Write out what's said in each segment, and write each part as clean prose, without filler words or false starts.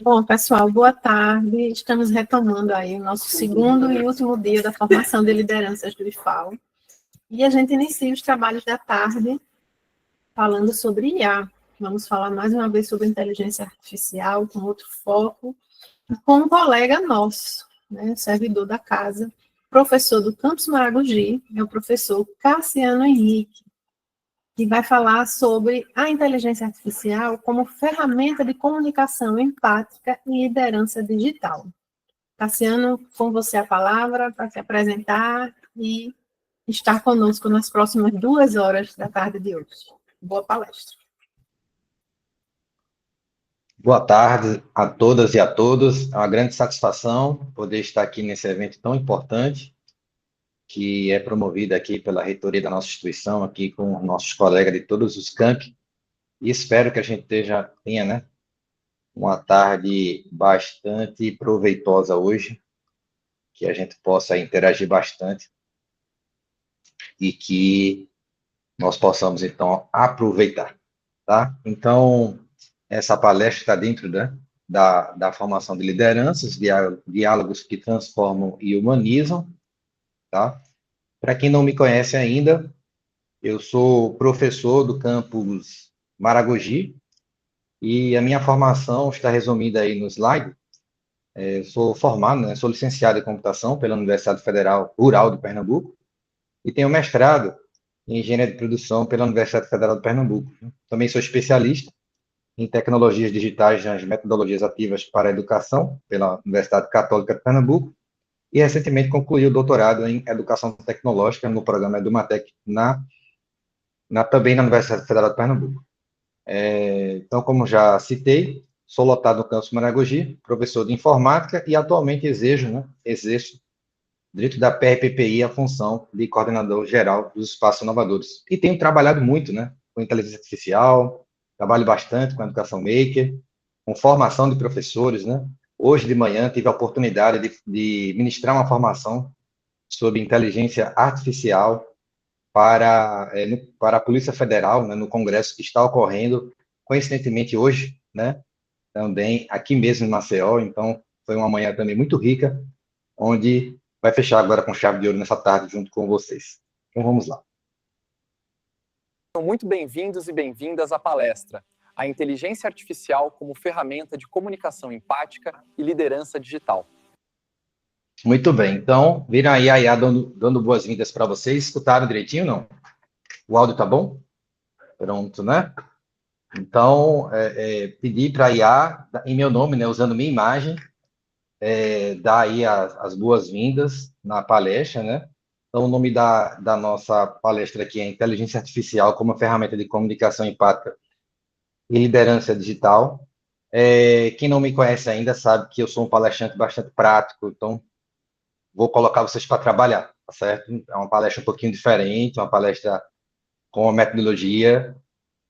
Bom, pessoal, boa tarde. Estamos retomando aí o nosso segundo e último dia da formação de lideranças do IFAO. E a gente inicia os trabalhos da tarde falando sobre IA. Vamos falar mais uma vez sobre inteligência artificial, com outro foco, com um colega nosso, né, servidor da casa, professor do Campus Maragogi, é o professor Cassiano Henrique, que vai falar sobre a inteligência artificial como ferramenta de comunicação empática e liderança digital. Cassiano, com você a palavra para se apresentar e estar conosco nas próximas 2 horas da tarde de hoje. Boa palestra. Boa tarde a todas e a todos. É uma grande satisfação poder estar aqui nesse evento tão importante, que é promovido aqui pela reitoria da nossa instituição, aqui com nossos colegas de todos os campi, e espero que a gente tenha, né, uma tarde bastante proveitosa hoje, que a gente possa interagir bastante e que nós possamos, então, aproveitar, tá? Então, essa palestra está dentro, né, da formação de lideranças, diálogos que transformam e humanizam, tá? Para quem não me conhece ainda, eu sou professor do campus Maragogi e a minha formação está resumida aí no slide. Eu sou formado, né, sou licenciado em computação pela Universidade Federal Rural de Pernambuco e tenho mestrado em engenharia de produção pela Universidade Federal de Pernambuco. Também sou especialista em tecnologias digitais nas metodologias ativas para a educação pela Universidade Católica de Pernambuco e recentemente concluí o doutorado em educação tecnológica no programa Edumatec também na Universidade Federal de Pernambuco. Então, como já citei, sou lotado no campus Maragogi, professor de informática e atualmente exerço dentro da PRPPI a função de coordenador geral dos espaços inovadores. E tenho trabalhado muito, né, com inteligência artificial, trabalho bastante com educação maker, com formação de professores, né. Hoje de manhã tive a oportunidade de ministrar uma formação sobre inteligência artificial para a Polícia Federal, né, no congresso que está ocorrendo, coincidentemente hoje, né, também aqui mesmo em Maceió. Então, foi uma manhã também muito rica, onde vai fechar agora com chave de ouro nessa tarde junto com vocês. Então, vamos lá. Sejam muito bem-vindos e bem-vindas à palestra A Inteligência Artificial como Ferramenta de Comunicação Empática e Liderança Digital. Muito bem, então, viram aí a IA dando boas-vindas para vocês. Escutaram direitinho, não? O áudio tá bom? Pronto, né? Então, pedi para a IA, em meu nome, né, usando minha imagem, dar aí as boas-vindas na palestra, né? Então, o nome da nossa palestra aqui é Inteligência Artificial como Ferramenta de Comunicação Empática e Liderança Digital. Quem não me conhece ainda sabe que eu sou um palestrante bastante prático, então vou colocar vocês para trabalhar, tá certo? É uma palestra um pouquinho diferente, uma palestra com uma metodologia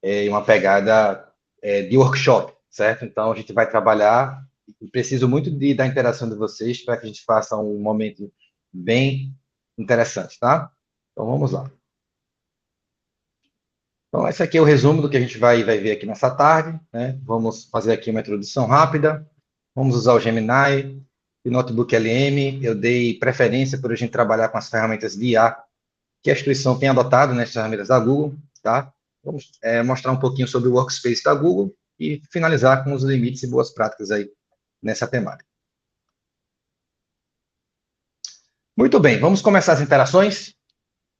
e uma pegada de workshop, certo? Então, a gente vai trabalhar e preciso muito da interação de vocês para que a gente faça um momento bem interessante, tá? Então, vamos lá. Então, esse aqui é o resumo do que a gente vai ver aqui nessa tarde, né? Vamos fazer aqui uma introdução rápida. Vamos usar o Gemini e Notebook LM. Eu dei preferência por a gente trabalhar com as ferramentas de IA que a instituição tem adotado, né, as ferramentas da Google, tá? Vamos mostrar um pouquinho sobre o Workspace da Google e finalizar com os limites e boas práticas aí nessa temática. Muito bem, vamos começar as interações?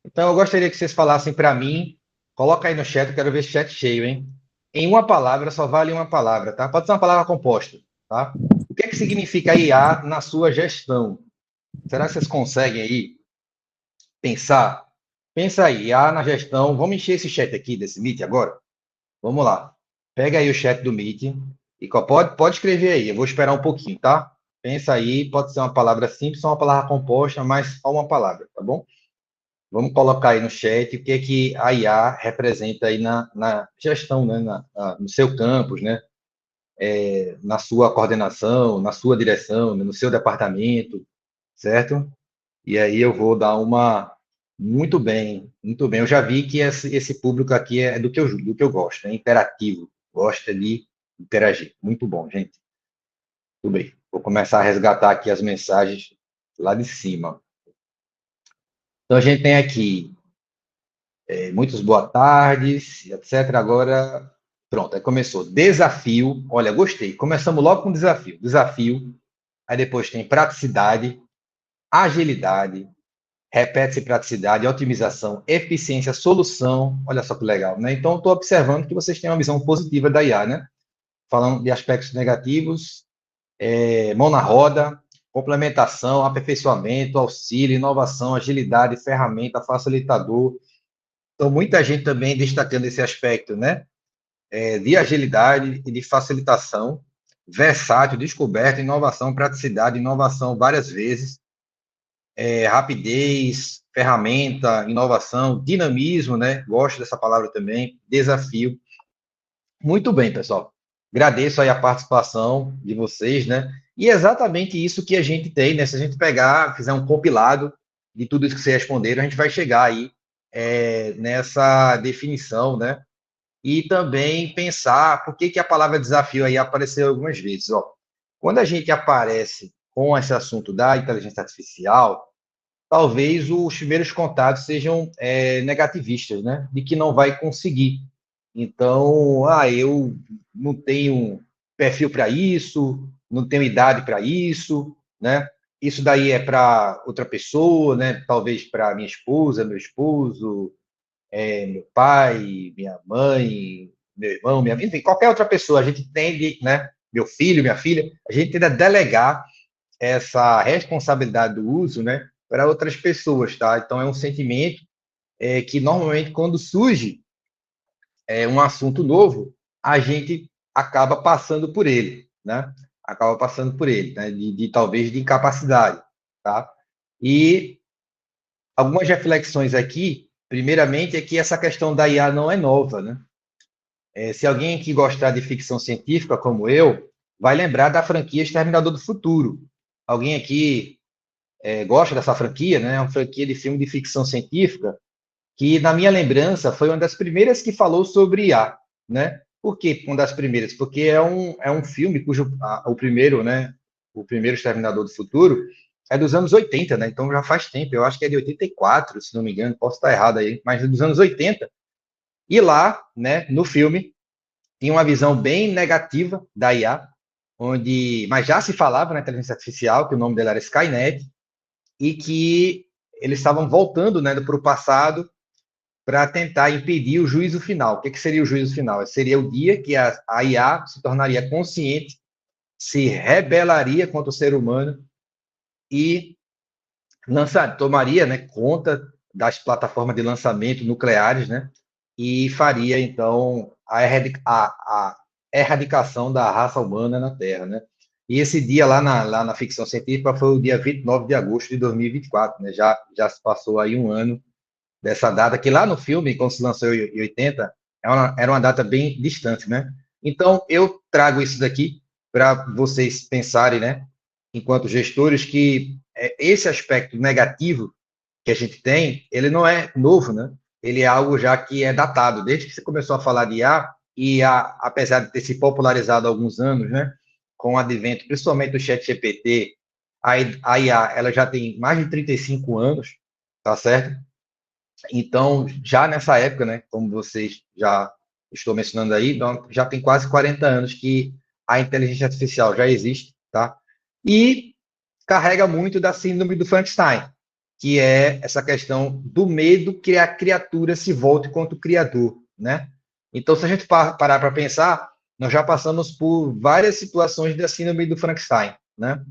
Então, eu gostaria que vocês falassem para mim, coloca aí no chat, eu quero ver esse chat cheio, hein? Em uma palavra, só vale uma palavra, tá? Pode ser uma palavra composta, tá? O que é que significa IA na sua gestão? Será que vocês conseguem aí pensar? Pensa aí, IA na gestão. Vamos encher esse chat aqui, desse Meet agora? Vamos lá. Pega aí o chat do Meet e pode escrever aí. Eu vou esperar um pouquinho, tá? Pensa aí, pode ser uma palavra simples, ou uma palavra composta, mas só uma palavra, tá bom? Vamos colocar aí no chat o que é que a IA representa aí na gestão, né? No seu campus, né? Na sua coordenação, na sua direção, né? No seu departamento, certo? E aí eu vou dar uma... Muito bem, muito bem. Eu já vi que esse público aqui é do que eu gosto, é interativo, gosta de interagir. Muito bom, gente. Tudo bem. Vou começar a resgatar aqui as mensagens lá de cima. Então, a gente tem aqui muitos boa tardes, etc. Agora, pronto, aí começou. Desafio. Olha, gostei. Começamos logo com desafio. Desafio. Aí depois tem praticidade, agilidade, repete-se praticidade, otimização, eficiência, solução. Olha só que legal, né? Então, estou observando que vocês têm uma visão positiva da IA, né? Falando de aspectos negativos, mão na roda, complementação, aperfeiçoamento, auxílio, inovação, agilidade, ferramenta, facilitador. Então, muita gente também destacando esse aspecto, né? De agilidade e de facilitação, versátil, descoberta, inovação, praticidade, inovação várias vezes, rapidez, ferramenta, inovação, dinamismo, né? Gosto dessa palavra também, desafio. Muito bem, pessoal. Agradeço aí a participação de vocês, né? E é exatamente isso que a gente tem, né? Se a gente pegar, fizer um compilado de tudo isso que vocês responderam, a gente vai chegar aí nessa definição, né? E também pensar por que a palavra desafio aí apareceu algumas vezes. Ó. Quando a gente aparece com esse assunto da inteligência artificial, talvez os primeiros contatos sejam negativistas, né? De que não vai conseguir. Então, eu não tenho perfil para isso, não tenho idade para isso, né? Isso daí é para outra pessoa, né? Talvez para minha esposa, meu esposo, meu pai, minha mãe, meu irmão, minha enfim, qualquer outra pessoa, a gente tende, né? Meu filho, minha filha, a gente tende a delegar essa responsabilidade do uso, né? Para outras pessoas, tá? Então, é um sentimento que, normalmente, quando surge um assunto novo, a gente acaba passando por ele, né? Acaba passando por ele, né? Talvez de incapacidade, tá? E algumas reflexões aqui, primeiramente, é que essa questão da IA não é nova, né? Se alguém aqui gostar de ficção científica, como eu, vai lembrar da franquia Exterminador do Futuro. Alguém aqui gosta dessa franquia, né? É uma franquia de filme de ficção científica que, na minha lembrança, foi uma das primeiras que falou sobre IA, né? Por que uma das primeiras? Porque é um filme cujo o primeiro, né? O primeiro Exterminador do Futuro é dos anos 80, né? Então já faz tempo. Eu acho que é de 84, se não me engano. Posso estar errado aí, mas é dos anos 80. E lá, né? No filme tinha uma visão bem negativa da IA, mas já se falava na inteligência artificial que o nome dela era Skynet e que eles estavam voltando, né? Para o passado para tentar impedir o juízo final. O que seria o juízo final? Seria o dia que a IA se tornaria consciente, se rebelaria contra o ser humano e tomaria, né, conta das plataformas de lançamento nucleares, né, e faria, então, a erradicação da raça humana na Terra. Né? E esse dia lá na ficção científica foi o dia 29 de agosto de 2024. Né? Já se passou aí um ano dessa data, que lá no filme, quando se lançou em 80, era uma data bem distante, né? Então, eu trago isso daqui para vocês pensarem, né, enquanto gestores, que esse aspecto negativo que a gente tem, ele não é novo, né? Ele é algo já que é datado. Desde que você começou a falar de IA, apesar de ter se popularizado há alguns anos, né, com o advento, principalmente do ChatGPT, a IA, ela já tem mais de 35 anos, tá certo? Então, já nessa época, né, como vocês já estão mencionando aí, já tem quase 40 anos que a inteligência artificial já existe, tá? E carrega muito da síndrome do Frankenstein, que é essa questão do medo que a criatura se volte contra o criador, né? Então, se a gente parar para pensar, nós já passamos por várias situações da síndrome do Frankenstein, né?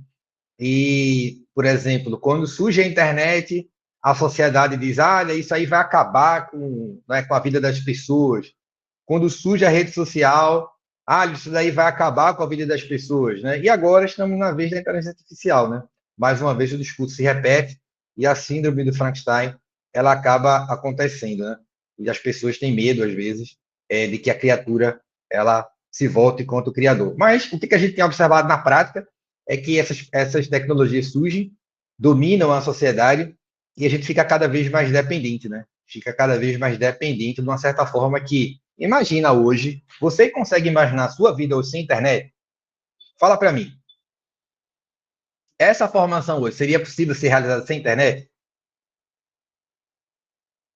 E, por exemplo, quando surge a internet, a sociedade diz, olha, isso aí vai acabar com a vida das pessoas. Quando surge a rede social, isso daí vai acabar com a vida das pessoas. Né? E agora estamos na vez da inteligência artificial. Né? Mais uma vez o discurso se repete e a síndrome do Frankenstein ela acaba acontecendo. Né? E as pessoas têm medo, às vezes, de que a criatura ela se volte contra o criador. Mas o que a gente tem observado na prática é que essas tecnologias surgem, dominam a sociedade e a gente fica cada vez mais dependente, né? Fica cada vez mais dependente de uma certa forma que Imagina hoje, você consegue imaginar a sua vida hoje sem internet? Fala para mim. Essa formação hoje seria possível ser realizada sem internet?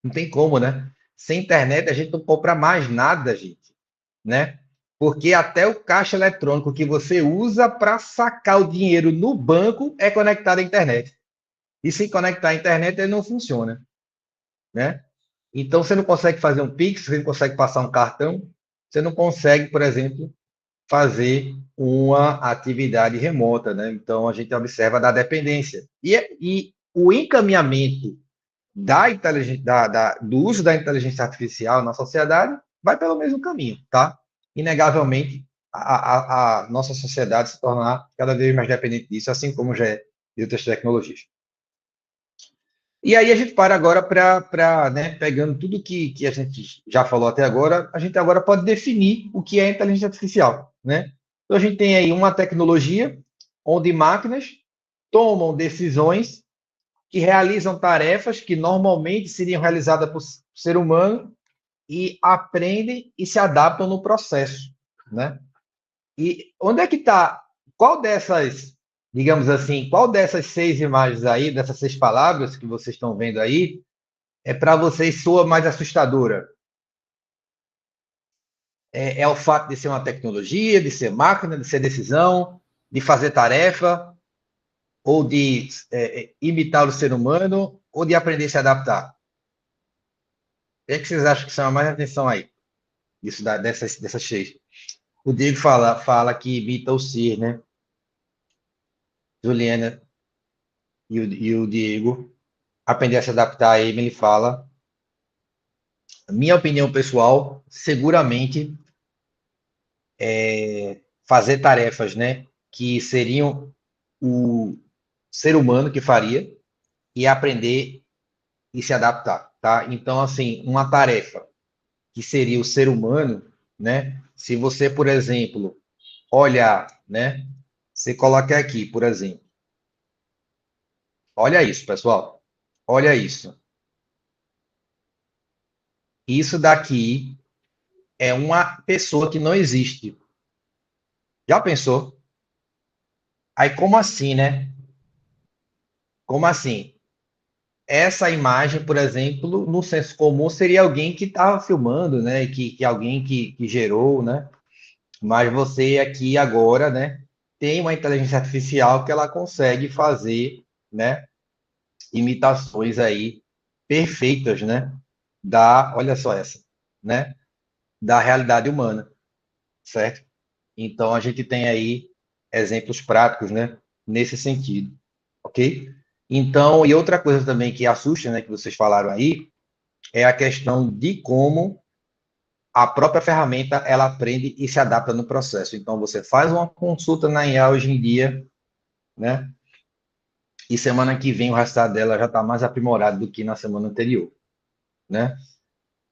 Não tem como, né? Sem internet a gente não compra mais nada, gente, né? Porque até o caixa eletrônico que você usa para sacar o dinheiro no banco é conectado à internet. E sem conectar à internet ele não funciona, né? Então você não consegue fazer um Pix, você não consegue passar um cartão, você não consegue, por exemplo, fazer uma atividade remota, né? Então a gente observa da dependência. E o encaminhamento do uso da inteligência artificial na sociedade vai pelo mesmo caminho, tá? Inegavelmente, a nossa sociedade se tornar cada vez mais dependente disso, assim como já é de outras tecnologias. E aí a gente para agora para, né, pegando tudo que a gente já falou até agora, a gente agora pode definir o que é inteligência artificial, né? Então a gente tem aí uma tecnologia onde máquinas tomam decisões que realizam tarefas que normalmente seriam realizadas por ser humano e aprendem e se adaptam no processo, né? E onde é que está? Qual dessas, digamos assim, qual dessas 6 imagens aí, dessas 6 palavras que vocês estão vendo aí, é para vocês soa mais assustadora? É o fato de ser uma tecnologia, de ser máquina, de ser decisão, de fazer tarefa, ou de imitar o ser humano, ou de aprender a se adaptar? O que é que vocês acham que chama mais atenção aí? Isso dessas 6. O Diego fala que imita o Sir, né? Juliana e o Diego. Aprender a se adaptar a ele fala. Minha opinião pessoal, seguramente fazer tarefas, né, que seriam o ser humano que faria e aprender e se adaptar, tá? Então, assim, uma tarefa que seria o ser humano, né? Se você, por exemplo, olhar, né? Você coloca aqui, por exemplo. Olha isso, pessoal. Olha isso. Isso daqui é uma pessoa que não existe. Já pensou? Aí, como assim, né? Como assim? Essa imagem, por exemplo, no senso comum, seria alguém que estava filmando, né? Que alguém que gerou, né? Mas você aqui agora, né? Tem uma inteligência artificial que ela consegue fazer, né? Imitações aí perfeitas, né? Olha só essa, né? Da realidade humana, certo? Então a gente tem aí exemplos práticos, né? Nesse sentido, ok? Então, e outra coisa também que assusta, né? Que vocês falaram aí, é a questão de como a própria ferramenta ela aprende e se adapta no processo. Então, você faz uma consulta na IA hoje em dia, né? E semana que vem o resultado dela já está mais aprimorado do que na semana anterior, né?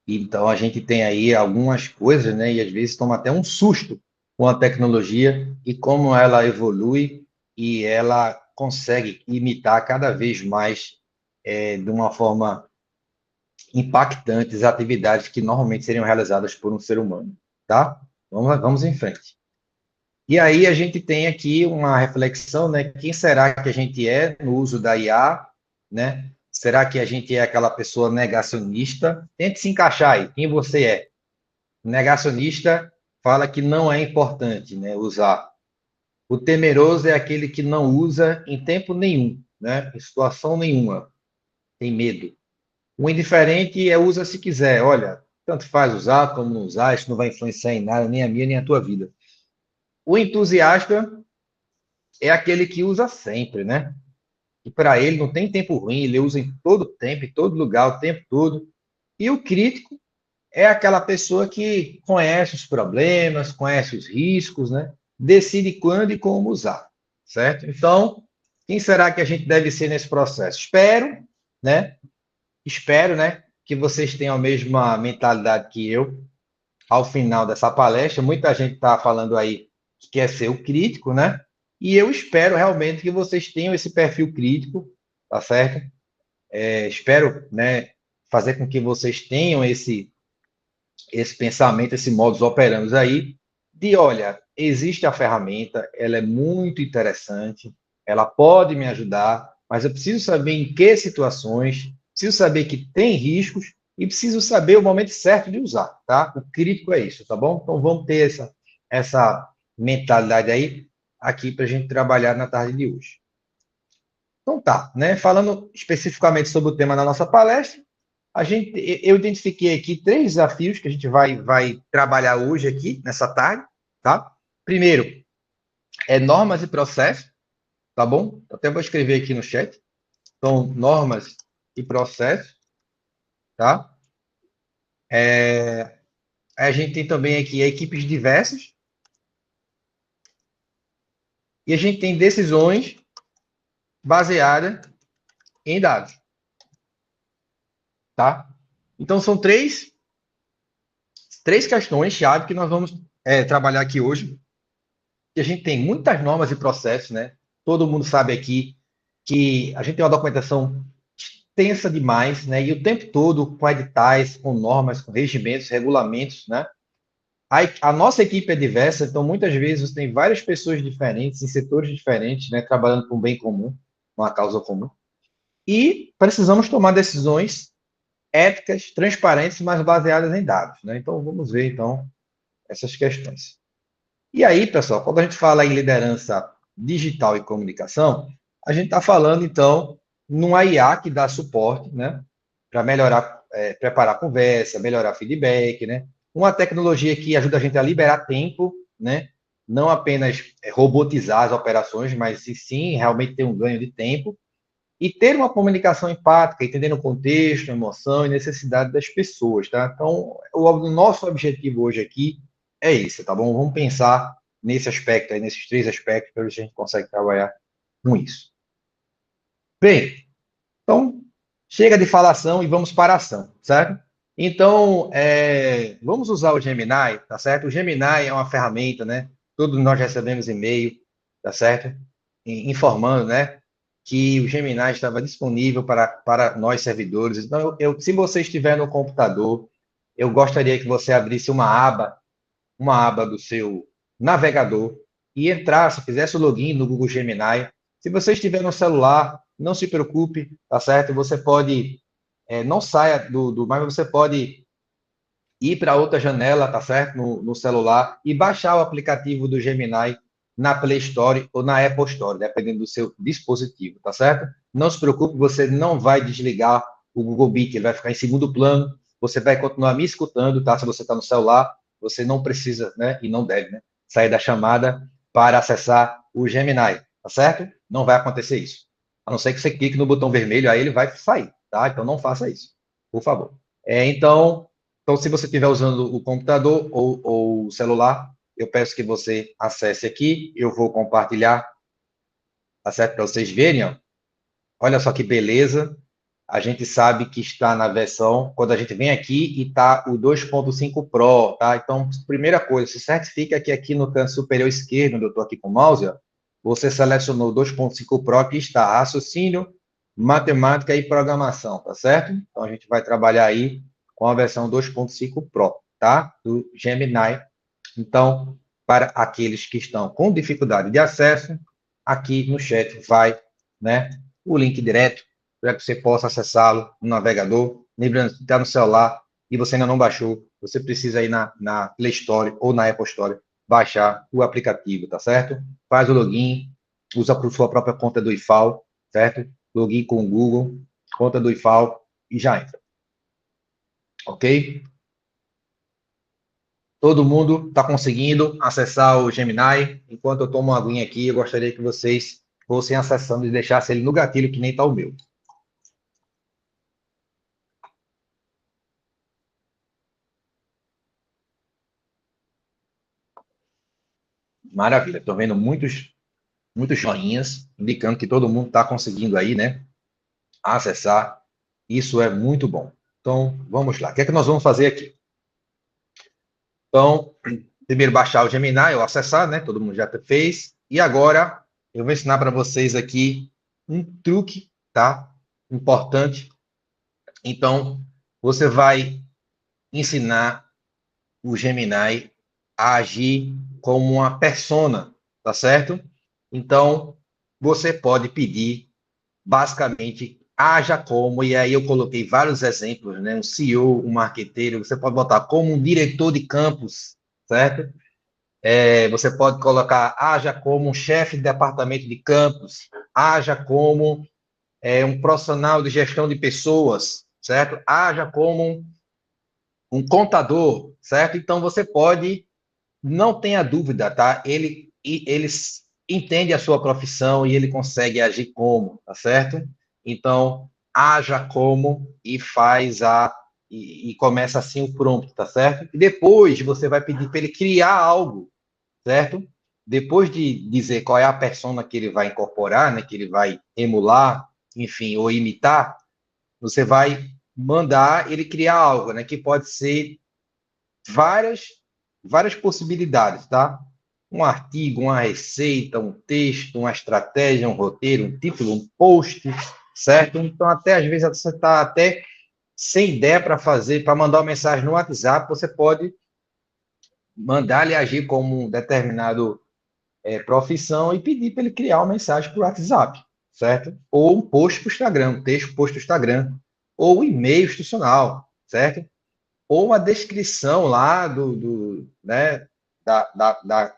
Então, a gente tem aí algumas coisas, né? E às vezes toma até um susto com a tecnologia e como ela evolui e ela consegue imitar cada vez mais de uma forma impactante as atividades que normalmente seriam realizadas por um ser humano, tá? Vamos em frente. E aí a gente tem aqui uma reflexão, né? Quem será que a gente é no uso da IA, né? Será que a gente é aquela pessoa negacionista? Tente se encaixar aí. Quem você é? Negacionista fala que não é importante, né, usar. O temeroso é aquele que não usa em tempo nenhum, né? Em situação nenhuma. Tem medo. O indiferente usa se quiser. Olha, tanto faz usar como não usar, isso não vai influenciar em nada, nem a minha, nem a tua vida. O entusiasta é aquele que usa sempre, né? E para ele não tem tempo ruim, ele usa em todo tempo, em todo lugar, o tempo todo. E o crítico é aquela pessoa que conhece os problemas, conhece os riscos, né? Decide quando e como usar, certo? Então, quem será que a gente deve ser nesse processo? Espero, né, que vocês tenham a mesma mentalidade que eu ao final dessa palestra. Muita gente está falando aí que quer ser o crítico, né? E eu espero realmente que vocês tenham esse perfil crítico, tá certo? Espero, né, fazer com que vocês tenham esse pensamento, esse modus operandi aí, de, olha, existe a ferramenta, ela é muito interessante, ela pode me ajudar, mas eu preciso saber em que situações, preciso saber que tem riscos e preciso saber o momento certo de usar, tá? O crítico é isso, tá bom? Então vamos ter essa mentalidade aí aqui para a gente trabalhar na tarde de hoje. Então tá, né? Falando especificamente sobre o tema da nossa palestra, eu identifiquei aqui 3 desafios que a gente vai trabalhar hoje aqui, nessa tarde, tá? Primeiro, normas e processos, tá bom? Até vou escrever aqui no chat. Então, normas e processos, tá? A gente tem também aqui equipes diversas. E a gente tem decisões baseadas em dados, tá? Então, são três questões-chave que nós vamos trabalhar aqui hoje. E a gente tem muitas normas e processos, né? Todo mundo sabe aqui que a gente tem uma documentação extensa demais, né? E o tempo todo com editais, com normas, com regimentos, regulamentos, né? A nossa equipe é diversa, então muitas vezes você tem várias pessoas diferentes, em setores diferentes, né? Trabalhando com um bem comum, uma causa comum. E precisamos tomar decisões éticas, transparentes, mas baseadas em dados, né? Então vamos ver então essas questões. E aí, pessoal, quando a gente fala em liderança digital e comunicação, a gente está falando, então, numa IA que dá suporte, né, para melhorar, preparar a conversa, melhorar feedback, né, uma tecnologia que ajuda a gente a liberar tempo, né, não apenas robotizar as operações, mas sim realmente ter um ganho de tempo, e ter uma comunicação empática, entendendo o contexto, a emoção e necessidade das pessoas, tá? Então, o nosso objetivo hoje aqui é esse, tá bom? Vamos pensar nesse aspecto aí, nesses 3 aspectos, para ver se a gente consegue trabalhar com isso. Bem, então, chega de falação e vamos para a ação, certo? Então, vamos usar o Gemini, tá certo? O Gemini é uma ferramenta, né? Todos nós recebemos e-mail, tá certo? Informando, né? Que o Gemini estava disponível para nós servidores. Então, se você estiver no computador, eu gostaria que você abrisse uma aba do seu navegador e entrasse, fizesse o login no Google Gemini. Se você estiver no celular, não se preocupe, tá certo? Você pode, não saia mas você pode ir para outra janela, tá certo? No celular e baixar o aplicativo do Gemini na Play Store ou na Apple Store, dependendo do seu dispositivo, tá certo? Não se preocupe, você não vai desligar o Google Meet, ele vai ficar em segundo plano, você vai continuar me escutando, tá? Se você está no celular, você não precisa, né? E não deve, né? Sair da chamada para acessar o Gemini, tá certo? Não vai acontecer isso. A não ser que você clique no botão vermelho, aí ele vai sair, tá? Então não faça isso, por favor. Então, se você estiver usando o computador ou o celular, eu peço que você acesse aqui, eu vou compartilhar, tá certo? Para vocês verem, ó. Olha só que beleza. A gente sabe que está na versão, quando a gente vem aqui e está o 2.5 Pro, tá? Então, primeira coisa, se certifica que aqui no canto superior esquerdo, onde eu estou aqui com o mouse, ó, você selecionou o 2.5 Pro, que está raciocínio, matemática e programação, tá certo? Então, a gente vai trabalhar aí com a versão 2.5 Pro, tá? Do Gemini. Então, para aqueles que estão com dificuldade de acesso, aqui no chat vai, né, o link direto para que você possa acessá-lo no navegador. Lembrando, se está no celular e você ainda não baixou, você precisa ir na Play Store ou na Apple Store baixar o aplicativo, tá certo? Faz o login, usa a sua própria conta do IFAL, certo? Login com o Google, conta do IFAL e já entra. Ok? Todo mundo está conseguindo acessar o Gemini? Enquanto eu tomo uma aguinha aqui, eu gostaria que vocês fossem acessando e deixassem ele no gatilho, que nem está o meu. Maravilha, estou vendo muitos joinhas, indicando que todo mundo está conseguindo aí, né, acessar. Isso é muito bom. Então, vamos lá. O que é que nós vamos fazer aqui? Então, primeiro baixar o Gemini, ou acessar, né, todo mundo já fez. E agora, eu vou ensinar para vocês aqui um truque, tá, importante. Então, você vai ensinar o Gemini a agir como uma persona, tá certo? Então, você pode pedir, basicamente, haja como, e aí eu coloquei vários exemplos, né? Um CEO, um marqueteiro, você pode botar como um diretor de campus, certo? Você pode colocar, haja como um chefe de departamento de campus, haja como um profissional de gestão de pessoas, certo? Haja como um contador, certo? Então, você pode, não tenha dúvida, tá? Ele entende a sua profissão e ele consegue agir como, tá certo? Então, haja como e faz e começa assim o prompt, tá certo? E depois você vai pedir para ele criar algo, certo? Depois de dizer qual é a persona que ele vai incorporar, né, que ele vai emular, enfim, ou imitar, você vai mandar ele criar algo, né, que pode ser várias, várias possibilidades, tá? Um artigo, uma receita, um texto, uma estratégia, um roteiro, um título, um post, certo? Então, até às vezes você está até sem ideia para fazer, para mandar uma mensagem no WhatsApp, você pode mandar ele agir como um determinado profissão e pedir para ele criar uma mensagem para o WhatsApp, certo? Ou um post para o Instagram, um texto post para o Instagram, ou um e-mail institucional, certo? Ou uma descrição lá né,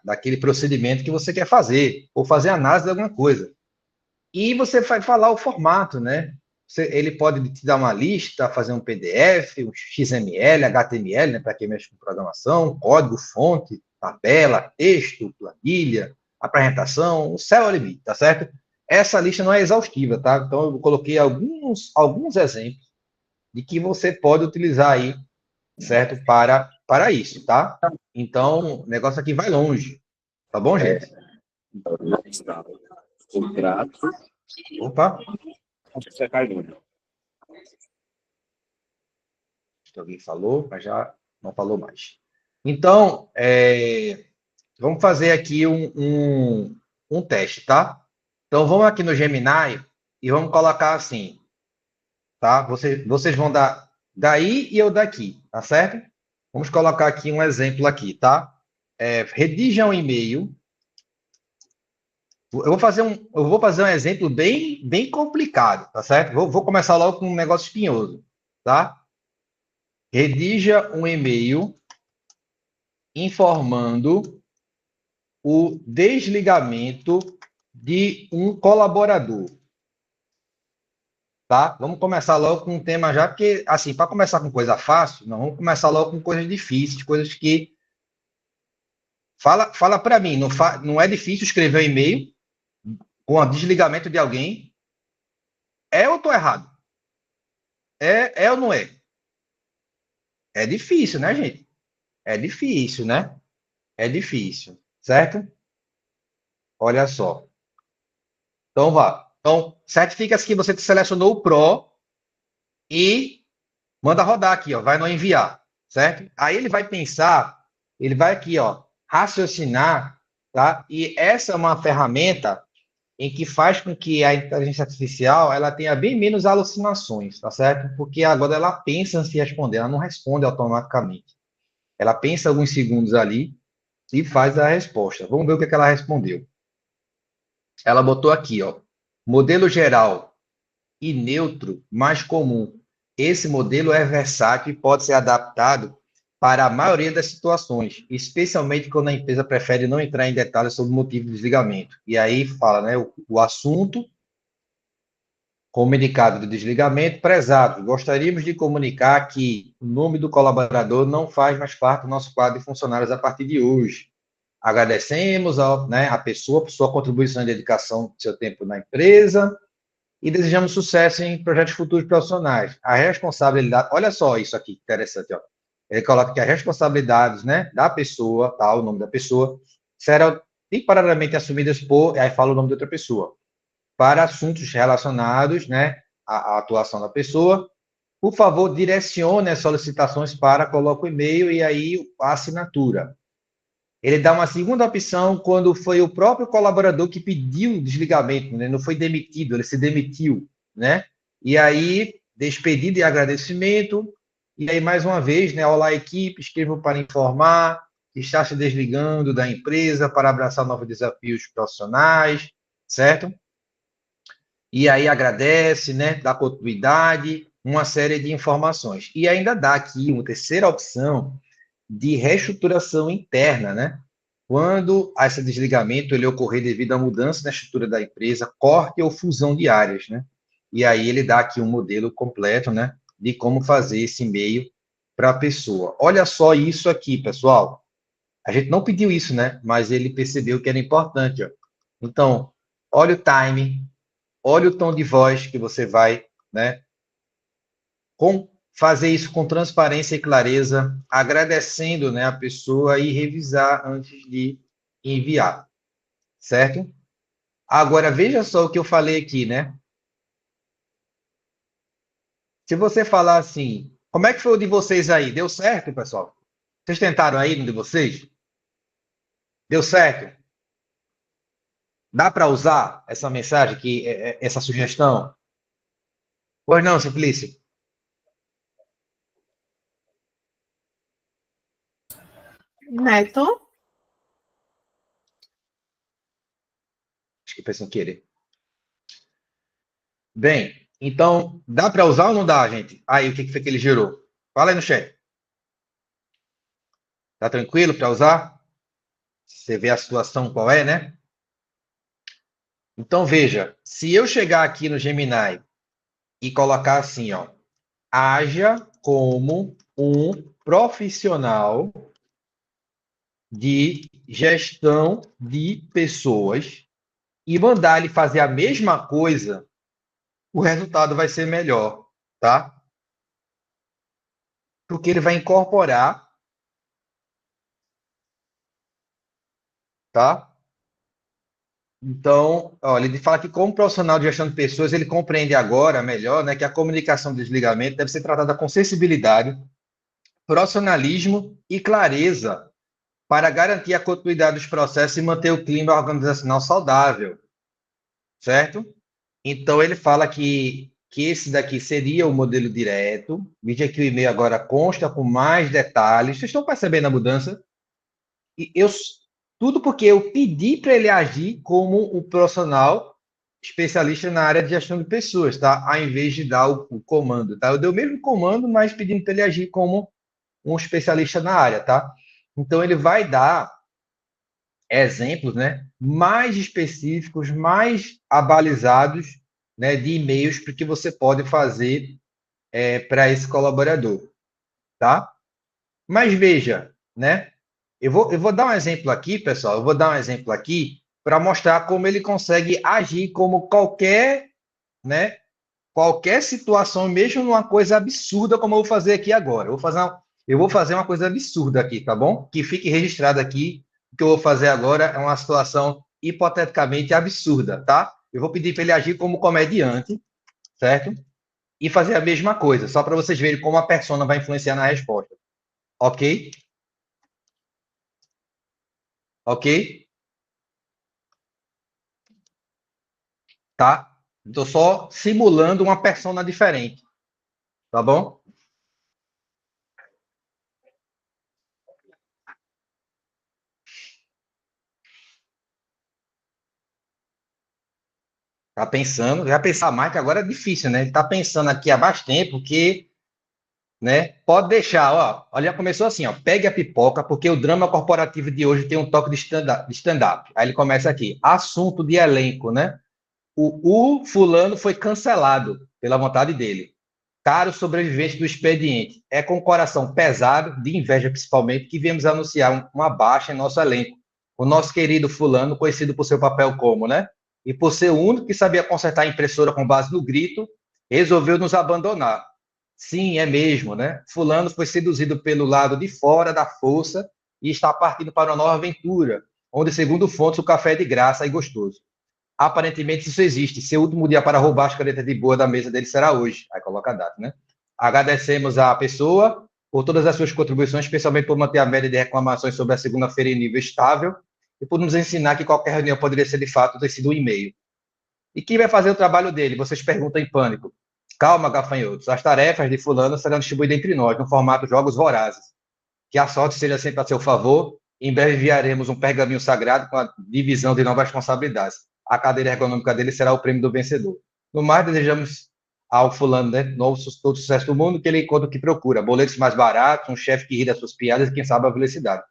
daquele procedimento que você quer fazer, ou fazer análise de alguma coisa. E você vai falar o formato, né? Ele pode te dar uma lista, fazer um PDF, um XML, HTML, né, para quem mexe com programação, código, fonte, tabela, texto, planilha, apresentação, o céu é o limite, tá certo? Essa lista não é exaustiva, tá? Então, eu coloquei alguns exemplos de que você pode utilizar aí, certo? Para isso, tá? Então, o negócio aqui vai longe, tá bom, gente? Contrato. Opa, Acho que você caiu. que alguém falou, mas já não falou mais. Então, vamos fazer aqui um teste, tá? Então, vamos aqui no Gemini e vamos colocar assim, tá? Vocês vão dar daí e eu daqui, tá certo? Vamos colocar aqui um exemplo aqui, tá? Redija um e-mail. Eu vou fazer um exemplo bem complicado, tá certo? Vou começar logo com um negócio espinhoso, tá? Redija um e-mail informando o desligamento de um colaborador, tá? Vamos começar logo com um tema já, porque, assim, para começar com coisa fácil, não vamos começar logo com coisas difíceis, coisas que... Fala para mim, não é difícil escrever um e-mail com o desligamento de alguém? É ou estou errado? É ou não é? É difícil, né, gente? É difícil, né? É difícil, certo? Olha só. Então, vá. Então, certifica-se que você selecionou o Pro e manda rodar aqui, ó. Vai no enviar, certo? Aí ele vai pensar, ele vai aqui, ó, raciocinar, tá? E essa é uma ferramenta em que faz com que a inteligência artificial ela tenha bem menos alucinações, tá certo? Porque agora ela pensa antes de responder, ela não responde automaticamente. Ela pensa alguns segundos ali e faz a resposta. Vamos ver o que ela respondeu. Ela botou aqui, ó, modelo geral e neutro mais comum. Esse modelo é versátil e pode ser adaptado para a maioria das situações, especialmente quando a empresa prefere não entrar em detalhes sobre o motivo do desligamento. E aí fala, né, o assunto, comunicado de desligamento, prezado. Gostaríamos de comunicar que o nome do colaborador não faz mais parte do nosso quadro de funcionários a partir de hoje. Agradecemos a pessoa por sua contribuição e dedicação do seu tempo na empresa e desejamos sucesso em projetos futuros profissionais. A responsabilidade, olha só isso aqui, interessante, ó. Ele coloca que as responsabilidades, né, da pessoa, tá, o nome da pessoa, serão temporariamente assumidas aí fala o nome de outra pessoa, para assuntos relacionados, né, à atuação da pessoa. Por favor, direcione as solicitações coloca o e-mail e aí a assinatura. Ele dá uma segunda opção quando foi o próprio colaborador que pediu o desligamento, né? Não foi demitido, ele se demitiu, né? E aí, despedido e agradecimento, E aí, mais uma vez, né? Olá, equipe, escrevo para informar que está se desligando da empresa para abraçar novos desafios profissionais, certo? E aí agradece, né? Dá continuidade, uma série de informações. E ainda dá aqui uma terceira opção de reestruturação interna, né? Quando esse desligamento ele ocorrer devido à mudança na estrutura da empresa, corte ou fusão de áreas, né? E aí ele dá aqui um modelo completo, né? De como fazer esse e-mail para a pessoa. Olha só isso aqui, pessoal. A gente não pediu isso, né? Mas ele percebeu que era importante, ó. Então, olha o time, olha o tom de voz que você vai, né? Fazer isso com transparência e clareza, agradecendo, né, a pessoa e revisar antes de enviar, certo? Agora, veja só o que eu falei aqui, né? Se você falar assim, como é que foi o de vocês aí? Deu certo, pessoal? Vocês tentaram aí no de vocês? Deu certo? Dá para usar essa mensagem aqui, essa sugestão? Pois não, Simplício? Neto? Acho que foi sem querer. Bem, então, dá para usar ou não dá, gente? Aí, o que foi que ele gerou? Fala aí no chat. Tá tranquilo para usar? Você vê a situação qual é, né? Então, veja, se eu chegar aqui no Gemini e colocar assim, ó, haja como um profissional de gestão de pessoas e mandar ele fazer a mesma coisa, o resultado vai ser melhor, tá? Porque ele vai incorporar, tá? Então, olha, ele fala que como profissional de gestão de pessoas, ele compreende agora melhor, né, que a comunicação do desligamento deve ser tratada com sensibilidade, profissionalismo e clareza para garantir a continuidade dos processos e manter o clima organizacional saudável, certo? Então, ele fala que esse daqui seria o modelo direto, veja que o e-mail agora consta com mais detalhes. Vocês estão percebendo a mudança? E tudo porque eu pedi para ele agir como um profissional especialista na área de gestão de pessoas, tá? Ao invés de dar o comando, tá? Eu dei o mesmo comando, mas pedindo para ele agir como um especialista na área, tá? Então, ele vai dar exemplos, né, mais específicos, mais abalizados, né, de e-mails para que você pode fazer para esse colaborador, tá? Mas veja, né, eu vou dar um exemplo aqui, pessoal, eu vou dar um exemplo aqui para mostrar como ele consegue agir como qualquer, né, qualquer situação, mesmo numa coisa absurda como eu vou fazer aqui agora. Eu vou fazer uma coisa absurda aqui, tá bom? Que fique registrado aqui. O que eu vou fazer agora é uma situação hipoteticamente absurda, tá? Eu vou pedir para ele agir como comediante, certo? E fazer a mesma coisa, só para vocês verem como a persona vai influenciar na resposta. Ok? Ok? Tá? Estou só simulando uma persona diferente, tá bom? Tá pensando, já pensar mais, que agora é difícil, né? Ele tá pensando aqui há mais tempo que, né? Pode deixar, ó. Olha, começou assim, ó. Pegue a pipoca, porque o drama corporativo de hoje tem um toque de stand-up. Aí ele começa aqui. Assunto de elenco, né? O fulano foi cancelado pela vontade dele. Caro sobrevivente do expediente. É com o coração pesado, de inveja principalmente, que viemos anunciar uma baixa em nosso elenco. O nosso querido fulano, conhecido por seu papel como, né? E por ser o único que sabia consertar a impressora com base no grito, resolveu nos abandonar. Sim, é mesmo, né? Fulano foi seduzido pelo lado de fora da força e está partindo para uma nova aventura, onde, segundo fontes, o café é de graça e gostoso. Aparentemente isso existe. Seu último dia para roubar as canetas de boa da mesa dele será hoje. Aí coloca a data, né? Agradecemos à pessoa por todas as suas contribuições, especialmente por manter a média de reclamações sobre a segunda-feira em nível estável e por nos ensinar que qualquer reunião poderia ser, de fato, ter sido um e-mail. E quem vai fazer o trabalho dele? Vocês perguntam em pânico. Calma, gafanhotos. As tarefas de fulano serão distribuídas entre nós, no formato jogos vorazes. Que a sorte seja sempre a seu favor. Em breve enviaremos um pergaminho sagrado com a divisão de novas responsabilidades. A cadeira ergonômica dele será o prêmio do vencedor. No mais, desejamos ao fulano, né, todo sucesso do mundo, que ele encontre o que procura. Boletos mais baratos, um chefe que ri das suas piadas e, quem sabe, a velocidade.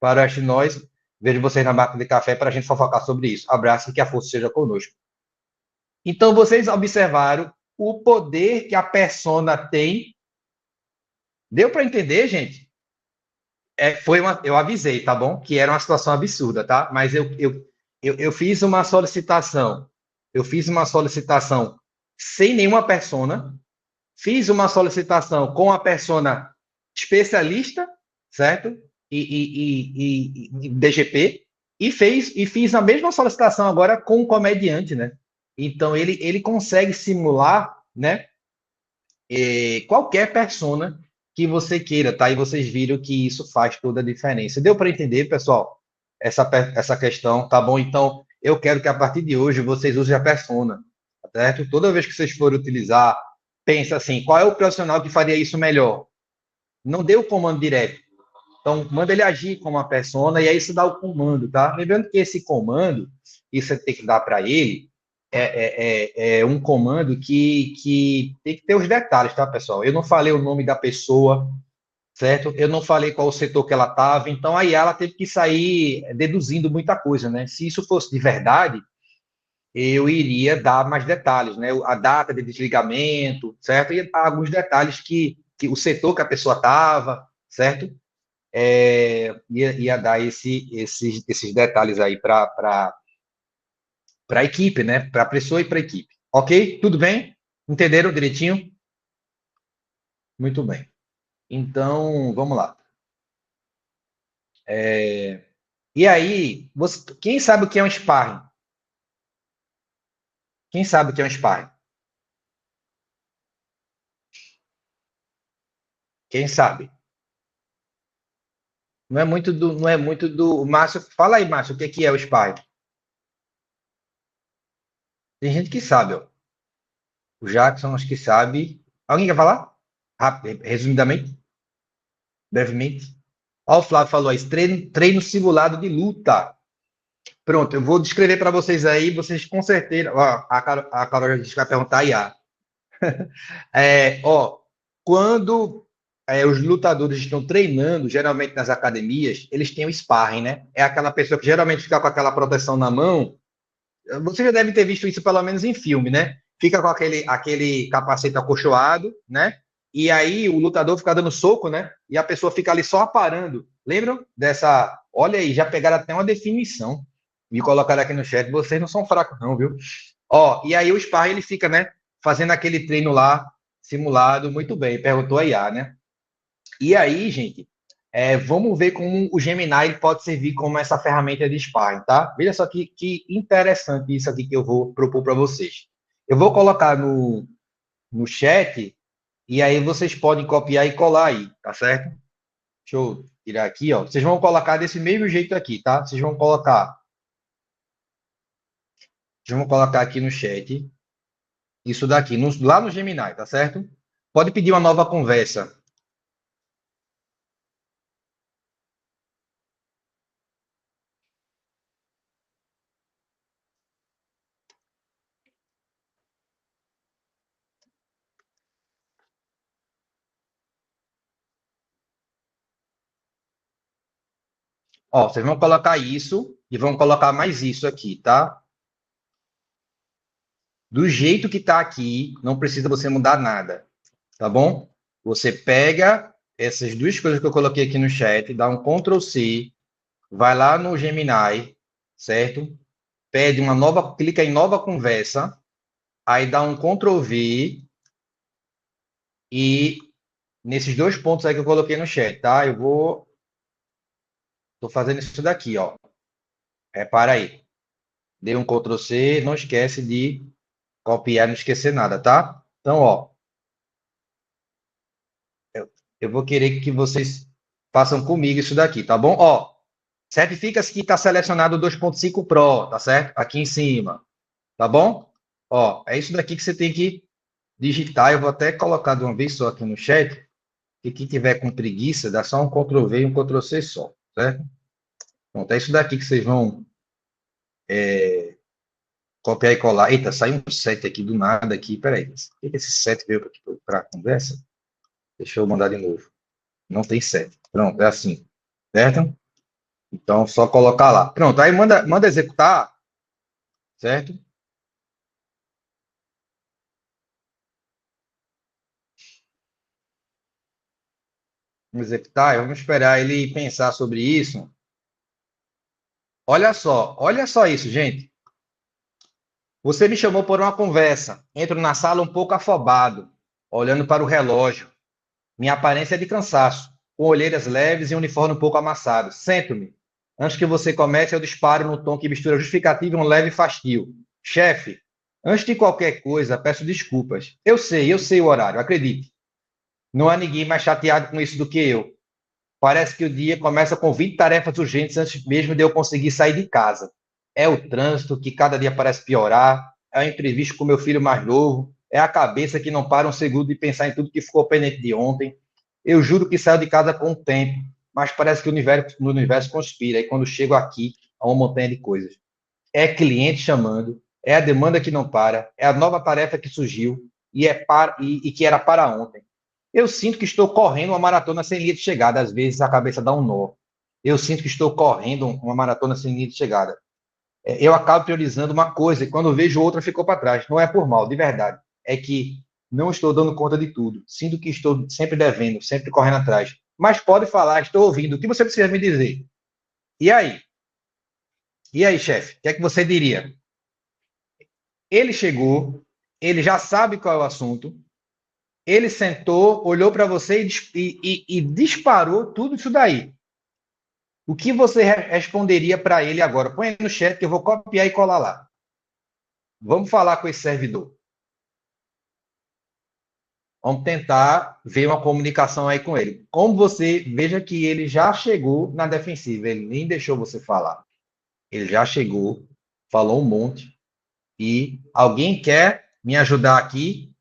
Para este nós, vejo vocês na máquina de café para a gente fofocar sobre isso. Abraço e que a força seja conosco. Então, vocês observaram o poder que a persona tem. Deu para entender, gente? Eu avisei, tá bom? Que era uma situação absurda, tá? Mas eu fiz uma solicitação. Eu fiz uma solicitação sem nenhuma persona. Fiz uma solicitação com a persona especialista, certo? E DGP. E fiz a mesma solicitação agora com o comediante, né? Então, ele consegue simular, né? Qualquer persona que você queira, tá? E vocês viram que isso faz toda a diferença. Deu para entender, pessoal? Essa questão, tá bom? Então, eu quero que a partir de hoje vocês usem a persona, certo? Toda vez que vocês forem utilizar, pensa assim, qual é o profissional que faria isso melhor? Não dê o comando direto. Então, manda ele agir como uma persona e aí você dá o comando, tá? Lembrando que esse comando, isso você tem que dar para ele, é um comando que tem que ter os detalhes, tá, pessoal? Eu não falei o nome da pessoa, certo? Eu não falei qual o setor que ela estava, então aí ela teve que sair deduzindo muita coisa, né? Se isso fosse de verdade, eu iria dar mais detalhes, né? A data de desligamento, certo? E alguns detalhes que o setor que a pessoa estava, certo? Ia dar esses detalhes aí para a equipe, né? Para a pessoa e para a equipe. Ok? Tudo bem? Entenderam direitinho? Muito bem. Então, vamos lá. E aí, quem sabe o que é um sparring? Quem sabe o que é um sparring? Quem sabe? Não é muito do Márcio. Fala aí, Márcio, o que é o sparring? Tem gente que sabe, ó. O Jackson, acho que sabe. Alguém quer falar? Rápido, resumidamente? Brevemente? Ó, o Flávio falou aí, treino simulado de luta. Pronto, eu vou descrever para vocês aí, vocês com certeza. Ó, a Carol já disse que vai perguntar aí. Quando os lutadores estão treinando, geralmente nas academias, eles têm o sparring, né? É aquela pessoa que geralmente fica com aquela proteção na mão. Você já deve ter visto isso pelo menos em filme, né? Fica com aquele capacete acolchoado, né? E aí o lutador fica dando soco, né? E a pessoa fica ali só aparando. Lembram dessa? Olha aí, já pegaram até uma definição. Me colocaram aqui no chat. Vocês não são fracos, não, viu? E aí o sparring ele fica, né? Fazendo aquele treino lá, simulado, muito bem. Perguntou a IA, né? E aí, gente, vamos ver como o Gemini pode servir como essa ferramenta de sparring, tá? Veja só que interessante isso aqui que eu vou propor para vocês. Eu vou colocar no chat e aí vocês podem copiar e colar aí, tá certo? Deixa eu tirar aqui, ó. Vocês vão colocar desse mesmo jeito aqui, tá? Vocês vão colocar aqui no chat isso daqui, lá no Gemini, tá certo? Pode pedir uma nova conversa. Vocês vão colocar isso e vão colocar mais isso aqui, tá? Do jeito que tá aqui, não precisa você mudar nada, tá bom? Você pega essas duas coisas que eu coloquei aqui no chat, dá um Ctrl+C, vai lá no Gemini, certo? Pede uma nova, clica em nova conversa, aí dá um Ctrl+V e nesses dois pontos aí que eu coloquei no chat, tá? Tô fazendo isso daqui, ó. Repara aí. Dei um Ctrl+C, não esquece de copiar, não esquecer nada, tá? Então, eu vou querer que vocês façam comigo isso daqui, tá bom? Certifica-se que está selecionado o 2.5 Pro, tá certo? Aqui em cima, tá bom? É isso daqui que você tem que digitar, eu vou até colocar de uma vez só aqui no chat, e quem tiver com preguiça, dá só um Ctrl+V e um Ctrl+C só, certo? Pronto, é isso daqui que vocês vão copiar e colar. Eita, saiu um 7 aqui do nada aqui, peraí. Por que esse 7 veio para a conversa? Deixa eu mandar de novo. Não tem 7. Pronto, é assim, certo? Então, só colocar lá. Pronto, aí manda executar, certo? Vamos executar, vamos esperar ele pensar sobre isso. Olha só isso, gente. Você me chamou por uma conversa. Entro na sala um pouco afobado, olhando para o relógio. Minha aparência é de cansaço, com olheiras leves e um uniforme um pouco amassado. Sento-me. Antes que você comece, eu disparo no tom que mistura justificativa e um leve fastio. Chefe, antes de qualquer coisa, peço desculpas. Eu sei o horário, acredite. Não há ninguém mais chateado com isso do que eu. Parece que o dia começa com 20 tarefas urgentes antes mesmo de eu conseguir sair de casa. É o trânsito que cada dia parece piorar, é o imprevisto com meu filho mais novo, é a cabeça que não para um segundo de pensar em tudo que ficou pendente de ontem. Eu juro que saio de casa com o tempo, mas parece que o universo conspira, e quando chego aqui, há uma montanha de coisas. É cliente chamando, é a demanda que não para, é a nova tarefa que surgiu e que era para ontem. Eu sinto que estou correndo uma maratona sem linha de chegada, às vezes a cabeça dá um nó. Eu sinto que estou correndo uma maratona sem linha de chegada. Eu acabo priorizando uma coisa e quando vejo outra ficou para trás. Não é por mal, de verdade. É que não estou dando conta de tudo. Sinto que estou sempre devendo, sempre correndo atrás. Mas pode falar, estou ouvindo. O que você precisa me dizer? E aí? E aí, chefe? O que é que você diria? Ele chegou, ele já sabe qual é o assunto, ele sentou, olhou para você e disparou tudo isso daí. O que você responderia para ele agora? Põe aí no chat que eu vou copiar e colar lá. Vamos falar com esse servidor. Vamos tentar ver uma comunicação aí com ele. Como você veja que ele já chegou na defensiva, ele nem deixou você falar. Ele já chegou, falou um monte. E alguém quer me ajudar aqui?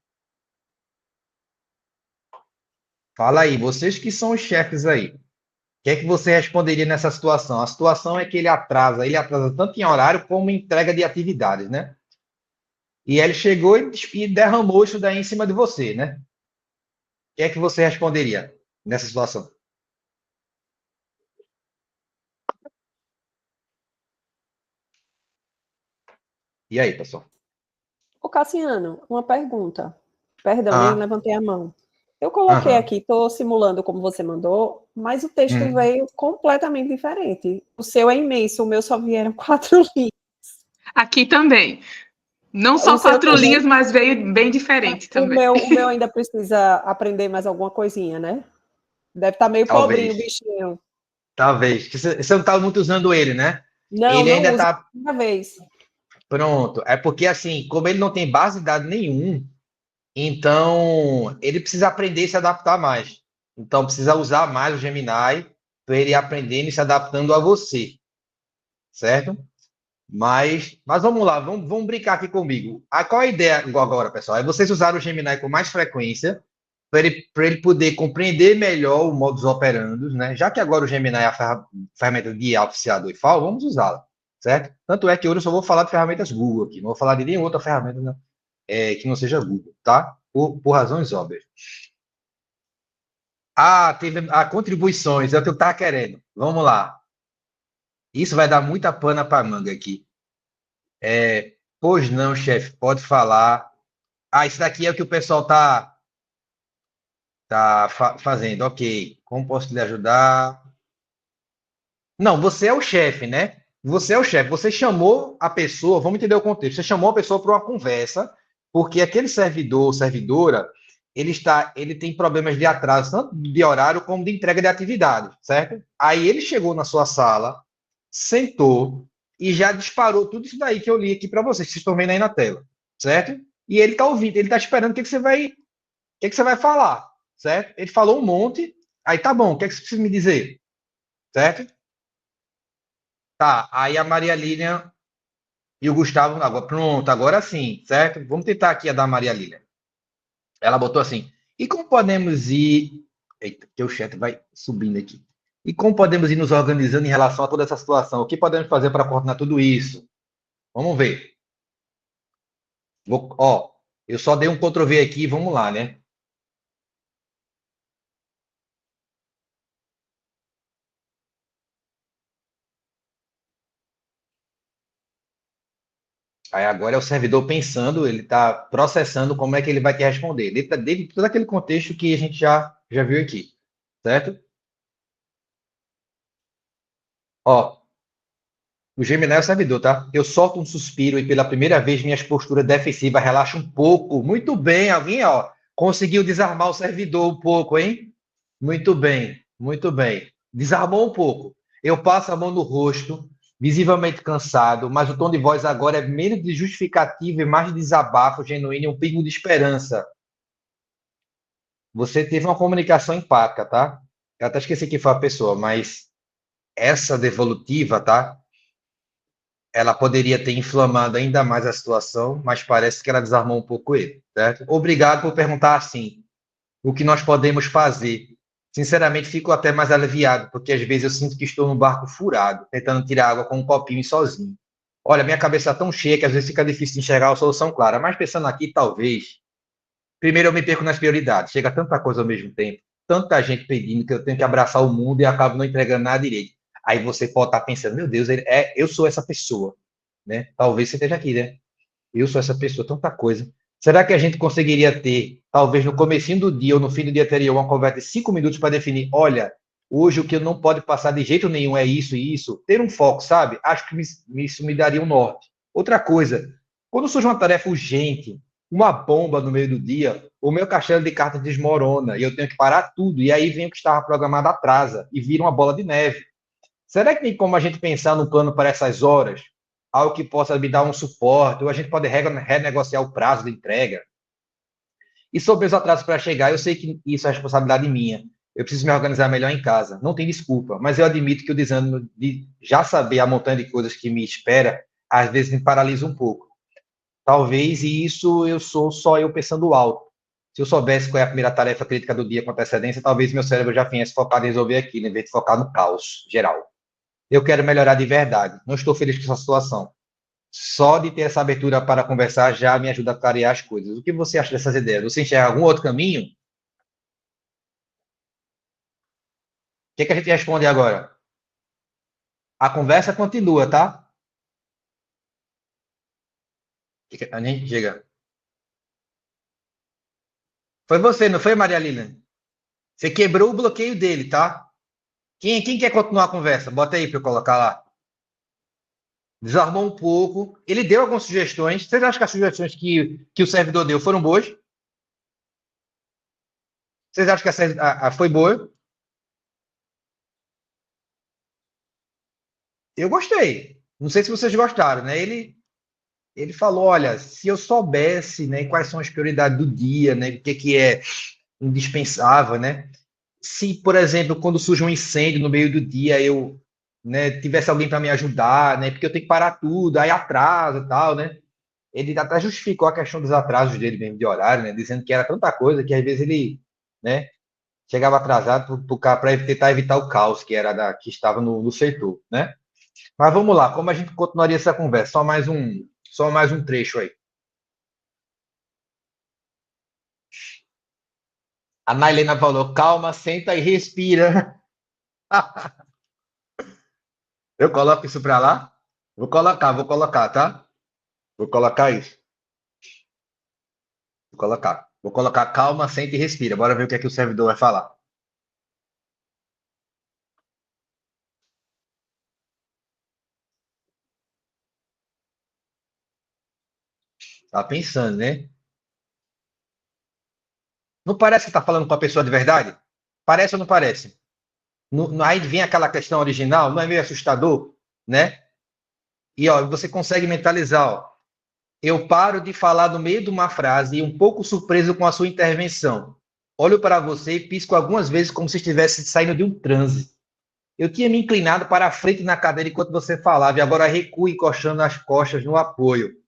Fala aí, vocês que são os chefes aí. O que é que você responderia nessa situação? A situação é que ele atrasa tanto em horário como em entrega de atividades, né? E ele chegou e derramou isso daí em cima de você, né? O que é que você responderia nessa situação? E aí, pessoal? Ô, Cassiano, uma pergunta. Perdão, nem Ah, levantei a mão. Eu coloquei aham. aqui, estou simulando como você mandou, mas o texto veio completamente diferente. O seu é imenso, o meu só vieram 4 linhas. Aqui também. Não O só seu 4 linhas, também. mas veio bem diferente também. O meu ainda precisa aprender mais alguma coisinha, né? Deve estar meio pobrinho o Talvez. bichinho. Talvez. Você não está muito usando ele, né? Não, Ele não ainda uso está uma vez. pronto. É porque, assim, como ele não tem base de dados nenhum, então ele precisa aprender e se adaptar mais. Então, precisa usar mais o Gemini para ele ir aprendendo e se adaptando a você, certo? Mas vamos lá, vamos brincar aqui comigo. Qual a ideia agora, pessoal? É vocês usarem o Gemini com mais frequência para ele poder compreender melhor o modus operandi, né? Já que agora o Gemini é a ferramenta de IA oficial do IFAO, vamos usá-la, certo? Tanto é que hoje eu só vou falar de ferramentas Google aqui, não vou falar de nenhuma outra ferramenta, né, que não seja Google, tá? Por razões óbvias. Teve contribuições, é o que eu estava querendo. Vamos lá. Isso vai dar muita pana para manga aqui. Pois não, chefe, pode falar. Isso daqui é o que o pessoal tá fazendo. Ok. Como posso lhe ajudar? Não, você é o chefe, né? Você é o chefe. Você chamou a pessoa, vamos entender o contexto. Você chamou a pessoa para uma conversa, porque aquele servidor ou servidora, ele tem problemas de atraso, tanto de horário como de entrega de atividades, certo? Aí ele chegou na sua sala, sentou e já disparou tudo isso daí que eu li aqui para vocês, que vocês estão vendo aí na tela, certo? E ele está ouvindo, ele está esperando o que que você vai falar, certo? Ele falou um monte, aí tá bom, o que é que você precisa me dizer, certo? Tá, aí a Maria Lilian e o Gustavo, agora, pronto, agora sim, certo? Vamos tentar aqui a da Maria Lilian. Ela botou assim, e como podemos ir... Eita, que o chat vai subindo aqui. E como podemos ir nos organizando em relação a toda essa situação? O que podemos fazer para coordenar tudo isso? Vamos ver. Ó, eu só dei um Ctrl+V aqui, vamos lá, né? Aí agora é o servidor pensando, ele está processando como é que ele vai te responder, dentro de todo aquele contexto que a gente já viu aqui, certo? Ó, o Gemini é o servidor, tá? Eu solto um suspiro e pela primeira vez minhas posturas defensivas relaxam um pouco. Muito bem, alguém, ó, conseguiu desarmar o servidor um pouco, hein? Muito bem, muito bem. Desarmou um pouco. Eu passo a mão no rosto, visivelmente cansado, mas o tom de voz agora é menos de justificativa e mais de desabafo genuíno e um pingo de esperança. Você teve uma comunicação empática, tá? Eu até esqueci quem foi a pessoa, mas essa devolutiva, tá? Ela poderia ter inflamado ainda mais a situação, mas parece que ela desarmou um pouco ele, certo? Obrigado por perguntar assim. O que nós podemos fazer? Sinceramente, fico até mais aliviado, porque às vezes eu sinto que estou num barco furado, tentando tirar água com um copinho e sozinho. Olha, minha cabeça está tão cheia que às vezes fica difícil de enxergar a solução clara, mas pensando aqui, talvez. Primeiro, eu me perco nas prioridades. Chega tanta coisa ao mesmo tempo, tanta gente pedindo que eu tenho que abraçar o mundo e acabo não entregando nada direito. Aí você pode estar pensando, meu Deus, eu sou essa pessoa, né? Talvez você esteja aqui, né? Eu sou essa pessoa, tanta coisa. Será que a gente conseguiria ter, talvez no comecinho do dia ou no fim do dia anterior, uma conversa de 5 minutos para definir, olha, hoje o que eu não pode passar de jeito nenhum é isso e isso? Ter um foco, sabe? Acho que isso me daria um norte. Outra coisa, quando surge uma tarefa urgente, uma bomba no meio do dia, o meu castelo de cartas desmorona e eu tenho que parar tudo. E aí vem o que estava programado atrasa e vira uma bola de neve. Será que tem como a gente pensar no plano para essas horas? Algo que possa me dar um suporte, ou a gente pode renegociar o prazo de entrega. E sobre os atrasos para chegar, eu sei que isso é responsabilidade minha. Eu preciso me organizar melhor em casa. Não tem desculpa, mas eu admito que o desânimo de já saber a montanha de coisas que me espera, às vezes me paralisa um pouco. Talvez isso eu sou só eu pensando alto. Se eu soubesse qual é a primeira tarefa crítica do dia com antecedência, talvez meu cérebro já viesse focado em resolver aquilo, em vez de focar no caos geral. Eu quero melhorar de verdade. Não estou feliz com essa situação. Só de ter essa abertura para conversar já me ajuda a clarear as coisas. O que você acha dessas ideias? Você enxerga algum outro caminho? O que a gente responde agora? A conversa continua, tá? A gente chega. Foi você, não foi, Maria Lilian? Você quebrou o bloqueio dele, tá? Quem quer continuar a conversa? Bota aí para eu colocar lá. Desarmou um pouco. Ele deu algumas sugestões. Vocês acham que as sugestões que o servidor deu foram boas? Vocês acham que a foi boa? Eu gostei. Não sei se vocês gostaram, né? Ele falou, olha, se eu soubesse, né, quais são as prioridades do dia, né, o que é indispensável, né? Se, por exemplo, quando surge um incêndio no meio do dia, eu, né, tivesse alguém para me ajudar, né, porque eu tenho que parar tudo, aí atrasa e tal, né? Ele até justificou a questão dos atrasos dele mesmo de horário, né, dizendo que era tanta coisa que às vezes ele, né, chegava atrasado para tentar evitar o caos que estava no setor, né? Mas vamos lá, como a gente continuaria essa conversa? Só mais um trecho aí. A Nailena falou, calma, senta e respira. Eu coloco isso para lá? Vou colocar, tá? Vou colocar isso. Vou colocar calma, senta e respira. Bora ver o que é que o servidor vai falar. Tá pensando, né? Não parece que tá falando com a pessoa de verdade? Parece ou não parece? Aí vem aquela questão original, não é meio assustador, né? E ó, você consegue mentalizar, ó. Eu paro de falar no meio de uma frase e um pouco surpreso com a sua intervenção. Olho para você e pisco algumas vezes como se estivesse saindo de um transe. Eu tinha me inclinado para a frente na cadeira enquanto você falava e agora recuo encostando as costas no apoio.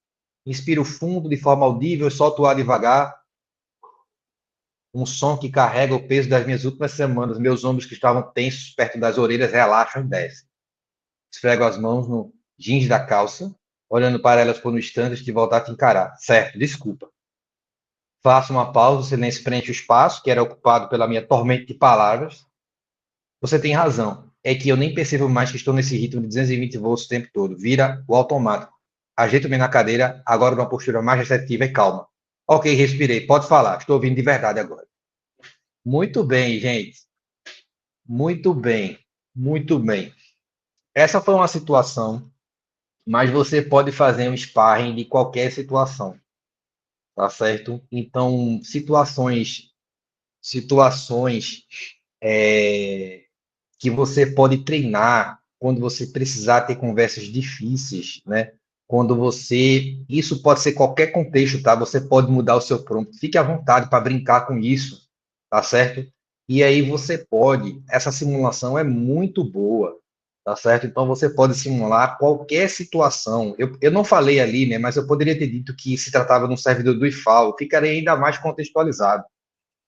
Inspiro fundo de forma audível, solto o ar devagar. um som que carrega o peso das minhas últimas semanas. Meus ombros que estavam tensos perto das orelhas relaxam e descem. Esfrego as mãos no jeans da calça, olhando para elas por um instante antes de voltar a te encarar. Certo, desculpa. Faço uma pausa, o silêncio preenche o espaço, que era ocupado pela minha tormenta de palavras. Você tem razão. É que eu nem percebo mais que estou nesse ritmo de 220 volts o tempo todo. Vira o automático. Ajeito-me na cadeira, agora numa postura mais receptiva e calma. Ok, respirei. Pode falar. Estou ouvindo de verdade agora. Muito bem, gente. Muito bem. Muito bem. Essa foi uma situação, mas você pode fazer um sparring de qualquer situação. Tá certo? Então, situações que você pode treinar quando você precisar ter conversas difíceis, né? Isso pode ser qualquer contexto, tá? Você pode mudar o seu prompt. Fique à vontade para brincar com isso, tá certo? E aí essa simulação é muito boa, tá certo? Então você pode simular qualquer situação. Eu não falei ali, né? Mas eu poderia ter dito que se tratava de um servidor do IFAO, ficaria ainda mais contextualizado,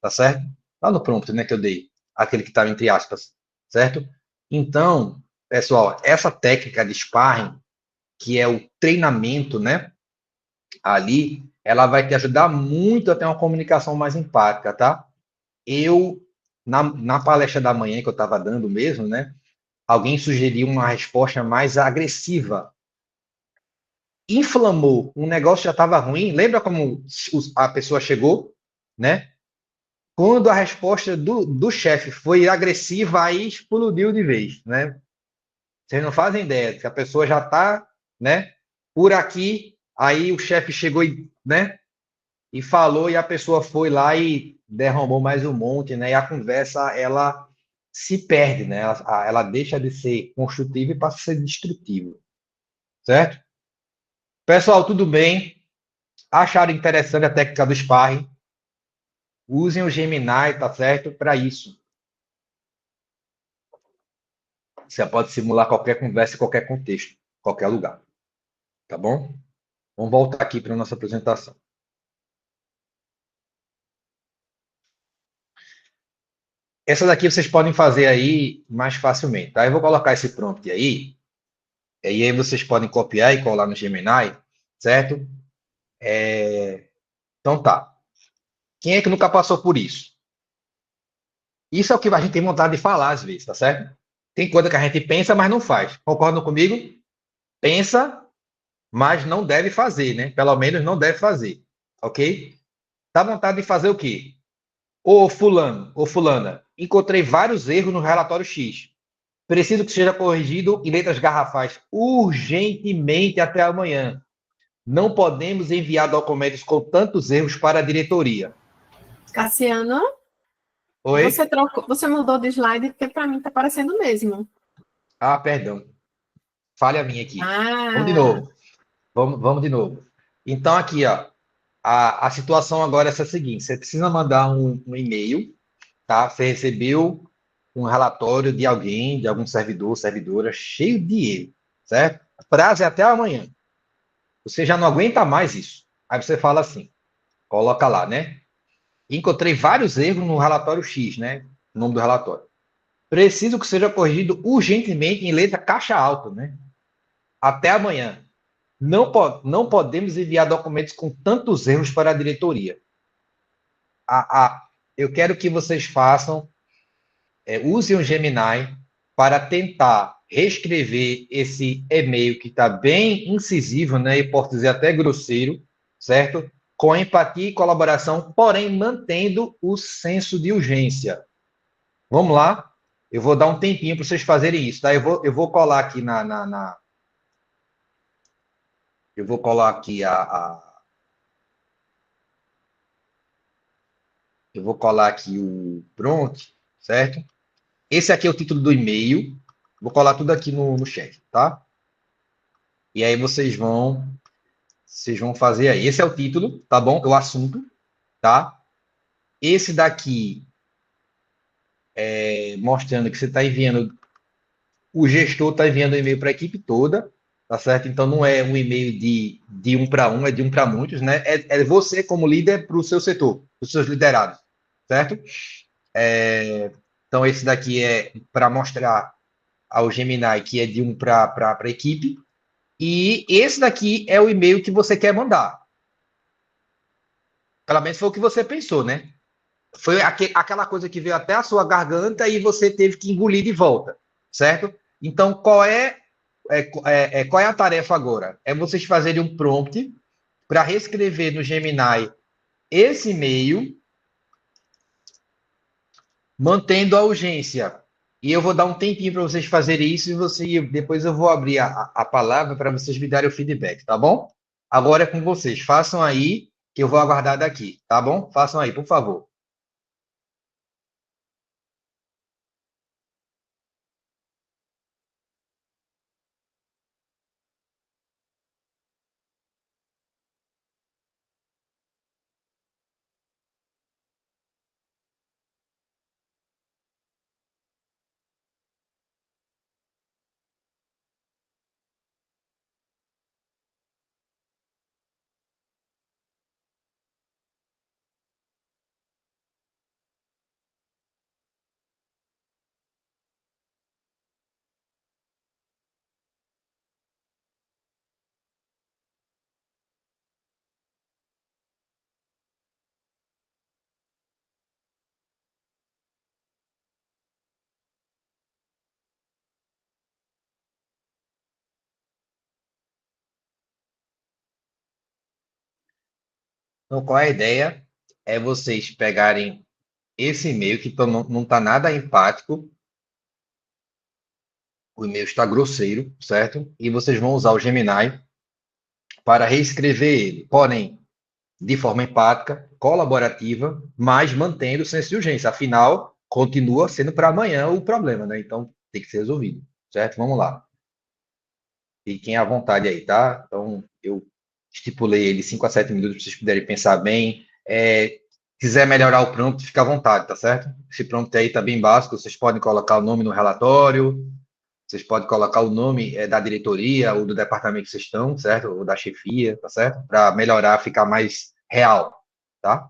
tá certo? Lá no prompt, né, que eu dei, aquele que estava entre aspas, certo? Então, pessoal, essa técnica de sparring, que é o treinamento, né, ali, ela vai te ajudar muito a ter uma comunicação mais empática, tá? Na palestra da manhã que eu estava dando mesmo, né, alguém sugeriu uma resposta mais agressiva. Inflamou, um negócio já estava ruim. Lembra como a pessoa chegou, né? Quando a resposta do chefe foi agressiva, aí explodiu de vez, né? Vocês não fazem ideia, que a pessoa já está, né, por aqui, aí o chefe chegou né, e falou, e a pessoa foi lá e derramou mais um monte, né? E a conversa, ela se perde, né? Ela deixa de ser construtiva e passa a ser destrutiva, certo? Pessoal, tudo bem? Acharam interessante a técnica do sparring? Usem o Gemini, tá certo? Para isso. Você pode simular qualquer conversa, qualquer contexto, qualquer lugar. Tá bom? Vamos voltar aqui para a nossa apresentação. Essa daqui vocês podem fazer aí mais facilmente, tá? Eu vou colocar esse prompt aí, e aí vocês podem copiar e colar no Gemini, certo? Então tá. Quem é que nunca passou por isso? Isso é o que a gente tem vontade de falar às vezes, tá certo? Tem coisa que a gente pensa, mas não faz. Concordam comigo? Pensa, mas não deve fazer, né? Pelo menos não deve fazer, ok? Dá vontade de fazer o quê? Ô fulano, ô fulana, encontrei vários erros no relatório X. Preciso que seja corrigido em letras garrafais urgentemente até amanhã. Não podemos enviar documentos com tantos erros para a diretoria. Cassiano, Oi? você mudou de slide porque para mim está parecendo o mesmo. Ah, perdão. Falha minha aqui. Ah. Vamos de novo. Vamos de novo. Então, aqui, ó, a situação agora é a seguinte: você precisa mandar um e-mail, tá? Você recebeu um relatório de alguém, de algum servidor, servidora, cheio de erro, certo? O prazo é até amanhã. Você já não aguenta mais isso. Aí você fala assim, coloca lá, né? Encontrei vários erros no relatório X, né? O nome do relatório. Preciso que seja corrigido urgentemente em letra caixa alta, né? Até amanhã. Não podemos enviar documentos com tantos erros para a diretoria. Eu quero que vocês façam, usem o Gemini para tentar reescrever esse e-mail que está bem incisivo, né, e posso dizer até grosseiro, certo? Com empatia e colaboração, porém mantendo o senso de urgência. Vamos lá? Eu vou dar um tempinho para vocês fazerem isso, tá? Eu vou colar aqui eu vou colar aqui eu vou colar aqui o prompt, certo? Esse aqui é o título do e-mail. Vou colar tudo aqui no chat, tá? E aí vocês vão fazer aí. Esse é o título, tá bom? O assunto, tá? Esse daqui mostrando que você está enviando, o gestor está enviando o e-mail para a equipe toda, tá certo? Então não é um e-mail de um para um, é de um para muitos, né? É você como líder para o seu setor, para os seus liderados, certo? Então, esse daqui é para mostrar ao Gemini que é de um para a equipe. E esse daqui é o e-mail que você quer mandar. Pelo menos foi o que você pensou, né? Foi aquela coisa que veio até a sua garganta e você teve que engolir de volta, certo? Então, qual é a tarefa agora? É vocês fazerem um prompt para reescrever no Gemini esse e-mail, mantendo a urgência. E eu vou dar um tempinho para vocês fazerem isso depois eu vou abrir a palavra para vocês me darem o feedback, tá bom? Agora é com vocês. Façam aí, que eu vou aguardar daqui, tá bom? Façam aí, por favor. Então, qual é a ideia? É vocês pegarem esse e-mail que não está nada empático, o e-mail está grosseiro, certo? E vocês vão usar o Gemini para reescrever ele, porém, de forma empática, colaborativa, mas mantendo o senso de urgência. Afinal, continua sendo para amanhã o problema, né? Então, tem que ser resolvido, certo? Vamos lá. Fiquem à vontade aí, tá? Então, eu estipulei ele 5 a 7 minutos para vocês puderem pensar bem. Quiser melhorar o prompt, fica à vontade, tá certo? Esse prompt aí tá bem básico, vocês podem colocar o nome no relatório, vocês podem colocar o nome da diretoria ou do departamento que vocês estão, certo? Ou da chefia, tá certo? Para melhorar, ficar mais real, tá?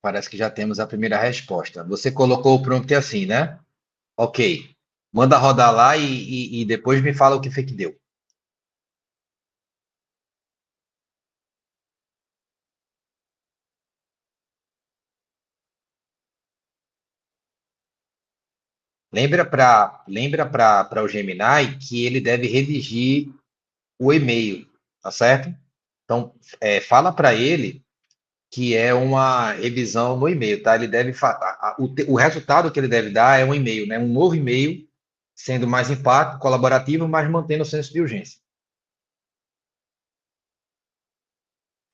Parece que já temos a primeira resposta. Você colocou o prompt assim, né? Ok. Manda rodar lá e depois me fala o que foi que deu. Lembra para o Gemini que ele deve redigir o e-mail, tá certo? Então, fala para ele que é uma revisão no e-mail, tá? Ele deve o resultado que ele deve dar é um e-mail, né? Um novo e-mail, sendo mais empático, colaborativo, mas mantendo o senso de urgência.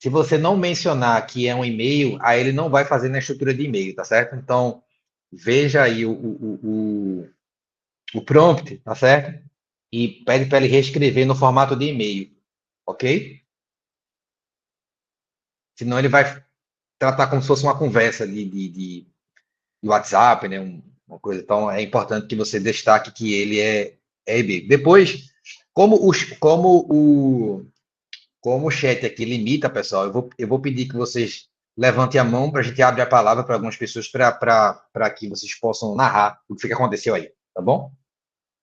Se você não mencionar que é um e-mail, aí ele não vai fazer na estrutura de e-mail, tá certo? Então, veja aí o prompt, tá certo? E pede para ele reescrever no formato de e-mail, ok? Senão ele vai tratar como se fosse uma conversa de WhatsApp, né? Uma coisa. Então, é importante que você destaque que ele é e-mail. Depois, como o chat aqui limita, pessoal, eu vou pedir que vocês levantem a mão para a gente abrir a palavra para algumas pessoas para que vocês possam narrar o que aconteceu aí, tá bom?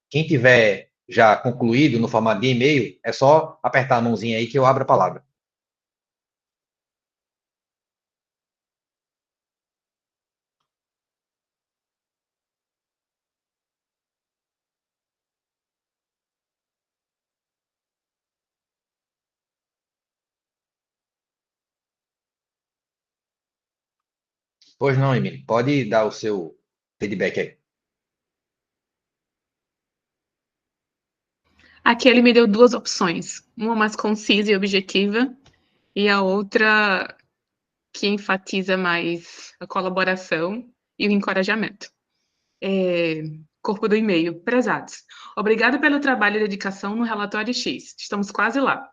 Quem tiver já concluído no formato de e-mail, é só apertar a mãozinha aí que eu abro a palavra. Pois não, Emílio, pode dar o seu feedback aí. Aqui ele me deu duas opções, uma mais concisa e objetiva, e a outra que enfatiza mais a colaboração e o encorajamento. Corpo do e-mail. Prezados, obrigado pelo trabalho e dedicação no relatório X. Estamos quase lá.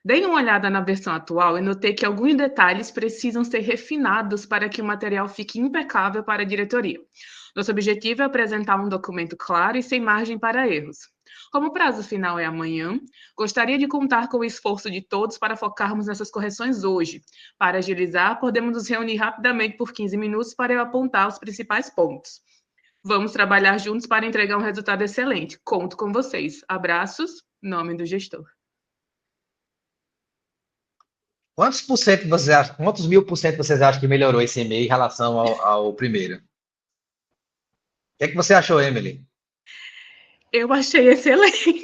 Dei uma olhada na versão atual e notei que alguns detalhes precisam ser refinados para que o material fique impecável para a diretoria. Nosso objetivo é apresentar um documento claro e sem margem para erros. Como o prazo final é amanhã, gostaria de contar com o esforço de todos para focarmos nessas correções hoje. Para agilizar, podemos nos reunir rapidamente por 15 minutos para eu apontar os principais pontos. Vamos trabalhar juntos para entregar um resultado excelente. Conto com vocês. Abraços, nome do gestor. Quantos mil por cento vocês acham que melhorou esse e-mail em relação ao primeiro? O que é que você achou, Emily? Eu achei excelente.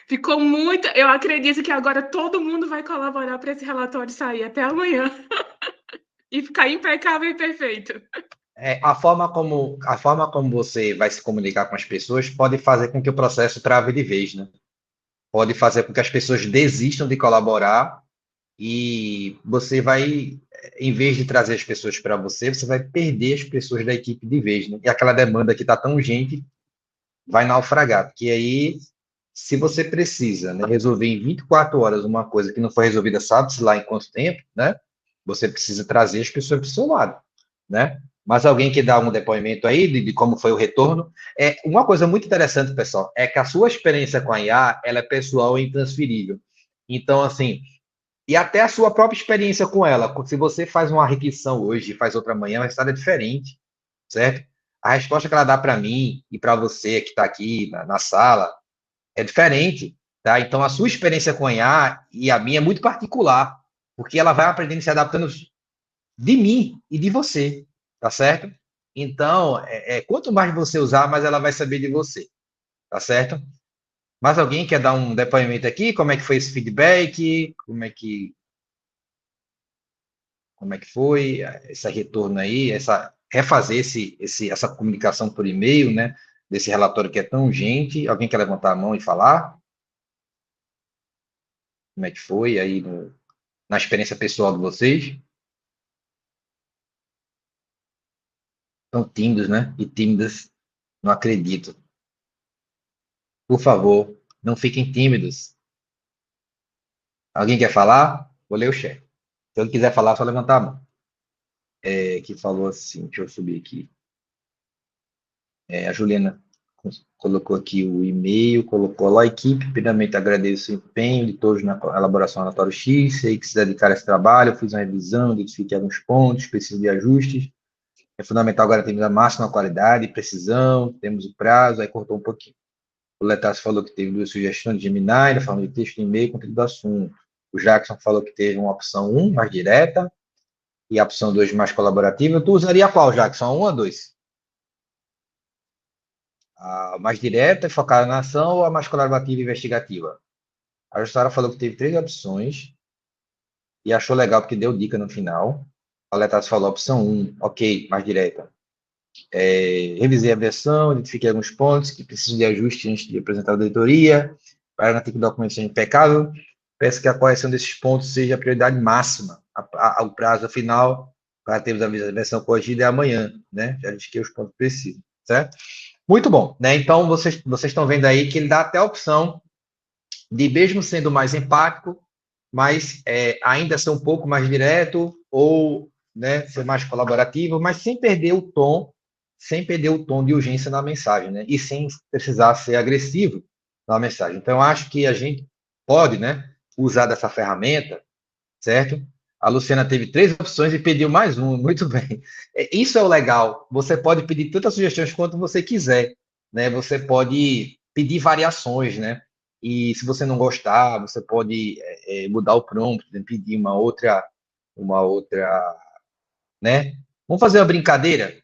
Ficou muito. Eu acredito que agora todo mundo vai colaborar para esse relatório sair até amanhã e ficar impecável e perfeito. A forma como você vai se comunicar com as pessoas pode fazer com que o processo trave de vez, né? Pode fazer com que as pessoas desistam de colaborar e você vai, em vez de trazer as pessoas para você, você vai perder as pessoas da equipe de vez, né? E aquela demanda que está tão urgente vai naufragar, porque aí, se você precisa, né, resolver em 24 horas uma coisa que não foi resolvida, sabe-se lá em quanto tempo, né? Você precisa trazer as pessoas para o seu lado, né? Mas alguém que dá um depoimento aí de como foi o retorno. Uma coisa muito interessante, pessoal, é que a sua experiência com a IA, ela é pessoal e intransferível. Então, assim, e até a sua própria experiência com ela. Se você faz uma requisição hoje e faz outra amanhã, o resultado é diferente, certo? A resposta que ela dá para mim e para você que está aqui na sala é diferente, tá? Então, a sua experiência com a IA e a minha é muito particular, porque ela vai aprendendo e se adaptando de mim e de você, tá certo? Então, quanto mais você usar, mais ela vai saber de você, tá certo? Mais alguém quer dar um depoimento aqui? Como é que foi esse feedback? Como é que foi esse retorno aí, refazer essa comunicação por e-mail, né? Desse relatório que é tão urgente. Alguém quer levantar a mão e falar? Como é que foi aí na experiência pessoal de vocês? Tão tímidos, né? E tímidas, não acredito. Por favor, não fiquem tímidos. Alguém quer falar? Vou ler o chat. Se alguém quiser falar, é só levantar a mão. Que falou assim, deixa eu subir aqui. A Juliana colocou aqui o e-mail, colocou lá a equipe, primeiramente agradeço o empenho de todos na elaboração do relatório X, sei que se dedicar a esse trabalho, eu fiz uma revisão, identifiquei alguns pontos, preciso de ajustes, é fundamental garantirmos a máxima qualidade e precisão, temos o prazo, aí cortou um pouquinho. O Letácio falou que teve 2 sugestões de Gemini, na forma de texto, e-mail, conteúdo do assunto. O Jackson falou que teve uma opção 1, mais direta, e a opção 2, mais colaborativa. Tu usaria qual, Jackson? 1 ou 2? A mais direta, focada na ação, ou a mais colaborativa e investigativa? A Jussara falou que teve 3 opções, e achou legal porque deu dica no final. A Letácio falou opção 1, ok, mais direta. Revisei a versão, identifiquei alguns pontos que precisam de ajuste antes de apresentar a auditoria, para garantir que o documento seja impecável. Peço que a correção desses pontos seja a prioridade máxima. O prazo final para termos a versão corrigida é amanhã, né? Já indiquei os pontos precisos, certo? Muito bom, né? Então, vocês estão vendo aí que ele dá até a opção de, mesmo sendo mais empático, mas ainda ser um pouco mais direto ou, né, ser mais colaborativo, mas sem perder o tom de urgência na mensagem, né? E sem precisar ser agressivo na mensagem. Então, eu acho que a gente pode, né, usar dessa ferramenta, certo? A Luciana teve 3 opções e pediu mais uma, muito bem. Isso é o legal, você pode pedir tantas sugestões quanto você quiser, né? Você pode pedir variações, né? E se você não gostar, você pode mudar o prompt, pedir uma outra, né? Vamos fazer uma brincadeira?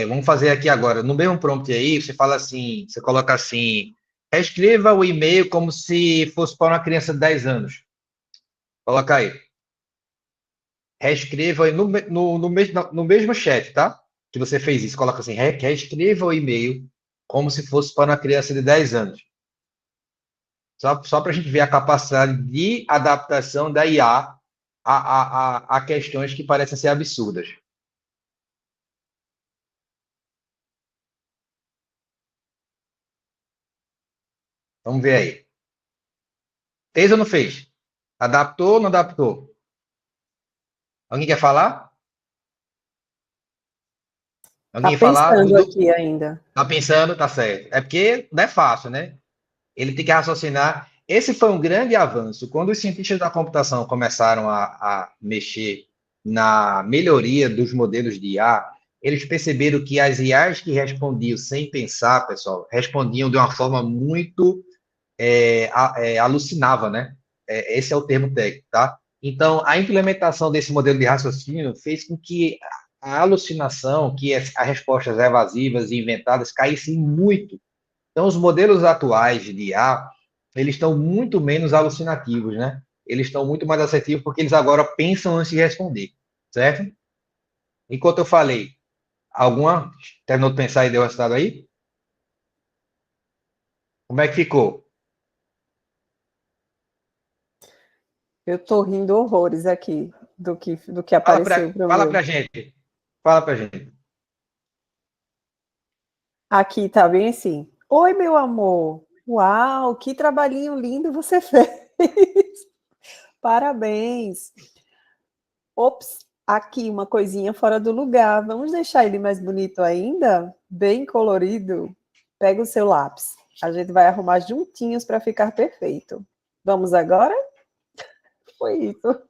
Vamos fazer aqui agora, no mesmo prompt aí, você fala assim, você coloca assim, reescreva o e-mail como se fosse para uma criança de 10 anos. Coloca aí. Reescreva aí no mesmo chat, tá? Que você fez isso. Coloca assim, reescreva o e-mail como se fosse para uma criança de 10 anos. Só para a gente ver a capacidade de adaptação da IA a questões que parecem ser absurdas. Vamos ver aí. Fez ou não fez? Adaptou ou não adaptou? Alguém quer falar? Alguém Tá quer falar? pensando aqui ainda. Tá pensando, tá certo. É porque não é fácil, né? Ele tem que raciocinar. Esse foi um grande avanço. Quando os cientistas da computação começaram a mexer na melhoria dos modelos de IA, eles perceberam que as IAs que respondiam sem pensar, pessoal, respondiam de uma forma muito alucinava, né? Esse é o termo técnico, tá? Então, a implementação desse modelo de raciocínio fez com que a alucinação, que as respostas evasivas e inventadas caíssem muito. Então, os modelos atuais de IA, eles estão muito menos alucinativos, né? Eles estão muito mais assertivos porque eles agora pensam antes de responder, certo? Enquanto eu falei, alguma terminou de pensar e deu resultado aí? Como é que ficou? Eu tô rindo horrores aqui do que apareceu para o Fala meu. pra gente. Fala pra gente. Aqui tá bem assim. Oi, meu amor. Uau, que trabalhinho lindo você fez. Parabéns. Ops, aqui uma coisinha fora do lugar. Vamos deixar ele mais bonito ainda? Bem colorido. Pega o seu lápis. A gente vai arrumar juntinhos para ficar perfeito. Vamos agora? Foi isso.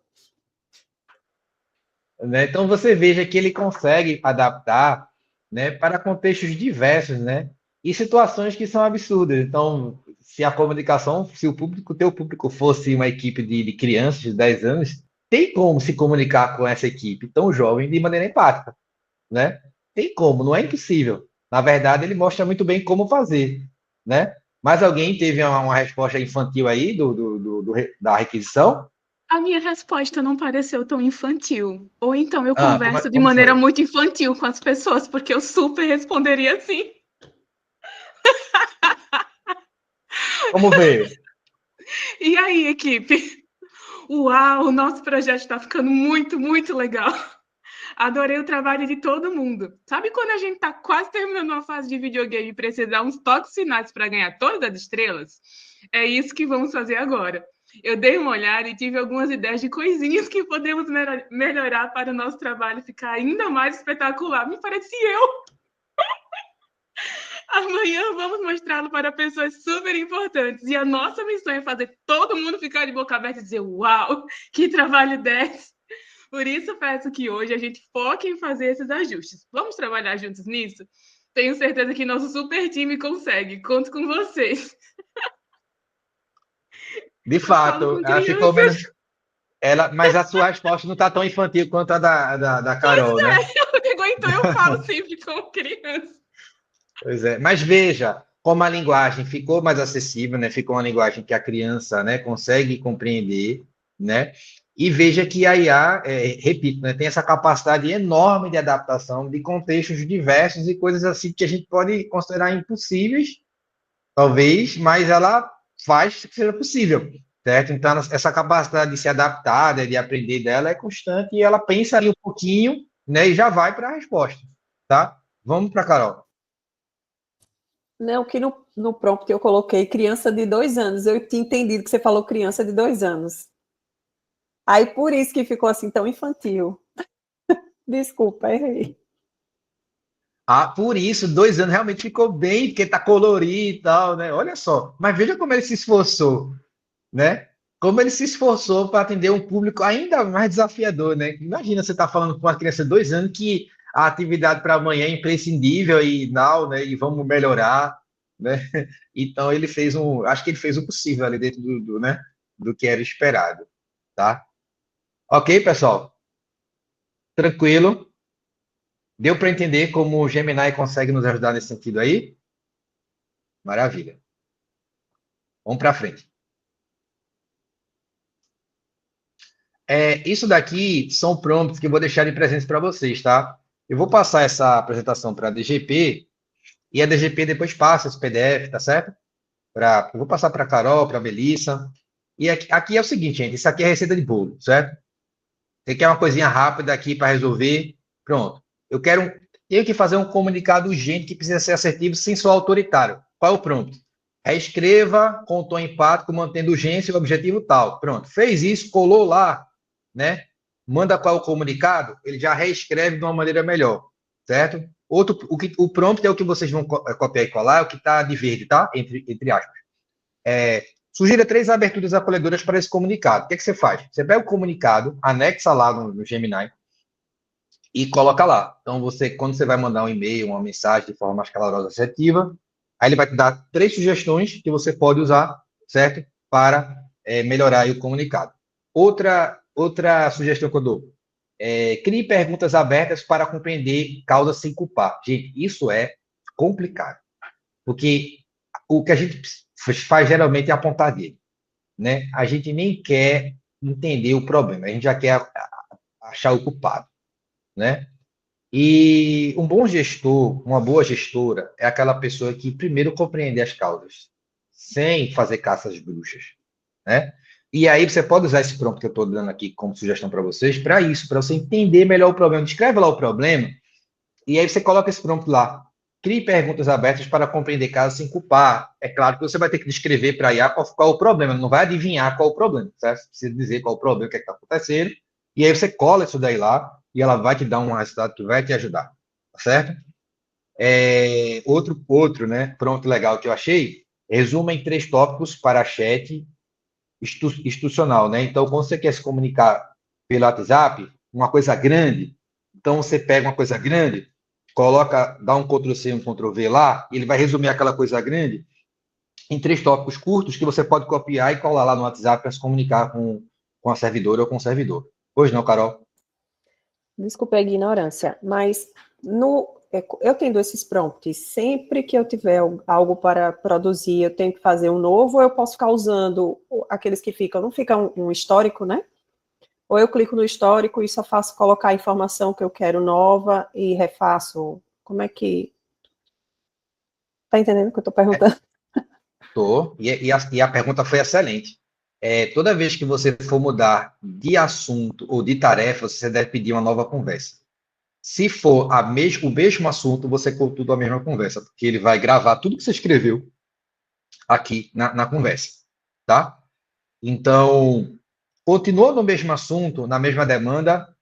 Né? Então, você veja que ele consegue adaptar, né, para contextos diversos, né, e situações que são absurdas. Então, se a comunicação, se o público, teu público fosse uma equipe de crianças de 10 anos, tem como se comunicar com essa equipe tão jovem de maneira empática, né? Tem como, não é impossível. Na verdade, ele mostra muito bem como fazer, né? Mas alguém teve uma resposta infantil aí da requisição? A minha resposta não pareceu tão infantil. Ou então eu Ah, converso de como maneira foi? muito infantil com as pessoas, porque eu super responderia assim. Como veio? E aí, equipe? Uau, o nosso projeto está ficando muito, muito legal. Adorei o trabalho de todo mundo. Sabe quando a gente está quase terminando uma fase de videogame e precisa dar uns toques finais para ganhar todas as estrelas? É isso que vamos fazer agora. Eu dei uma olhada e tive algumas ideias de coisinhas que podemos melhorar para o nosso trabalho ficar ainda mais espetacular. Me parece eu. Amanhã vamos mostrá-lo para pessoas super importantes. E a nossa missão é fazer todo mundo ficar de boca aberta e dizer: uau, que trabalho 10! Por isso, peço que hoje a gente foque em fazer esses ajustes. Vamos trabalhar juntos nisso? Tenho certeza que nosso super time consegue. Conto com vocês. De Eu falo fato, com ela ficou crianças. menos. Mas a sua resposta não está tão infantil quanto a da Carol, né? Então eu falo sempre com criança. Pois é. Mas veja como a linguagem ficou mais acessível, né? Ficou uma linguagem que a criança, né, consegue compreender, né? E veja que a IA, repito, né, tem essa capacidade enorme de adaptação de contextos diversos e coisas assim que a gente pode considerar impossíveis, talvez, mas ela faz que seja possível, certo? Então, essa capacidade de se adaptar, né, de aprender dela é constante e ela pensa ali um pouquinho, né, e já vai para a resposta, tá? Vamos para a Carol. Não, que no prompt eu coloquei criança de 2 anos. Eu tinha entendido que você falou criança de 2 anos. Aí por isso que ficou assim tão infantil. Desculpa, errei. Ah, por isso, 2 anos realmente ficou bem, porque tá colorido e tal, né? Olha só, mas veja como ele se esforçou, né? Como ele se esforçou para atender um público ainda mais desafiador, né? Imagina você tá falando com uma criança de 2 anos que a atividade para amanhã é imprescindível e não, né? E vamos melhorar, né? Então ele fez acho que ele fez o possível ali dentro né? Do que era esperado, tá? Ok, pessoal? Tranquilo? Deu para entender como o Gemini consegue nos ajudar nesse sentido aí? Maravilha. Vamos para frente. Isso daqui são prompts que eu vou deixar de presente para vocês, tá? Eu vou passar essa apresentação para a DGP E a DGP depois passa esse PDF, tá certo? Eu vou passar para a Carol, para a Melissa. E aqui é o seguinte, gente, isso aqui é receita de bolo, certo? Você quer uma coisinha rápida aqui para resolver? Pronto. Tenho que fazer um comunicado urgente que precisa ser assertivo sem soar autoritário. Qual é o prompt? Reescreva com tom empático, mantendo urgência e o objetivo tal. Pronto. Fez isso, colou lá, né? Manda qual é o comunicado, ele já reescreve de uma maneira melhor, certo? O prompt é o que vocês vão copiar e colar, é o que está de verde, tá? Entre aspas. Sugira 3 aberturas acolhedoras para esse comunicado. O que você faz? Você pega o comunicado, anexa lá no Gemini e coloca lá. Então, quando você vai mandar um e-mail, uma mensagem de forma mais calorosa, assertiva, aí ele vai te dar 3 sugestões que você pode usar, certo? Para melhorar aí o comunicado. Outra sugestão que eu dou. Crie perguntas abertas para compreender causa sem culpar. Gente, isso é complicado. Porque o que a gente faz geralmente é apontar dedo, né? A gente nem quer entender o problema, a gente já quer achar o culpado, né? E um bom gestor, uma boa gestora, é aquela pessoa que primeiro compreende as causas, sem fazer caça às bruxas, né? E aí você pode usar esse prompt que eu estou dando aqui como sugestão para vocês, para isso, para você entender melhor o problema. Descreve lá o problema, e aí você coloca esse prompt lá. Crie perguntas abertas para compreender casos sem culpar. É claro que você vai ter que descrever para a IA qual é o problema, não vai adivinhar qual é o problema, certo? Você precisa dizer qual é o problema, o que está acontecendo, e aí você cola isso daí lá, e ela vai te dar um resultado que vai te ajudar, tá certo? Outro, né, prompt legal que eu achei, resuma em 3 tópicos para chat institucional, né? Então, quando você quer se comunicar pelo WhatsApp, uma coisa grande, então você pega uma coisa grande, dá um Ctrl+C, um Ctrl+V lá, e ele vai resumir aquela coisa grande em 3 tópicos curtos que você pode copiar e colar lá no WhatsApp para se comunicar com a servidora ou com o servidor. Pois não, Carol? Desculpe a ignorância, mas eu tendo esses prompts, sempre que eu tiver algo para produzir, eu tenho que fazer um novo, ou eu posso ficar usando aqueles que ficam, não fica um histórico, né? Ou eu clico no histórico e só faço colocar a informação que eu quero nova e refaço. Como é que... Tá entendendo o que eu estou perguntando? Tô. E a pergunta foi excelente. Toda vez que você for mudar de assunto ou de tarefa, você deve pedir uma nova conversa. Se for o mesmo assunto, você continua a mesma conversa, porque ele vai gravar tudo que você escreveu aqui na conversa, tá? Então, continua no mesmo assunto, na mesma demanda,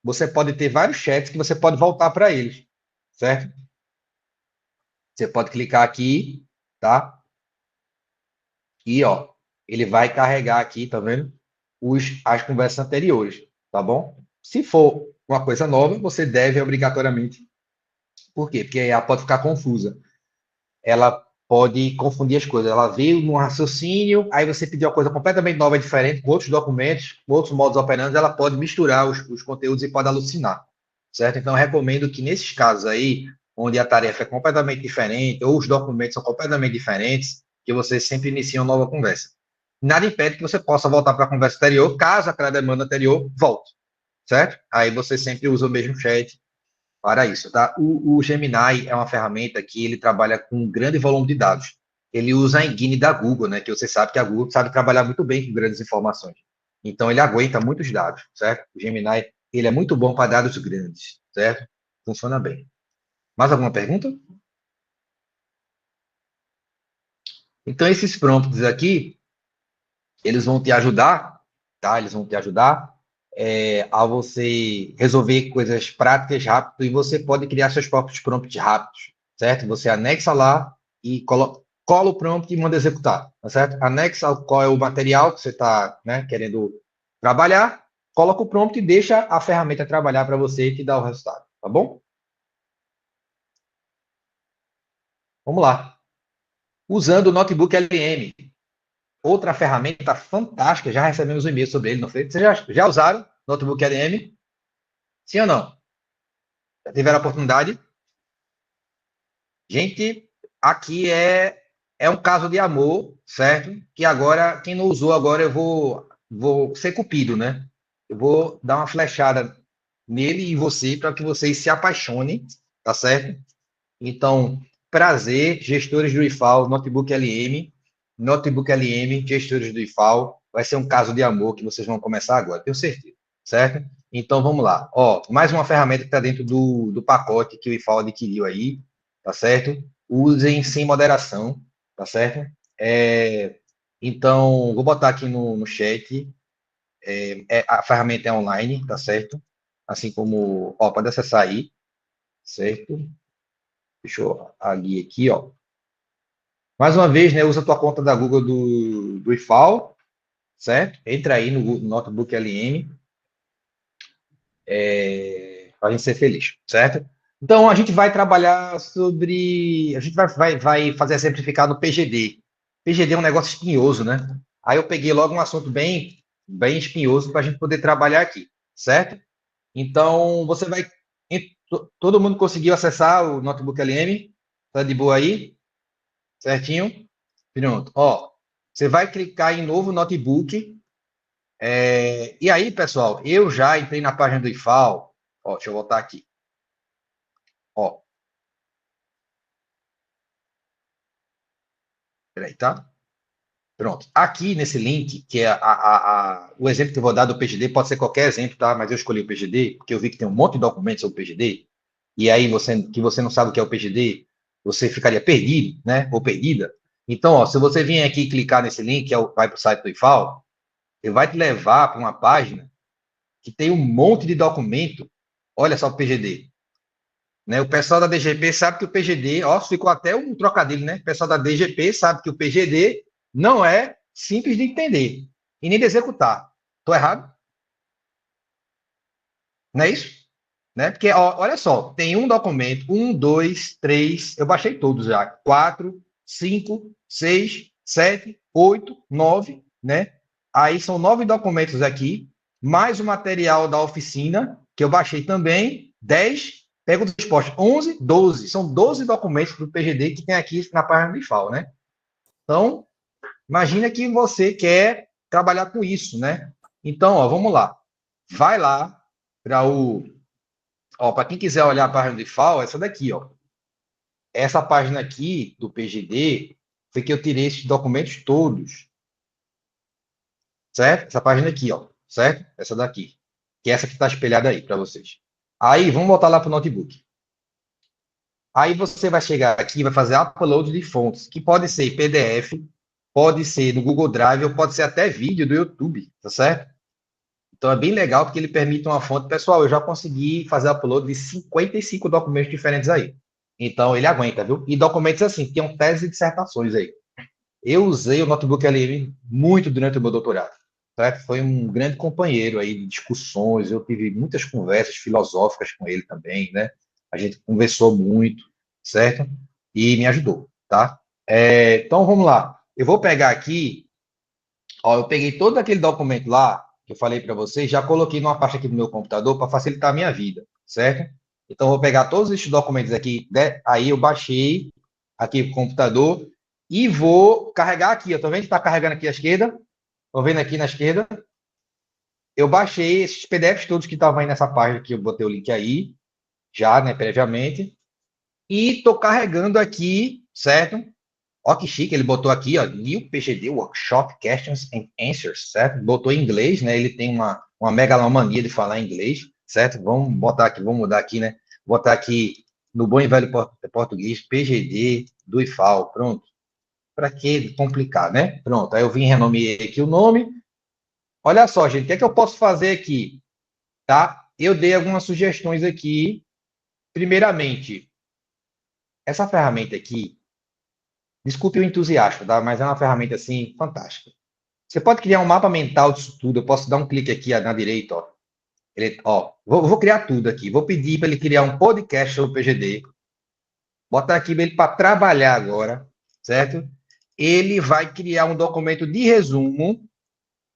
você pode ter vários chats que você pode voltar para eles, certo? Você pode clicar aqui, tá? E, ó, ele vai carregar aqui, tá vendo? As conversas anteriores, tá bom? Se for uma coisa nova, você deve obrigatoriamente. Por quê? Porque ela pode ficar confusa. Ela pode confundir as coisas. Ela veio num raciocínio, aí você pediu uma coisa completamente nova e diferente, com outros documentos, com outros modos operantes, ela pode misturar os conteúdos e pode alucinar, certo? Então, eu recomendo que nesses casos aí, onde a tarefa é completamente diferente, ou os documentos são completamente diferentes, que você sempre inicie uma nova conversa. Nada impede que você possa voltar para a conversa anterior, caso aquela demanda anterior volte, certo? Aí você sempre usa o mesmo chat para isso, tá? O Gemini é uma ferramenta que ele trabalha com um grande volume de dados. Ele usa a engine da Google, né? Que você sabe que a Google sabe trabalhar muito bem com grandes informações. Então, ele aguenta muitos dados, certo? O Gemini, ele é muito bom para dados grandes, certo? Funciona bem. Mais alguma pergunta? Então, esses prompts aqui, eles vão te ajudar, tá? Eles vão te ajudar a você resolver coisas práticas rápido, e você pode criar seus próprios prompts rápidos, certo? Você anexa lá e cola o prompt e manda executar, tá certo? Anexa qual é o material que você está, né, querendo trabalhar, coloca o prompt e deixa a ferramenta trabalhar para você e te dar o resultado, tá bom? Vamos lá. Usando o Notebook LM. Outra ferramenta fantástica, já recebemos um e-mail sobre ele, não foi? Vocês já usaram Notebook LM? Sim ou não? Já tiveram a oportunidade? Gente, aqui é um caso de amor, certo? Que agora, quem não usou agora, eu vou ser cupido, né? Eu vou dar uma flechada nele e você, para que vocês se apaixonem, tá certo? Então, prazer, gestores do IFAL, Notebook LM, gestores do IFAL, vai ser um caso de amor que vocês vão começar agora, tenho certeza, certo? Então, vamos lá. Ó, mais uma ferramenta que está dentro do pacote que o IFAL adquiriu aí, tá certo? Usem sem moderação, tá certo? Então, vou botar aqui no chat, a ferramenta é online, tá certo? Assim como, ó, pode acessar aí, certo? Deixa eu abrir aqui, ó. Mais uma vez, né, usa a tua conta da Google do IFAL, certo? Entra aí no Notebook LM, para a gente ser feliz, certo? Então, a gente vai trabalhar sobre... A gente vai fazer exemplificar no PGD. PGD é um negócio espinhoso, né? Aí eu peguei logo um assunto bem espinhoso para a gente poder trabalhar aqui, certo? Então, você vai... Todo mundo conseguiu acessar o Notebook LM? Tá de boa aí? Certinho? Pronto. Ó, você vai clicar em novo notebook. E aí, pessoal, eu já entrei na página do IFAL. Ó, deixa eu voltar aqui. Ó. Peraí, tá? Pronto. Aqui nesse link, que é o exemplo que eu vou dar do PGD, pode ser qualquer exemplo, tá? Mas eu escolhi o PGD, porque eu vi que tem um monte de documentos sobre o PGD, e aí você não sabe o que é o PGD, você ficaria perdido, né? Ou perdida. Então, ó, se você vir aqui e clicar nesse link, vai para o site do IFAL, ele vai te levar para uma página que tem um monte de documento. Olha só o PGD. Né? O pessoal da DGP sabe que o PGD, ó, ficou até um trocadilho, né? O pessoal da DGP sabe que o PGD não é simples de entender e nem de executar. Estou errado? Não é isso? Né? Porque, ó, olha só, tem um documento, 1, 2, 3, eu baixei todos já, 4, 5, 6, 7, 8, 9, né? Aí são 9 documentos aqui, mais o material da oficina, que eu baixei também, 10, pego os postos, 11, 12, são 12 documentos do PGD que tem aqui na página do IFAL, né? Então, imagina que você quer trabalhar com isso, né? Então, ó, vamos lá. Vai lá para quem quiser olhar a página do IFAL, essa daqui, ó. Essa página aqui do PGD foi que eu tirei esses documentos todos. Certo? Essa página aqui, ó. Certo? Essa daqui. Que é essa que está espelhada aí para vocês. Aí, vamos voltar lá para o notebook. Aí você vai chegar aqui e vai fazer upload de fontes, que pode ser PDF, pode ser no Google Drive, ou pode ser até vídeo do YouTube, tá certo? Então, é bem legal, porque ele permite uma fonte. Pessoal, eu já consegui fazer upload de 55 documentos diferentes aí. Então, ele aguenta, viu? E documentos assim, tem um tese e dissertações aí. Eu usei o Notebook LM muito durante o meu doutorado. Certo? Foi um grande companheiro aí de discussões, eu tive muitas conversas filosóficas com ele também, né? A gente conversou muito, certo? E me ajudou, tá? Então, vamos lá. Eu vou pegar aqui, ó, eu peguei todo aquele documento lá, que eu falei para vocês, já coloquei numa pasta aqui do meu computador para facilitar a minha vida, certo? Então, eu vou pegar todos esses documentos aqui, né? Aí eu baixei aqui o computador e vou carregar aqui, ó, tá vendo que está carregando aqui à esquerda? Estão vendo aqui na esquerda? Eu baixei esses PDFs todos que estavam aí nessa página, que eu botei o link aí, já, né, previamente, e estou carregando aqui, certo? Ó que chique, ele botou aqui, ó, New PGD Workshop Questions and Answers, certo? Botou em inglês, né? Ele tem uma megalomania de falar inglês, certo? Vamos botar aqui, vamos mudar aqui, né? Botar aqui no bom e velho português, PGD do IFAL, pronto. Para que complicar, né? Pronto, aí eu vim renomeei aqui o nome. Olha só, gente, o que é que eu posso fazer aqui? Tá? Eu dei algumas sugestões aqui. Primeiramente, essa ferramenta aqui, desculpe o entusiasta, tá? Mas é uma ferramenta, assim, fantástica. Você pode criar um mapa mental disso tudo. Eu posso dar um clique aqui na direita, ó. Vou criar tudo aqui. Vou pedir para ele criar um podcast sobre o PGD. Botar aqui ele para trabalhar agora, certo? Ele vai criar um documento de resumo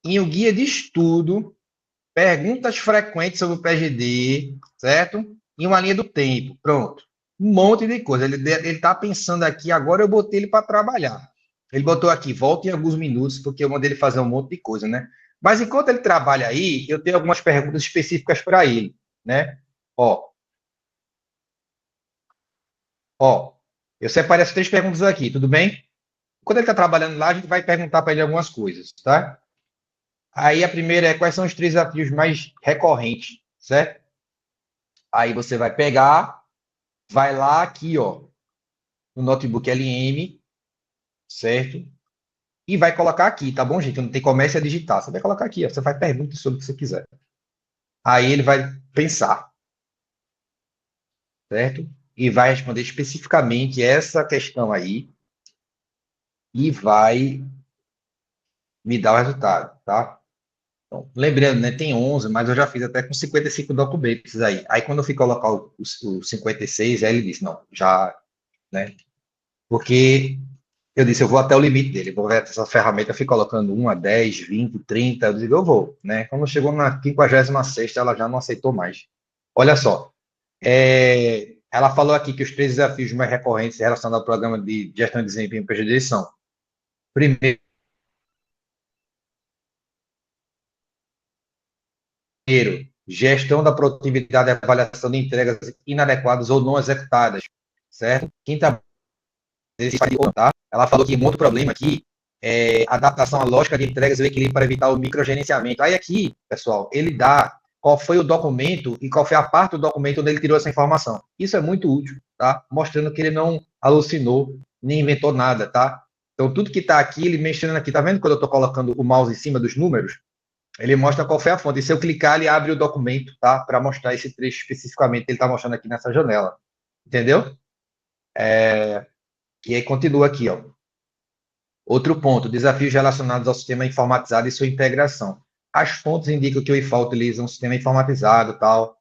em um guia de estudo, perguntas frequentes sobre o PGD, certo? Em uma linha do tempo, pronto. Um monte de coisa. Ele está pensando aqui, agora eu botei ele para trabalhar. Ele botou aqui, volta em alguns minutos, porque eu mandei ele fazer um monte de coisa, né? Mas enquanto ele trabalha aí, eu tenho algumas perguntas específicas para ele, né? Ó, Eu separei essas 3 perguntas aqui, tudo bem? Quando ele está trabalhando lá, a gente vai perguntar para ele algumas coisas, tá? Aí a primeira é quais são os 3 desafios mais recorrentes, certo? Aí você vai pegar, vai lá aqui, ó, no notebook LM, certo? E vai colocar aqui, tá bom, gente? Não tem comércio a digitar. Você vai colocar aqui, ó, você faz perguntas sobre o que você quiser. Aí ele vai pensar, certo? E vai responder especificamente essa questão aí e vai me dar o resultado, tá? Então, lembrando, né, tem 11, mas eu já fiz até com 55 documentos aí. Aí, quando eu fui colocar o 56, aí ele disse, não, já, né? Porque eu disse, eu vou até o limite dele, vou ver essa ferramenta, eu fui colocando 1 a 10, 20, 30, eu digo, eu vou, né? Quando chegou na 56ª, ela já não aceitou mais. Olha só, ela falou aqui que os 3 desafios mais recorrentes relacionados ao programa de gestão de desempenho PGD são, primeiro, gestão da produtividade e avaliação de entregas inadequadas ou não executadas, certo? Quinta, tá? Ela falou que um outro problema aqui é adaptação à lógica de entregas e o equilíbrio para evitar o microgerenciamento. Aí aqui, pessoal, ele dá qual foi o documento e qual foi a parte do documento onde ele tirou essa informação. Isso é muito útil, tá? Mostrando que ele não alucinou, nem inventou nada, tá? Então, tudo que está aqui, ele mencionando aqui, tá vendo quando eu estou colocando o mouse em cima dos números? Ele mostra qual foi a fonte. E se eu clicar, ele abre o documento, tá? Para mostrar esse trecho especificamente que ele está mostrando aqui nessa janela. Entendeu? E aí continua aqui, ó. Outro ponto, desafios relacionados ao sistema informatizado e sua integração. As fontes indicam que o IFA utiliza um sistema informatizado, tal.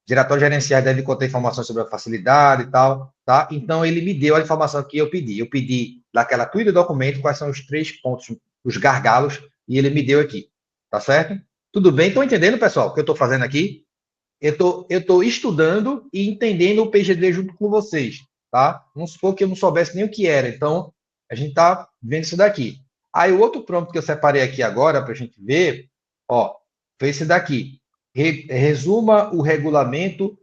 Diretórios gerenciais devem conter informações sobre a facilidade e tal, tá? Então, ele me deu a informação que eu pedi. Eu pedi daquela tudo do documento quais são os 3 pontos, os gargalos, e ele me deu aqui, tá certo? Tudo bem? Estão entendendo, pessoal, o que eu estou fazendo aqui? Eu estou estudando e entendendo o PGD junto com vocês, tá? Vamos supor que eu não soubesse nem o que era, então a gente está vendo isso daqui. Aí o outro prompt que eu separei aqui agora para a gente ver, ó, foi esse daqui. Resuma o regulamento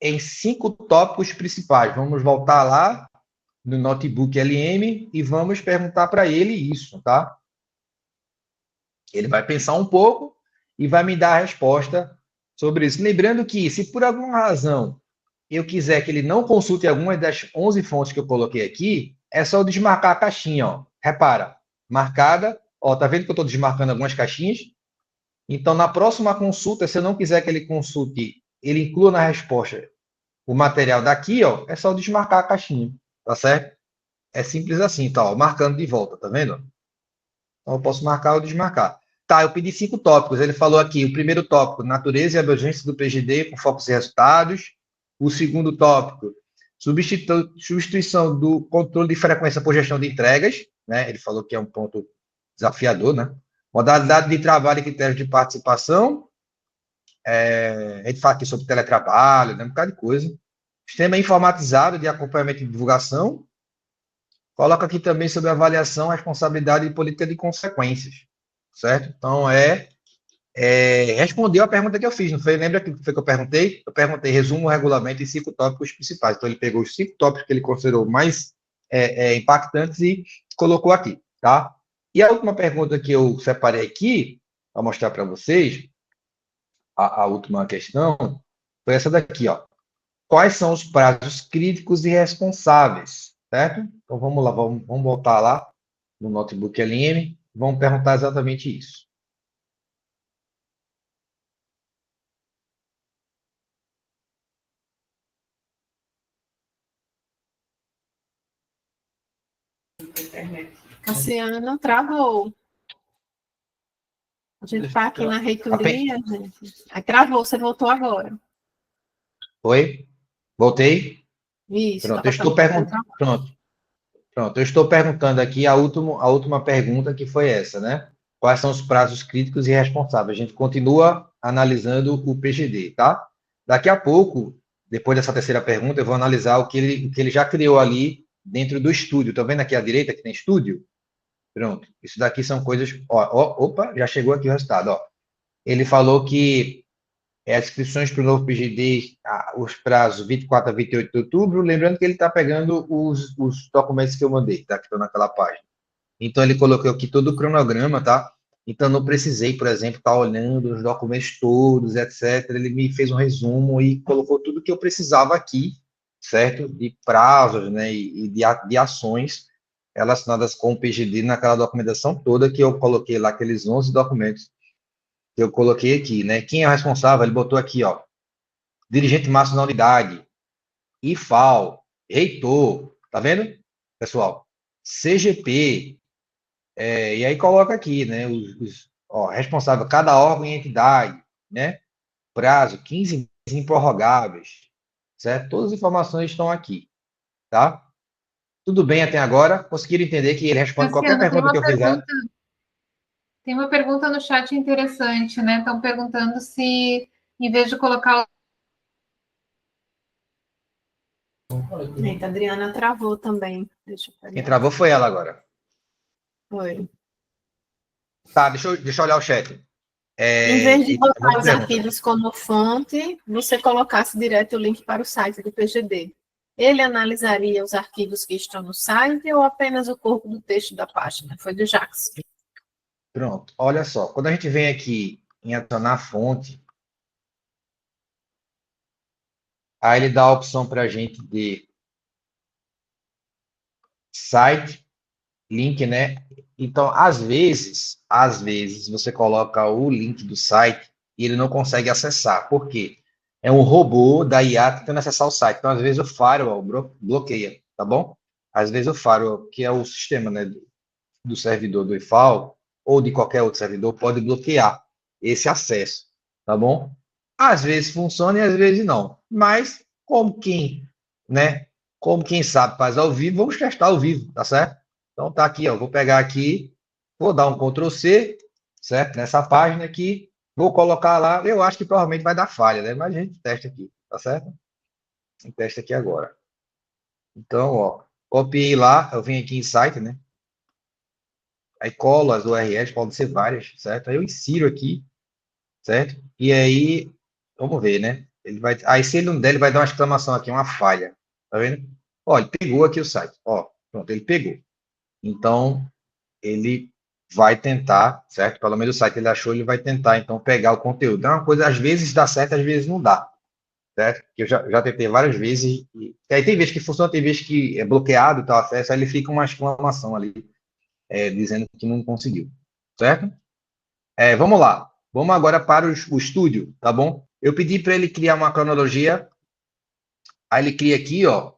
em 5 tópicos principais. Vamos voltar lá no notebook LM e vamos perguntar para ele isso, tá? Ele vai pensar um pouco e vai me dar a resposta sobre isso. Lembrando que, se por alguma razão eu quiser que ele não consulte algumas das 11 fontes que eu coloquei aqui, é só eu desmarcar a caixinha, ó. Repara, marcada, ó, tá vendo que eu estou desmarcando algumas caixinhas? Então, na próxima consulta, se eu não quiser que ele consulte, ele inclua na resposta o material daqui, ó, é só eu desmarcar a caixinha, tá certo? É simples assim, tá, ó, marcando de volta, tá vendo? Então, eu posso marcar ou desmarcar. Tá, eu pedi 5 tópicos. Ele falou aqui, o primeiro tópico, natureza e abrangência do PGD com focos e resultados. O segundo tópico, substituição do controle de frequência por gestão de entregas, né? Ele falou que é um ponto desafiador, né? Modalidade de trabalho e critérios de participação. A gente fala aqui sobre teletrabalho, né? Um bocado de coisa. Sistema informatizado de acompanhamento e divulgação. Coloca aqui também sobre avaliação, responsabilidade e política de consequências, certo? Então, respondeu a pergunta que eu fiz, não foi? Lembra que foi que eu perguntei? Eu perguntei, resumo o regulamento em 5 tópicos principais. Então, ele pegou os 5 tópicos que ele considerou mais impactantes e colocou aqui, tá? E a última pergunta que eu separei aqui, para mostrar para vocês, a última questão, foi essa daqui, ó. Quais são os prazos críticos e responsáveis, certo? Então, vamos lá, vamos voltar lá no notebook LM, vamos perguntar exatamente isso. Cassiano, travou. A gente está aqui na reitoria, gente. Aí travou, você voltou agora. Oi? Voltei? Isso. Pronto, eu estou perguntando. Pronto, eu estou perguntando aqui a última pergunta, que foi essa, né? Quais são os prazos críticos e responsáveis? A gente continua analisando o PGD, tá? Daqui a pouco, depois dessa terceira pergunta, eu vou analisar o que ele já criou ali dentro do estúdio. Estão vendo aqui à direita que tem estúdio? Pronto, isso daqui são coisas... opa, já chegou aqui o resultado, ó. Ele falou que as inscrições para o novo PGD, os prazos 24 a 28 de outubro, lembrando que ele está pegando os documentos que eu mandei, tá? Que estão naquela página. Então, ele colocou aqui todo o cronograma, tá? Então, não precisei, por exemplo, estar olhando os documentos todos, etc. Ele me fez um resumo e colocou tudo que eu precisava aqui, certo? De prazos, né? E de ações relacionadas com o PGD naquela documentação toda que eu coloquei lá, aqueles 11 documentos que eu coloquei aqui, né? Quem é o responsável? Ele botou aqui, ó, dirigente máximo da unidade, IFAL, reitor, tá vendo, pessoal? CGP, e aí coloca aqui, né? Ó, responsável, cada órgão e entidade, né? Prazo, 15 meses improrrogáveis, certo? Todas as informações estão aqui, tá? Tudo bem até agora? Conseguiram entender que ele responde qualquer Cassiano, pergunta que eu fizer? tem uma pergunta no chat interessante, né? Estão perguntando se, em vez de colocar. Eita, a Adriana travou também. Deixa eu pegar. Quem travou foi ela agora. Foi. Tá, deixa eu olhar o chat. Em vez de botar os pergunta. arquivos como fonte, você colocasse direto o link para o site do PGD. Ele analisaria os arquivos que estão no site ou apenas o corpo do texto da página? Foi do Jax. Pronto, olha só. Quando a gente vem aqui em adicionar fonte, aí ele dá a opção para a gente de site, link, né? Então, às vezes, você coloca o link do site e ele não consegue acessar. Por quê? É um robô da IA tentando acessar o site. Então, às vezes, o firewall bloqueia, tá bom? Às vezes, o firewall, que é o sistema, né, do servidor do IFAL, ou de qualquer outro servidor, pode bloquear esse acesso, tá bom? Às vezes funciona e às vezes não. Mas, como quem sabe faz ao vivo, vamos testar ao vivo, tá certo? Então, tá aqui, ó, vou pegar aqui, vou dar um Ctrl+C, certo? Nessa página aqui, vou colocar lá, eu acho que provavelmente vai dar falha, né? Mas a gente testa aqui, tá certo? A gente testa aqui agora. Então, ó, copiei lá, eu venho aqui em site, né? Aí colo as URLs, podem ser várias, certo? Aí eu insiro aqui, certo? E aí, vamos ver, né? Ele vai, aí se ele não der, ele vai dar uma exclamação aqui, uma falha, tá vendo? Ó, ele pegou aqui o site, ó, pronto, ele pegou. Então, ele vai tentar, certo? Pelo menos o site ele achou, ele vai tentar, então, pegar o conteúdo. É uma coisa, às vezes dá certo, às vezes não dá, certo? Eu já tentei várias vezes, e aí tem vezes que funciona, tem vezes que é bloqueado e tal acesso, aí ele fica uma exclamação ali, dizendo que não conseguiu, certo? Vamos lá. Vamos agora para o estúdio, tá bom? Eu pedi para ele criar uma cronologia. Aí ele cria aqui, ó.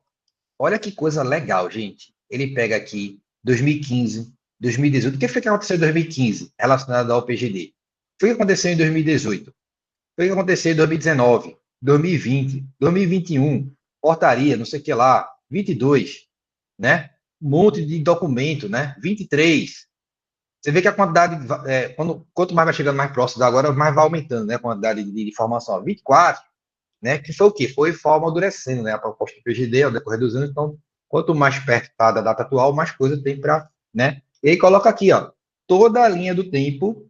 Olha que coisa legal, gente. Ele pega aqui 2015, 2018. O que foi que aconteceu em 2015 relacionado ao PGD? Foi o que aconteceu em 2018. Foi o que aconteceu em 2019, 2020, 2021, portaria, não sei o que lá, 22, né? Um monte de documento, né? 23. Você vê que a quantidade, quanto mais vai chegando mais próximo da agora, mais vai aumentando, né? A quantidade de informação. 24, né? Que foi o quê? Foi forma amadurecendo, né? A proposta do PGD ao decorrer dos anos. Então, quanto mais perto está da data atual, mais coisa tem para, né? E aí coloca aqui, ó, toda a linha do tempo,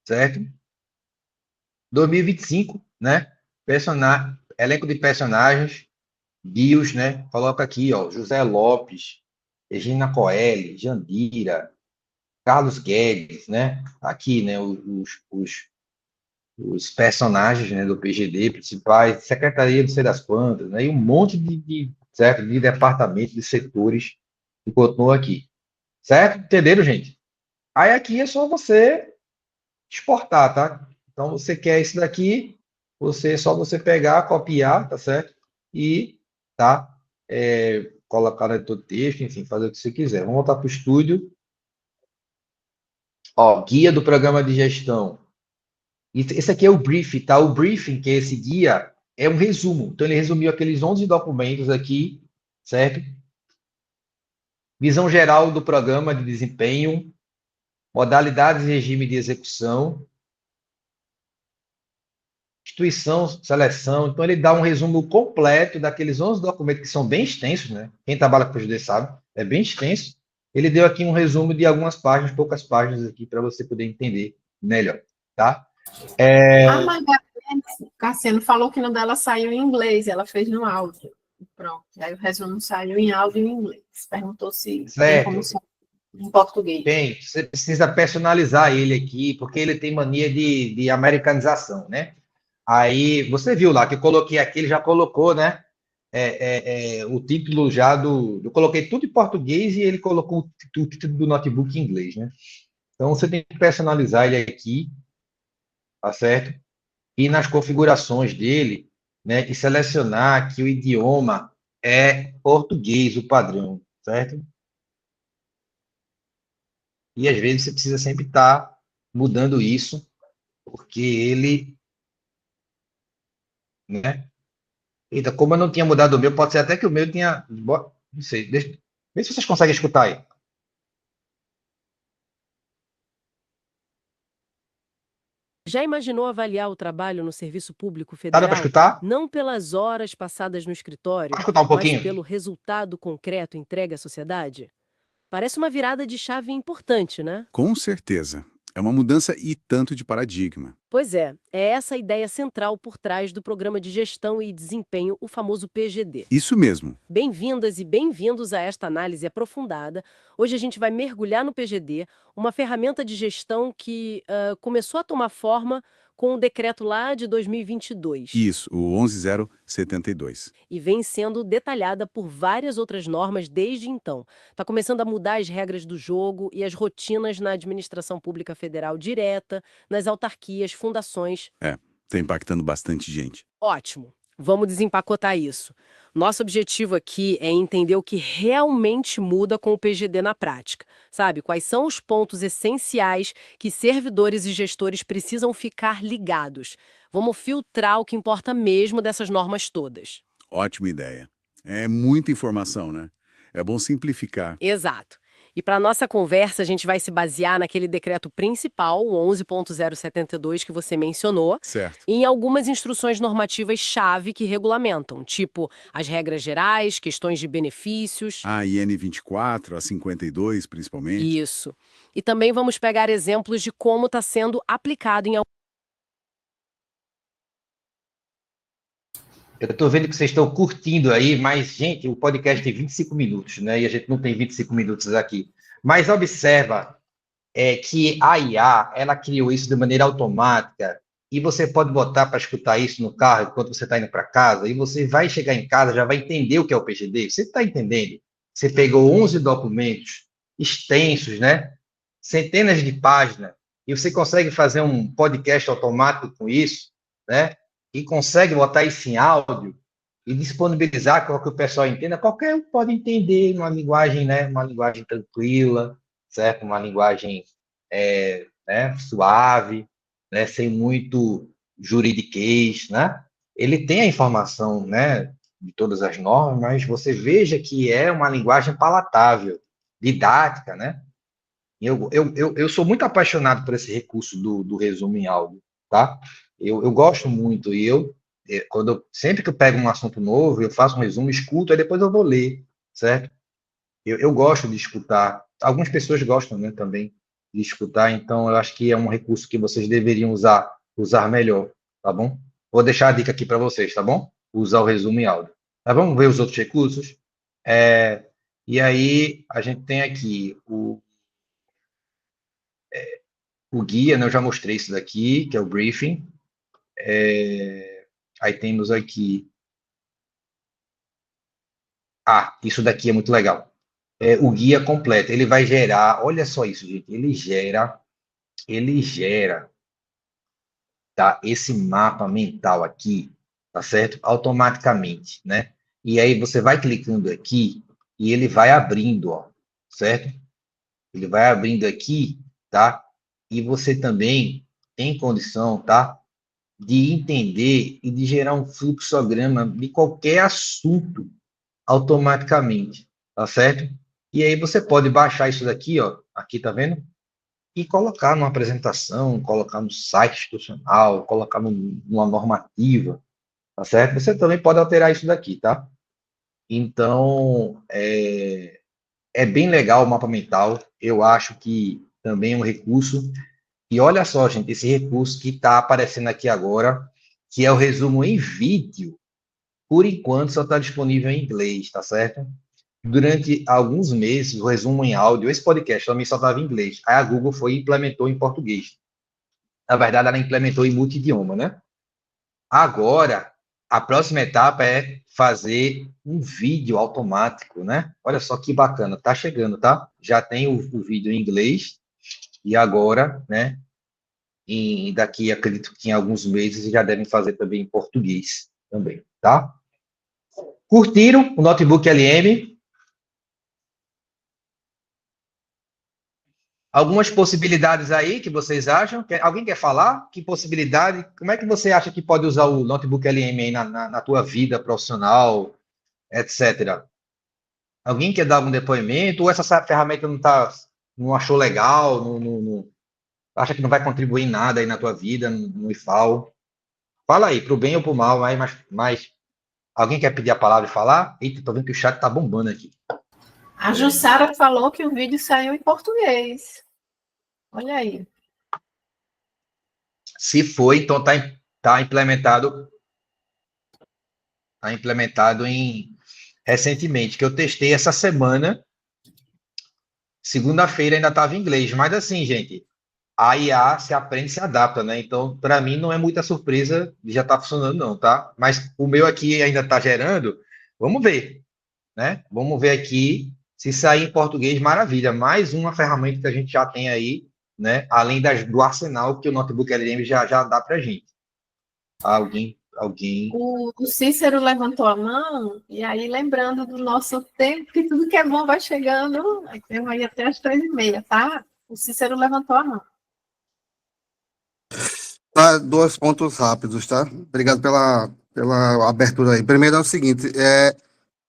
certo? 2025, né? Elenco de personagens, bios, né? Coloca aqui, ó, José Lopes, Regina Coeli, Jandira, Carlos Guedes, né? Aqui, né? Os personagens, né, do PGD principais, Secretaria de Sei das Quantas, né? E um monte certo? De departamentos, de setores que continuam aqui. Certo? Entenderam, gente? Aí aqui é só você exportar, tá? Então, você quer isso daqui, só você pegar, copiar, tá certo? E, tá? Colocar no editor de texto, enfim, fazer o que você quiser. Vamos voltar para o estúdio. Ó, guia do programa de gestão. Esse aqui é o briefing, tá? O briefing, que é esse guia, é um resumo. Então, ele resumiu aqueles 11 documentos aqui, certo? Visão geral do programa de desempenho, modalidades e regime de execução, instituição, seleção. Então, ele dá um resumo completo daqueles 11 documentos que são bem extensos, né? Quem trabalha com o PGD sabe, é bem extenso. Ele deu aqui um resumo de algumas páginas, poucas páginas aqui, para você poder entender melhor, tá? A Margarida Cassiano falou que no dela saiu em inglês, ela fez no áudio. Pronto. Aí o resumo saiu em áudio e em inglês. Perguntou se tem como Certo. ser em português. Tem, você precisa personalizar ele aqui, porque ele tem mania de americanização, né? Aí, você viu lá que eu coloquei aqui, ele já colocou, né? O título já eu coloquei tudo em português e ele colocou o título do notebook em inglês, né? Então, você tem que personalizar ele aqui, tá certo? E nas configurações dele, né? E selecionar que o idioma é português, o padrão, certo? E às vezes você precisa sempre estar mudando isso, porque ele, né? Eita, como eu não tinha mudado o meu, pode ser até que o meu tinha. Não sei, vê se vocês conseguem escutar aí. Já imaginou avaliar o trabalho no serviço público Dá para federal escutar? não pelas horas passadas no escritório, Pode escutar um mas pouquinho? pelo resultado concreto entregue à sociedade? Parece uma virada de chave importante, né? Com certeza. É uma mudança e tanto de paradigma. Pois é essa a ideia central por trás do Programa de Gestão e Desempenho, o famoso PGD. Isso mesmo. Bem-vindas e bem-vindos a esta análise aprofundada. Hoje a gente vai mergulhar no PGD, uma ferramenta de gestão que começou a tomar forma com o decreto lá de 2022. Isso, o 11072. E vem sendo detalhada por várias outras normas desde então. Está começando a mudar as regras do jogo e as rotinas na administração pública federal direta, nas autarquias, fundações. Está impactando bastante gente. Ótimo. Vamos desempacotar isso. Nosso objetivo aqui é entender o que realmente muda com o PGD na prática. Sabe, quais são os pontos essenciais que servidores e gestores precisam ficar ligados. Vamos filtrar o que importa mesmo dessas normas todas. Ótima ideia. É muita informação, né? É bom simplificar. Exato. E para a nossa conversa, a gente vai se basear naquele decreto principal, o 11.072, que você mencionou, Certo. e em algumas instruções normativas-chave que regulamentam, tipo as regras gerais, questões de benefícios. A IN 24, a 52, principalmente. Isso. E também vamos pegar exemplos de como está sendo aplicado em... Eu estou vendo que vocês estão curtindo aí, mas, gente, o podcast tem 25 minutos, né? E a gente não tem 25 minutos aqui. Mas observa que a IA, ela criou isso de maneira automática, e você pode botar para escutar isso no carro enquanto você está indo para casa, e você vai chegar em casa, já vai entender o que é o PGD. Você está entendendo? Você pegou 11 documentos extensos, né? Centenas de páginas, e você consegue fazer um podcast automático com isso, né? E consegue botar isso em áudio e disponibilizar para que o pessoal entenda. Qualquer um pode entender uma linguagem, né? Uma linguagem tranquila, certo? Uma linguagem suave, né? Sem muito juridiquês, né? Ele tem a informação, né? De todas as normas, mas você veja que é uma linguagem palatável, didática, né? Eu sou muito apaixonado por esse recurso do resumo em áudio, tá? Eu gosto muito, e sempre que eu pego um assunto novo, eu faço um resumo, escuto, aí depois eu vou ler, certo? Eu gosto de escutar. Algumas pessoas gostam, né, também de escutar, então eu acho que é um recurso que vocês deveriam usar melhor, tá bom? Vou deixar a dica aqui para vocês, tá bom? Usar o resumo em áudio. Tá, vamos ver os outros recursos? E aí, a gente tem aqui o guia, né? Eu já mostrei isso daqui, que é o briefing. Aí temos aqui... isso daqui é muito legal. O guia completo. Ele vai gerar... Olha só isso, gente. Ele gera tá? Esse mapa mental aqui, tá certo? Automaticamente, né? E aí você vai clicando aqui e ele vai abrindo, ó, certo? Ele vai abrindo aqui, tá? E você também tem condição, tá? De entender e de gerar um fluxograma de qualquer assunto automaticamente, tá certo? E aí você pode baixar isso daqui, ó, aqui, tá vendo? E colocar numa apresentação, colocar no site institucional, colocar numa normativa, tá certo? Você também pode alterar isso daqui, tá? Então, é bem legal o mapa mental, eu acho que também é um recurso. E olha só, gente, esse recurso que está aparecendo aqui agora que é o resumo em vídeo, por enquanto só está disponível em inglês, tá certo? Durante alguns meses, o resumo em áudio, esse podcast também só estava em inglês. Aí a Google foi e implementou em português. Na verdade, ela implementou em multidioma, né? Agora, a próxima etapa é fazer um vídeo automático, né? Olha só que bacana, tá chegando, tá? Já tem o vídeo em inglês e agora, né? E daqui, acredito que em alguns meses já devem fazer também em português também, tá? Curtiram o Notebook LM? Algumas possibilidades aí que vocês acham? Alguém quer falar? Que possibilidade? Como é que você acha que pode usar o Notebook LM aí na tua vida profissional, etc.? Alguém quer dar algum depoimento? Ou essa ferramenta não achou legal? Acha que não vai contribuir em nada aí na tua vida, no IFAL? Fala aí, para o bem ou para o mal, mas alguém quer pedir a palavra e falar? Eita, tô vendo que o chat tá bombando aqui. A Jussara falou que o vídeo saiu em português. Olha aí. Se foi, então tá implementado recentemente, que eu testei essa semana. Segunda-feira ainda estava em inglês, mas assim, gente, a IA se aprende e se adapta, né? Então, para mim, não é muita surpresa de já estar funcionando, não, tá? Mas o meu aqui ainda está gerando. Vamos ver, né? Vamos ver aqui. Se sair em português, maravilha. Mais uma ferramenta que a gente já tem aí, né? Além do arsenal que o Notebook LM já dá para a gente. Alguém. O Cícero levantou a mão, e aí, lembrando do nosso tempo, que tudo que é bom vai chegando, eu aí até as 3h30, tá? O Cícero levantou a mão. Tá, 2 pontos rápidos, tá? Obrigado pela abertura aí. Primeiro é o seguinte,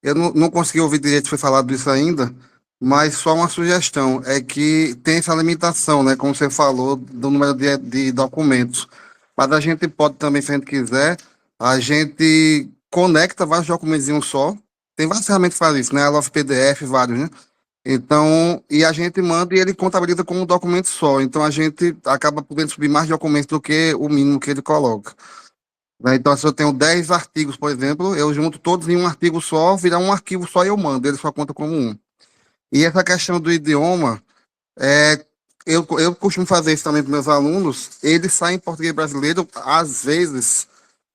eu não consegui ouvir direito, foi falado isso ainda, mas só uma sugestão, é que tem essa limitação, né, como você falou, do número de documentos. Mas a gente pode também, se a gente quiser, a gente conecta vários documentos em um só. Tem várias ferramentas que fazem isso, né? I Love PDF, vários, né? Então, e a gente manda e ele contabiliza como um documento só. Então, a gente acaba podendo subir mais documentos do que o mínimo que ele coloca. Né? Então, se eu tenho 10 artigos, por exemplo, eu junto todos em um artigo só, virar um arquivo só e eu mando, ele só conta como um. E essa questão do idioma, eu costumo fazer isso também para meus alunos, eles saem em português brasileiro, às vezes,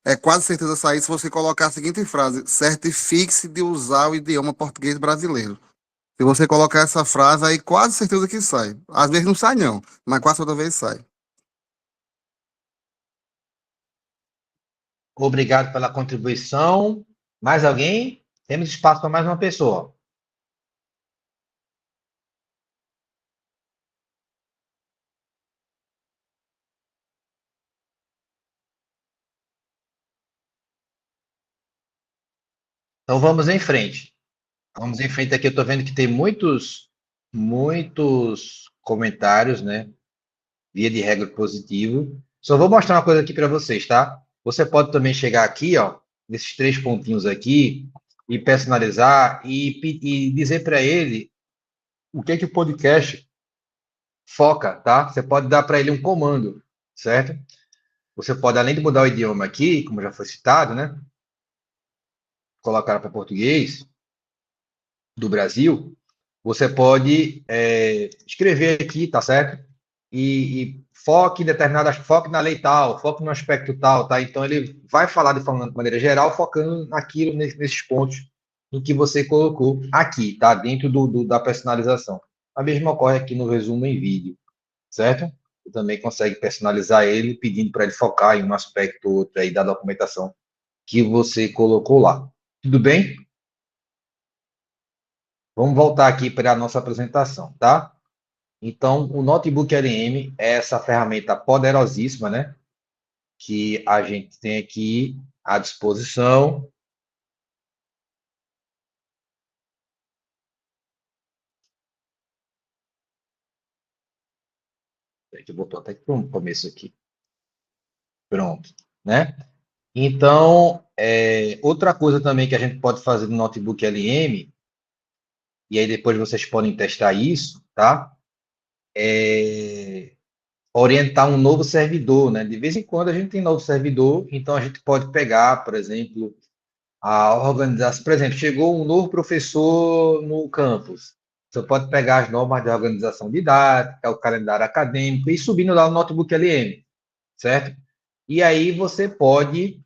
é quase certeza sair se você colocar a seguinte frase: certifique-se de usar o idioma português brasileiro. Se você colocar essa frase, aí quase certeza que sai. Às vezes não sai, não, mas quase toda vez sai. Obrigado pela contribuição. Mais alguém? Temos espaço para mais uma pessoa. Então vamos em frente. Vamos em frente aqui. Eu estou vendo que tem muitos comentários, né? Via de regra positivo. Só vou mostrar uma coisa aqui para vocês, tá? Você pode também chegar aqui, ó, nesses 3 pontinhos aqui, e personalizar e dizer para ele o que o podcast foca, tá? Você pode dar para ele um comando, certo? Você pode, além de mudar o idioma aqui, como já foi citado, né? Colocar para português do Brasil, você pode escrever aqui, tá certo? E foque na lei tal, foque no aspecto tal, tá? Então ele vai falar de maneira geral, focando naquilo, nesses pontos em que você colocou aqui, tá? Dentro da personalização. A mesma ocorre aqui no resumo em vídeo, certo? Você também consegue personalizar ele, pedindo para ele focar em um aspecto ou outro aí da documentação que você colocou lá. Tudo bem? Vamos voltar aqui para a nossa apresentação, tá? Então, o Notebook LM é essa ferramenta poderosíssima, né? Que a gente tem aqui à disposição. Que botou até para o começo aqui. Pronto, né? Então, outra coisa também que a gente pode fazer no Notebook LM, e aí depois vocês podem testar isso, tá? orientar um novo servidor, né? De vez em quando a gente tem novo servidor, então a gente pode pegar, por exemplo, a organização. Por exemplo, chegou um novo professor no campus. Você pode pegar as normas de organização didática, o calendário acadêmico e subindo lá no Notebook LM, certo? E aí você pode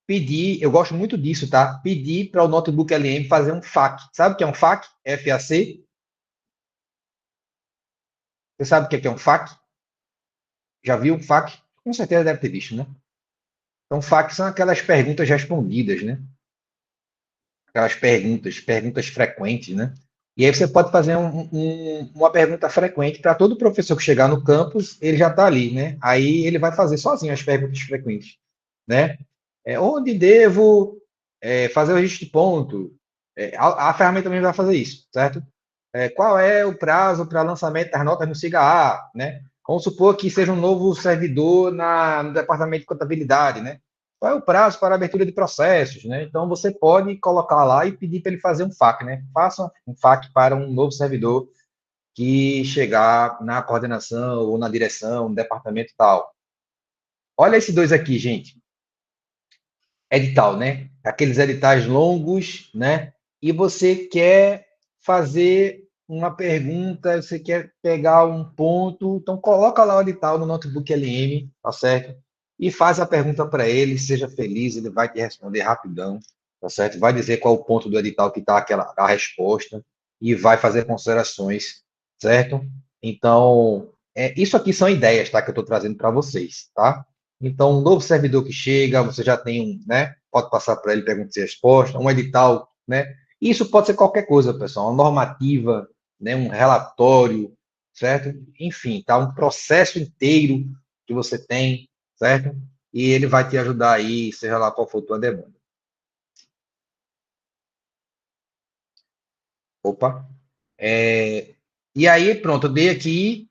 pedir, eu gosto muito disso, tá? Pedir para o Notebook LM fazer um FAQ. Sabe o que é um FAQ? FAC? Você sabe o que é um FAQ? Já viu um FAQ? Com certeza deve ter visto, né? Então, FAQ são aquelas perguntas respondidas, né? Aquelas perguntas frequentes, né? E aí você pode fazer uma pergunta frequente para todo professor que chegar no campus, ele já está ali, né? Aí ele vai fazer sozinho as perguntas frequentes, né? Onde devo fazer o registro de ponto? A ferramenta também vai fazer isso, certo? Qual é o prazo para lançamento das notas no SIGA-A, né? Vamos supor que seja um novo servidor no departamento de contabilidade, né? Qual é o prazo para a abertura de processos, né? Então, você pode colocar lá e pedir para ele fazer um FAQ, né? Faça um FAQ para um novo servidor que chegar na coordenação ou na direção, no departamento tal. Olha esses dois aqui, gente. Edital, né? Aqueles editais longos, né? E você quer fazer uma pergunta, você quer pegar um ponto, então coloca lá o edital no Notebook LM, tá certo? E faz a pergunta para ele, seja feliz, ele vai te responder rapidão, tá certo? Vai dizer qual o ponto do edital que está a resposta e vai fazer considerações, certo? Então, isso aqui são ideias, tá? Que eu estou trazendo para vocês, tá? Então, um novo servidor que chega, você já tem um, né? Pode passar para ele perguntas e respostas, um edital, né? Isso pode ser qualquer coisa, pessoal, uma normativa, né? Um relatório, certo? Enfim, tá? Um processo inteiro que você tem, certo? E ele vai te ajudar aí, seja lá qual for a tua demanda. Opa. E aí, pronto, eu dei aqui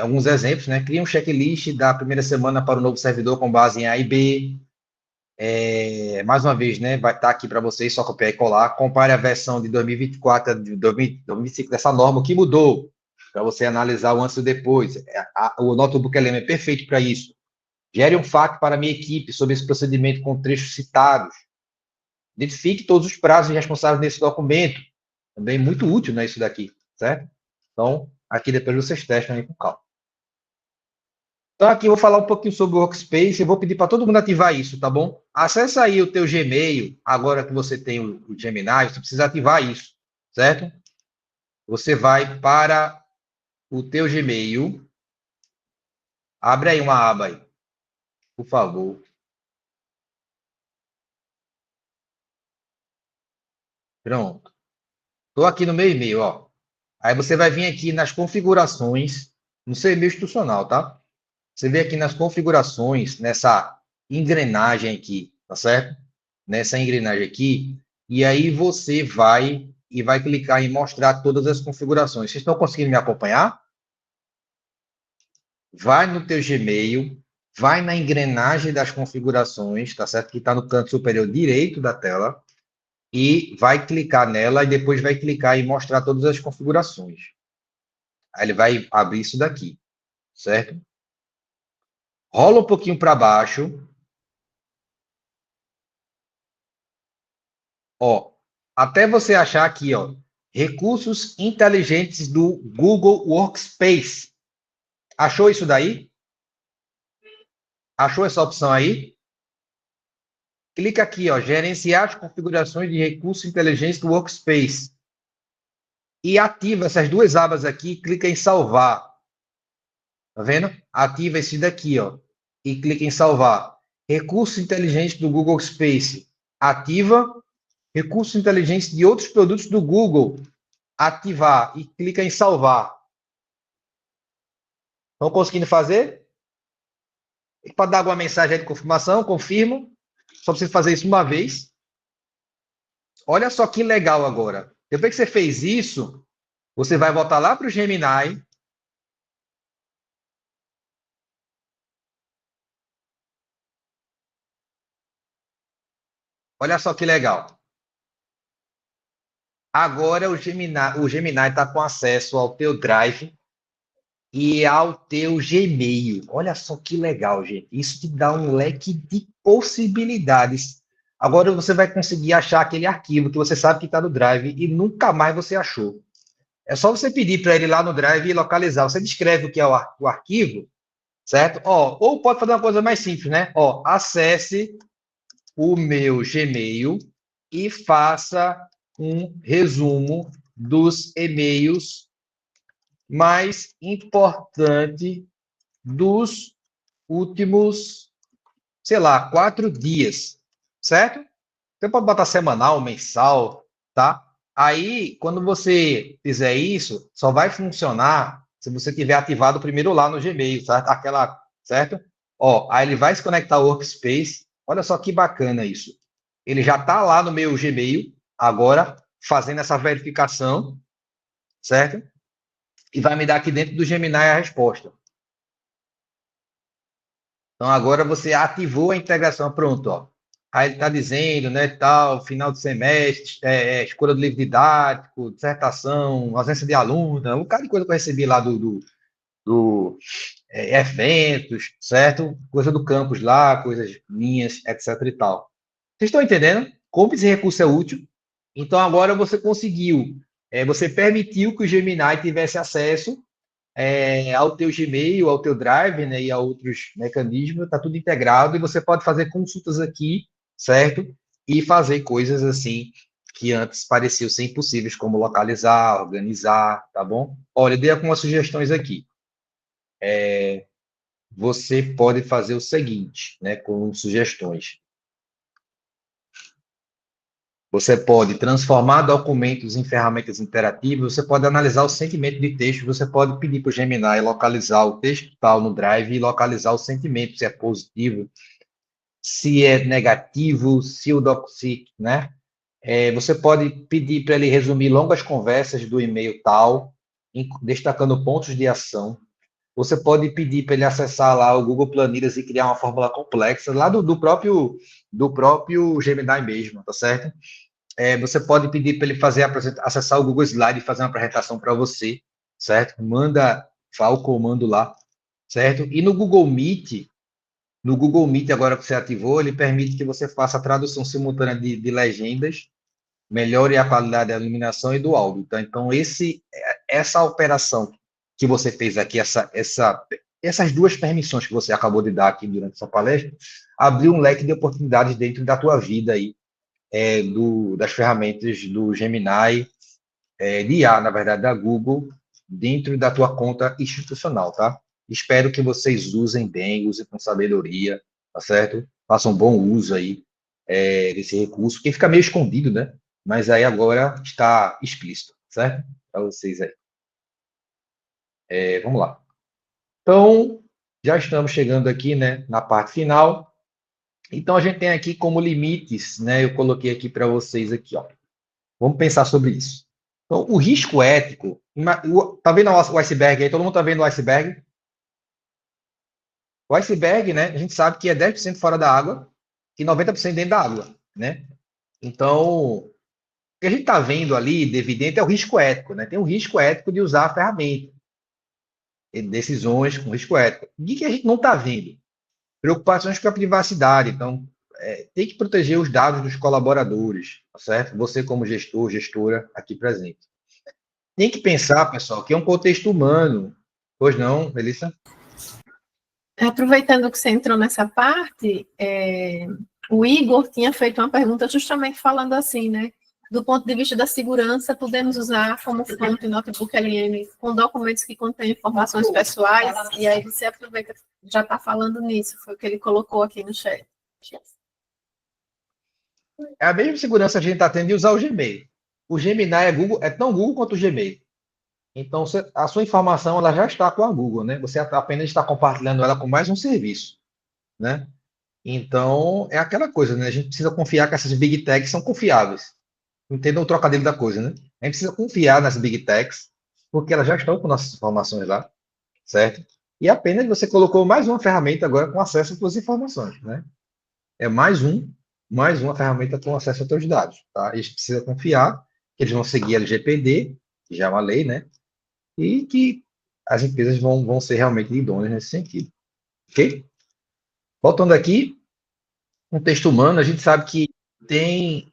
alguns exemplos, né? Cria um checklist da primeira semana para o novo servidor com base em A e B. Mais uma vez, né? Vai estar aqui para vocês, só copiar e colar. Compare a versão de 2024 de 2025 dessa norma, o que mudou, para você analisar o antes e o depois. O Notebook LM é perfeito para isso. Gere um FAQ para a minha equipe sobre esse procedimento com trechos citados. Identifique todos os prazos responsáveis nesse documento. Também muito útil, né, isso daqui, certo? Então, aqui depois vocês testam aí com calma. Então, aqui eu vou falar um pouquinho sobre o Workspace, eu vou pedir para todo mundo ativar isso, tá bom? Acesse aí o teu Gmail, agora que você tem o Gemini, você precisa ativar isso, certo? Você vai para o teu Gmail, abre aí uma aba aí, por favor. Pronto. Estou aqui no meu e-mail, ó. Aí você vai vir aqui nas configurações, no seu e-mail institucional, tá? Você vem aqui nas configurações, nessa engrenagem aqui, tá certo? Nessa engrenagem aqui, e aí você vai clicar em mostrar todas as configurações. Vocês estão conseguindo me acompanhar? Vai no teu Gmail, vai na engrenagem das configurações, tá certo? Que está no canto superior direito da tela, e vai clicar nela e depois vai clicar em mostrar todas as configurações. Aí ele vai abrir isso daqui, certo? Rola um pouquinho para baixo. Ó, até você achar aqui, ó, recursos inteligentes do Google Workspace. Achou isso daí? Achou essa opção aí? Clica aqui, ó, gerenciar as configurações de recursos inteligentes do Workspace. E ativa essas duas abas aqui, clica em salvar. Tá vendo? Ativa esse daqui, ó, e clica em salvar. Recursos inteligentes do Google Workspace. Ativa. Recursos inteligentes de outros produtos do Google. Ativar e clica em salvar. Estão conseguindo fazer? Para dar alguma mensagem de confirmação, confirmo. Só precisa fazer isso uma vez. Olha só que legal agora. Depois que você fez isso, você vai voltar lá para o Gemini. Olha só que legal. Agora o Gemini está com acesso ao teu Drive e ao teu Gmail. Olha só que legal, gente. Isso te dá um leque de possibilidades. Agora você vai conseguir achar aquele arquivo que você sabe que está no Drive e nunca mais você achou. É só você pedir para ele lá no Drive e localizar. Você descreve o que é o arquivo, certo? Ó, ou pode fazer uma coisa mais simples, né? Ó, acesse o meu Gmail e faça um resumo dos e-mails mais importantes dos últimos, sei lá, 4 dias, certo? Você pode botar semanal, mensal, tá? Aí, quando você fizer isso, só vai funcionar se você tiver ativado primeiro lá no Gmail, certo? Certo? Ó, aí ele vai se conectar ao Workspace. Olha só que bacana isso. Ele já está lá no meu Gmail, agora, fazendo essa verificação, certo? E vai me dar aqui dentro do Gemini a resposta. Então, agora você ativou a integração. Pronto, ó. Aí ele está dizendo, né, tal, final de semestre, escolha do livro didático, dissertação, ausência de aluno, um bocado de coisa que eu recebi lá do eventos, certo? Coisa do campus lá, coisas minhas, etc e tal. Vocês estão entendendo como esse recurso é útil? Então, agora você conseguiu, você permitiu que o Gemini tivesse acesso ao teu Gmail, ao teu Drive, né, e a outros mecanismos, está tudo integrado e você pode fazer consultas aqui, certo? E fazer coisas assim que antes pareciam ser impossíveis, como localizar, organizar, tá bom? Olha, eu dei algumas sugestões aqui. Você pode fazer o seguinte, né, com sugestões. Você pode transformar documentos em ferramentas interativas, você pode analisar o sentimento de texto, você pode pedir para o Gemini localizar o texto tal no Drive e localizar o sentimento, se é positivo, se é negativo, né? Você pode pedir para ele resumir longas conversas do e-mail tal, destacando pontos de ação. Você pode pedir para ele acessar lá o Google Planilhas e criar uma fórmula complexa, lá do próprio Gemini mesmo, tá certo? Você pode pedir para ele acessar o Google Slide e fazer uma apresentação para você, certo? Fala o comando lá, certo? E no Google Meet, agora que você ativou, ele permite que você faça a tradução simultânea de legendas, melhore a qualidade da iluminação e do áudio, tá? Então, essa operação que você fez aqui, essas duas permissões que você acabou de dar aqui durante essa palestra, abriu um leque de oportunidades dentro da tua vida aí, das ferramentas do Gemini, de IA, na verdade, da Google, dentro da tua conta institucional, tá? Espero que vocês usem bem, usem com sabedoria, tá certo? Façam bom uso aí desse recurso, que fica meio escondido, né? Mas aí agora está explícito, certo? Para vocês aí. Vamos lá. Então, já estamos chegando aqui, né, na parte final. Então, a gente tem aqui como limites, né? Eu coloquei aqui para vocês aqui, ó. Vamos pensar sobre isso. Então, o risco ético, tá vendo o iceberg aí? Todo mundo tá vendo o iceberg? O iceberg, né? A gente sabe que é 10% fora da água e 90% dentro da água, né? Então, o que a gente está vendo ali, de evidente, é o risco ético, né? Tem um risco ético de usar a ferramenta. Decisões com risco ético. O que a gente não está vendo? Preocupações com a privacidade. Então, tem que proteger os dados dos colaboradores, tá certo? Você como gestor, gestora aqui presente. Tem que pensar, pessoal, que é um contexto humano. Pois não, Melissa? Aproveitando que você entrou nessa parte, o Igor tinha feito uma pergunta justamente falando assim, né? Do ponto de vista da segurança, podemos usar como fonte notebook LM com documentos que contêm informações pessoais, e aí você aproveita, já está falando nisso, foi o que ele colocou aqui no chat. É a mesma segurança que a gente está tendo de usar o Gmail. O Gemini é tão Google quanto o Gmail. Então, a sua informação ela já está com a Google, né? Você apenas está compartilhando ela com mais um serviço, né? Então, é aquela coisa, né? A gente precisa confiar que essas Big Techs são confiáveis. Entendam o trocadilho da coisa, né? A gente precisa confiar nas Big Techs, porque elas já estão com nossas informações lá, certo? E apenas você colocou mais uma ferramenta agora com acesso às suas informações, né? É mais uma ferramenta com acesso aos seus dados, tá? A gente precisa confiar que eles vão seguir a LGPD, que já é uma lei, né? E que as empresas vão ser realmente idôneas nesse sentido. Ok? Voltando aqui, no texto humano, a gente sabe que tem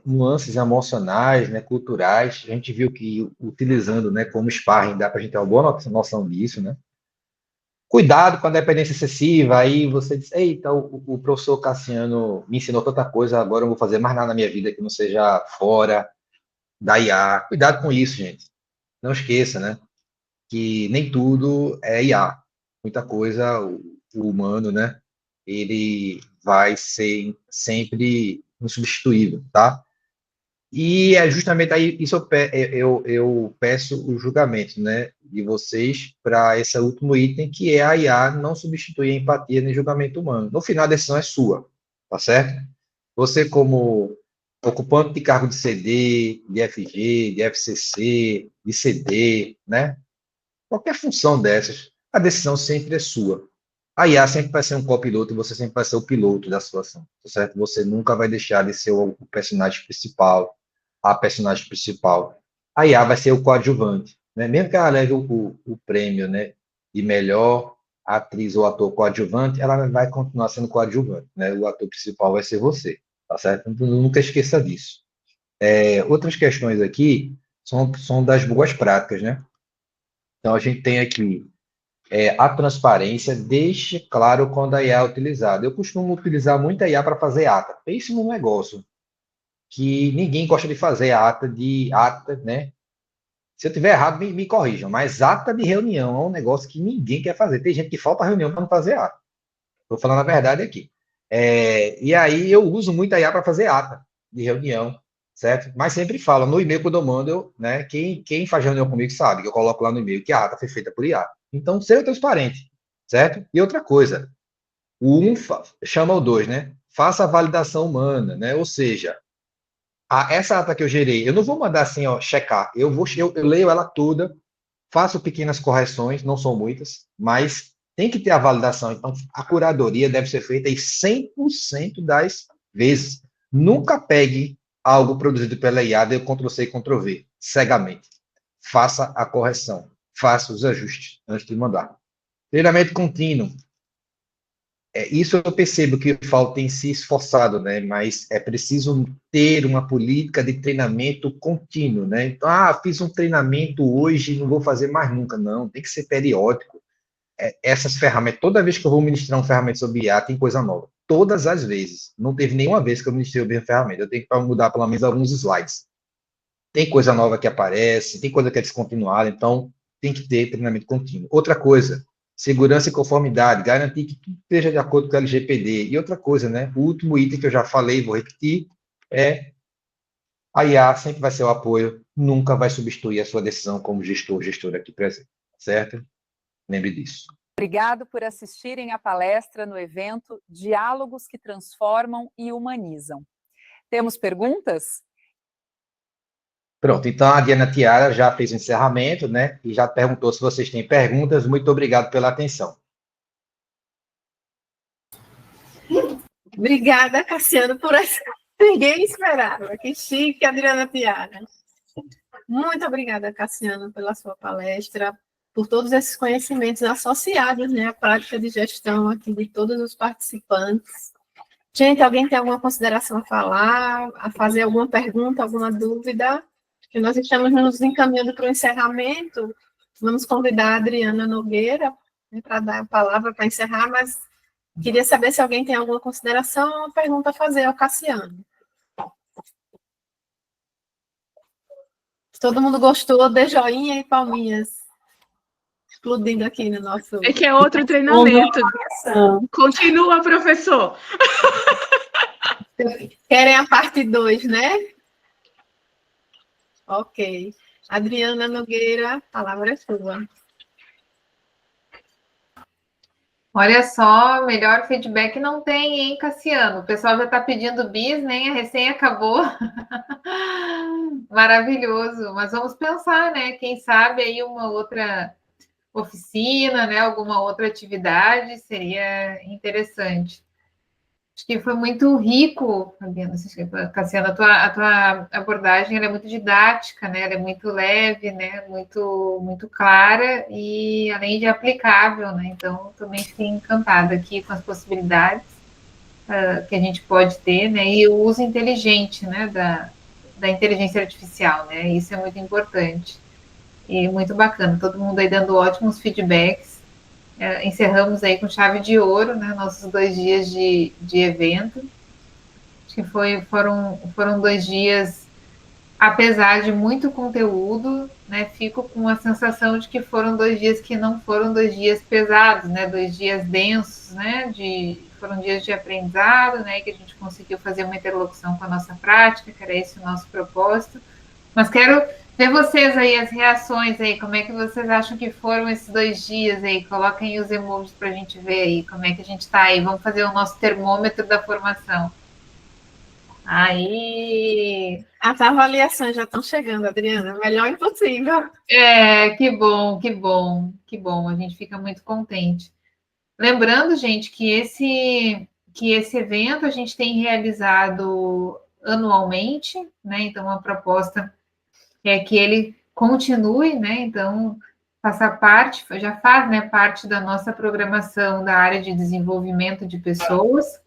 nuances emocionais, né, culturais. A gente viu que utilizando, né, como sparring dá para a gente ter uma boa noção disso, né? Cuidado com a dependência excessiva. Aí você diz, eita, o professor Cassiano me ensinou tanta coisa, agora eu não vou fazer mais nada na minha vida que não seja fora da IA. Cuidado com isso, gente. Não esqueça, né, que nem tudo é IA. Muita coisa, o humano, né, ele vai ser sempre insubstituível, tá? E é justamente aí, isso eu peço o julgamento, né, de vocês para esse último item, que é a IA não substituir a empatia nem julgamento humano. No final, a decisão é sua, tá certo? Você, como ocupante de cargo de CD, de FG, de FCC, de CD, né, qualquer função dessas, a decisão sempre é sua. A IA sempre vai ser um copiloto e você sempre vai ser o piloto da situação, tá certo? Você nunca vai deixar de ser o personagem principal, a personagem principal. A IA vai ser o coadjuvante, né? Mesmo que ela leve o prêmio, né, de melhor atriz ou ator coadjuvante, ela vai continuar sendo coadjuvante, né? O ator principal vai ser você, tá certo? Então, nunca esqueça disso. Outras questões aqui são das boas práticas, né? Então, a gente tem aqui a transparência, deixe claro quando a IA é utilizada. Eu costumo utilizar muito a IA para fazer ata. Pense num negócio que ninguém gosta de fazer ata, né? Se eu tiver errado, me corrijam, mas ata de reunião é um negócio que ninguém quer fazer. Tem gente que falta reunião para não fazer ata. Estou falando a verdade aqui. E aí eu uso muito a IA para fazer ata de reunião, certo? Mas sempre falo, no e-mail quando eu mando, né? Quem faz reunião comigo sabe que eu coloco lá no e-mail que a ata foi feita por IA. Então, seja transparente, certo? E outra coisa, o um chama o dois, né? Faça a validação humana, né? Ou seja, essa ata que eu gerei, eu não vou mandar assim, ó, checar. Eu leio ela toda, faço pequenas correções, não são muitas, mas tem que ter a validação. Então, a curadoria deve ser feita em 100% das vezes. Nunca pegue algo produzido pela IA, dê Ctrl+C e Ctrl+V, cegamente. Faça a correção, faça os ajustes antes de mandar. Treinamento contínuo. Isso eu percebo que falta em se esforçado, né? Mas é preciso ter uma política de treinamento contínuo, né? Então, fiz um treinamento hoje, não vou fazer mais nunca. Não, tem que ser periódico. Essas ferramentas, toda vez que eu vou ministrar uma ferramenta sobre IA, tem coisa nova. Todas as vezes. Não teve nenhuma vez que eu ministrei a mesma ferramenta. Eu tenho que mudar pelo menos alguns slides. Tem coisa nova que aparece, tem coisa que é descontinuada, então tem que ter treinamento contínuo. Outra coisa, segurança e conformidade, garantir que tudo esteja de acordo com o LGPD. E outra coisa, né? O último item que eu já falei, vou repetir, a IA sempre vai ser o apoio, nunca vai substituir a sua decisão como gestora aqui presente, certo? Lembre disso. Obrigado por assistirem à palestra no evento Diálogos que Transformam e Humanizam. Temos perguntas? Pronto, então a Diana Tiara já fez o encerramento, né? E já perguntou se vocês têm perguntas. Muito obrigado pela atenção. Obrigada, Cassiano, por essa. Ninguém esperava. Que chique, Adriana Tiara. Muito obrigada, Cassiano, pela sua palestra, por todos esses conhecimentos associados, né, à prática de gestão aqui de todos os participantes. Gente, alguém tem alguma consideração a falar, a fazer alguma pergunta, alguma dúvida? Que nós estamos nos encaminhando para o encerramento. Vamos convidar a Adriana Nogueira, né, para dar a palavra para encerrar, mas queria saber se alguém tem alguma consideração ou uma pergunta a fazer ao Cassiano. Se todo mundo gostou, dê joinha e palminhas. Explodindo aqui no nosso... É que é outro treinamento. Continua, professor. Querem a parte 2, né? Ok. Adriana Nogueira, a palavra é sua. Olha só, melhor feedback não tem, hein, Cassiano? O pessoal já está pedindo bis, nem a recém acabou. Maravilhoso. Mas vamos pensar, né? Quem sabe aí uma outra oficina, né? Alguma outra atividade seria interessante. Acho que foi muito rico, Fabiana, Cassiana, a tua abordagem ela é muito didática, né? Ela é muito leve, né? Muito clara e além de aplicável, né? Então, também fiquei encantada aqui com as possibilidades que a gente pode ter, né? E o uso inteligente, né? Da inteligência artificial, né? Isso é muito importante e muito bacana. Todo mundo aí dando ótimos feedbacks. Encerramos aí com chave de ouro, né, nossos 2 dias de evento. Acho que foram 2 dias, apesar de muito conteúdo, né, fico com a sensação de que foram 2 dias que não foram 2 dias pesados, né, 2 dias densos, né, foram dias de aprendizado, né, que a gente conseguiu fazer uma interlocução com a nossa prática, que era esse o nosso propósito. Mas quero ver vocês aí, as reações aí, como é que vocês acham que foram esses 2 dias aí? Coloquem os emojis para a gente ver aí, como é que a gente está aí. Vamos fazer o nosso termômetro da formação. Aí... As avaliações já estão chegando, Adriana, melhor impossível. Que bom, que bom, que bom, a gente fica muito contente. Lembrando, gente, que esse evento a gente tem realizado anualmente, né? Então, a proposta é que ele continue, né? Então, já faz, né, parte da nossa programação da área de desenvolvimento de pessoas.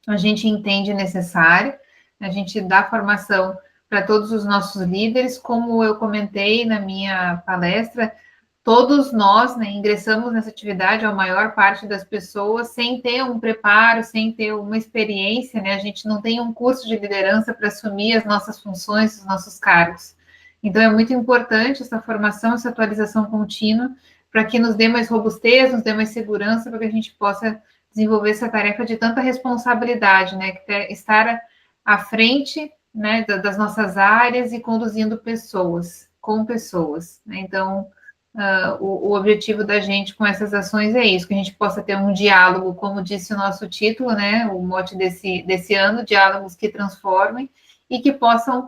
A gente entende necessário, a gente dá formação para todos os nossos líderes, como eu comentei na minha palestra, todos nós, né, ingressamos nessa atividade, a maior parte das pessoas, sem ter um preparo, sem ter uma experiência, né? A gente não tem um curso de liderança para assumir as nossas funções, os nossos cargos. Então, é muito importante essa formação, essa atualização contínua, para que nos dê mais robustez, nos dê mais segurança, para que a gente possa desenvolver essa tarefa de tanta responsabilidade, né? Que é estar à frente, né, das nossas áreas e conduzindo pessoas, com pessoas, né? Então, o objetivo da gente com essas ações é isso, que a gente possa ter um diálogo, como disse o nosso título, né? O mote desse ano, diálogos que transformem e que possam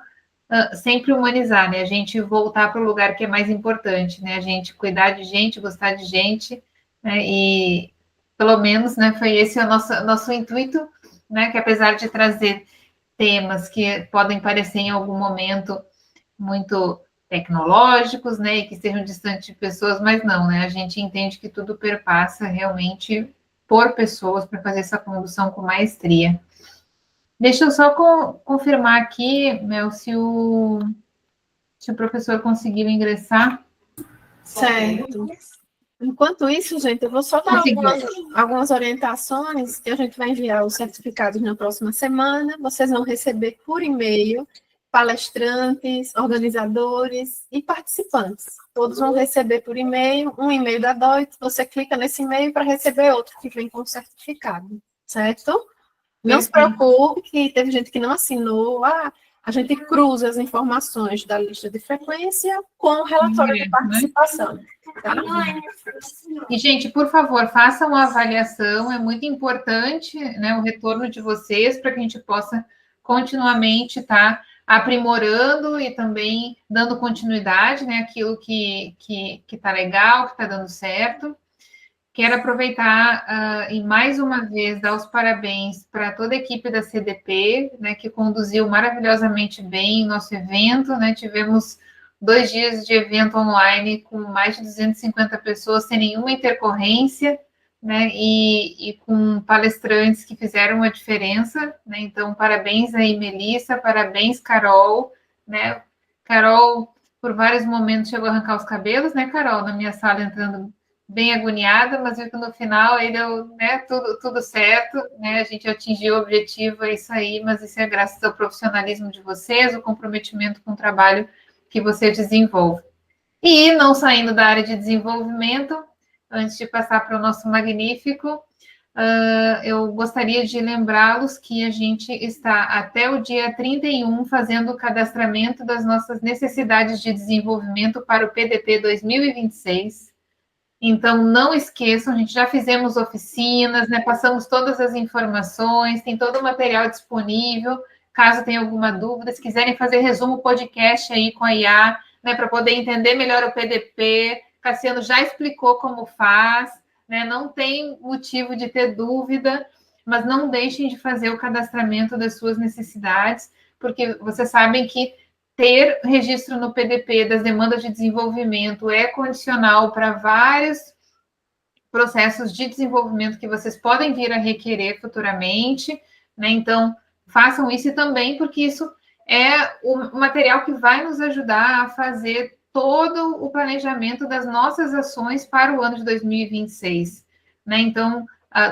sempre humanizar, né? A gente voltar para o lugar que é mais importante, né? A gente cuidar de gente, gostar de gente, né? E pelo menos, né? Foi esse o nosso intuito, né? Que apesar de trazer temas que podem parecer em algum momento muito tecnológicos, né? E que estejam distantes de pessoas, mas não, né? A gente entende que tudo perpassa realmente por pessoas para fazer essa condução com maestria. Deixa eu só confirmar aqui, Mel, se o professor conseguiu ingressar. Certo. Enquanto isso, gente, eu vou só dar algumas orientações, que a gente vai enviar os certificados na próxima semana. Vocês vão receber por e-mail palestrantes, organizadores e participantes. Todos vão receber por e-mail, um e-mail da DOIT, você clica nesse e-mail para receber outro que vem com o certificado, certo? Não se preocupe, que teve gente que não assinou. A gente cruza as informações da lista de frequência com o relatório de participação. Tá? E, gente, por favor, façam uma avaliação, é muito importante, né, o retorno de vocês para que a gente possa continuamente estar aprimorando e também dando continuidade, né, aquilo que está legal, que está dando certo. Quero aproveitar e mais uma vez dar os parabéns para toda a equipe da CDP, né, que conduziu maravilhosamente bem o nosso evento, né? Tivemos 2 dias de evento online com mais de 250 pessoas sem nenhuma intercorrência, né? E com palestrantes que fizeram a diferença, né? Então, parabéns aí, Melissa, parabéns, Carol, né? Carol, por vários momentos, chegou a arrancar os cabelos, né, Carol, na minha sala, entrando bem agoniada, mas viu que no final aí deu, né, tudo certo, né, a gente atingiu o objetivo, é isso aí, mas isso é graças ao profissionalismo de vocês, o comprometimento com o trabalho que você desenvolve. E, não saindo da área de desenvolvimento, antes de passar para o nosso magnífico, eu gostaria de lembrá-los que a gente está até o dia 31 fazendo o cadastramento das nossas necessidades de desenvolvimento para o PDP 2026. Então, não esqueçam, a gente já fizemos oficinas, né, passamos todas as informações, tem todo o material disponível, caso tenha alguma dúvida, se quiserem fazer resumo podcast aí com a IA, né, para poder entender melhor o PDP, Cassiano já explicou como faz, né, não tem motivo de ter dúvida, mas não deixem de fazer o cadastramento das suas necessidades, porque vocês sabem que ter registro no PDP das demandas de desenvolvimento é condicional para vários processos de desenvolvimento que vocês podem vir a requerer futuramente, né? Então, façam isso também, porque isso é o material que vai nos ajudar a fazer todo o planejamento das nossas ações para o ano de 2026, né? Então,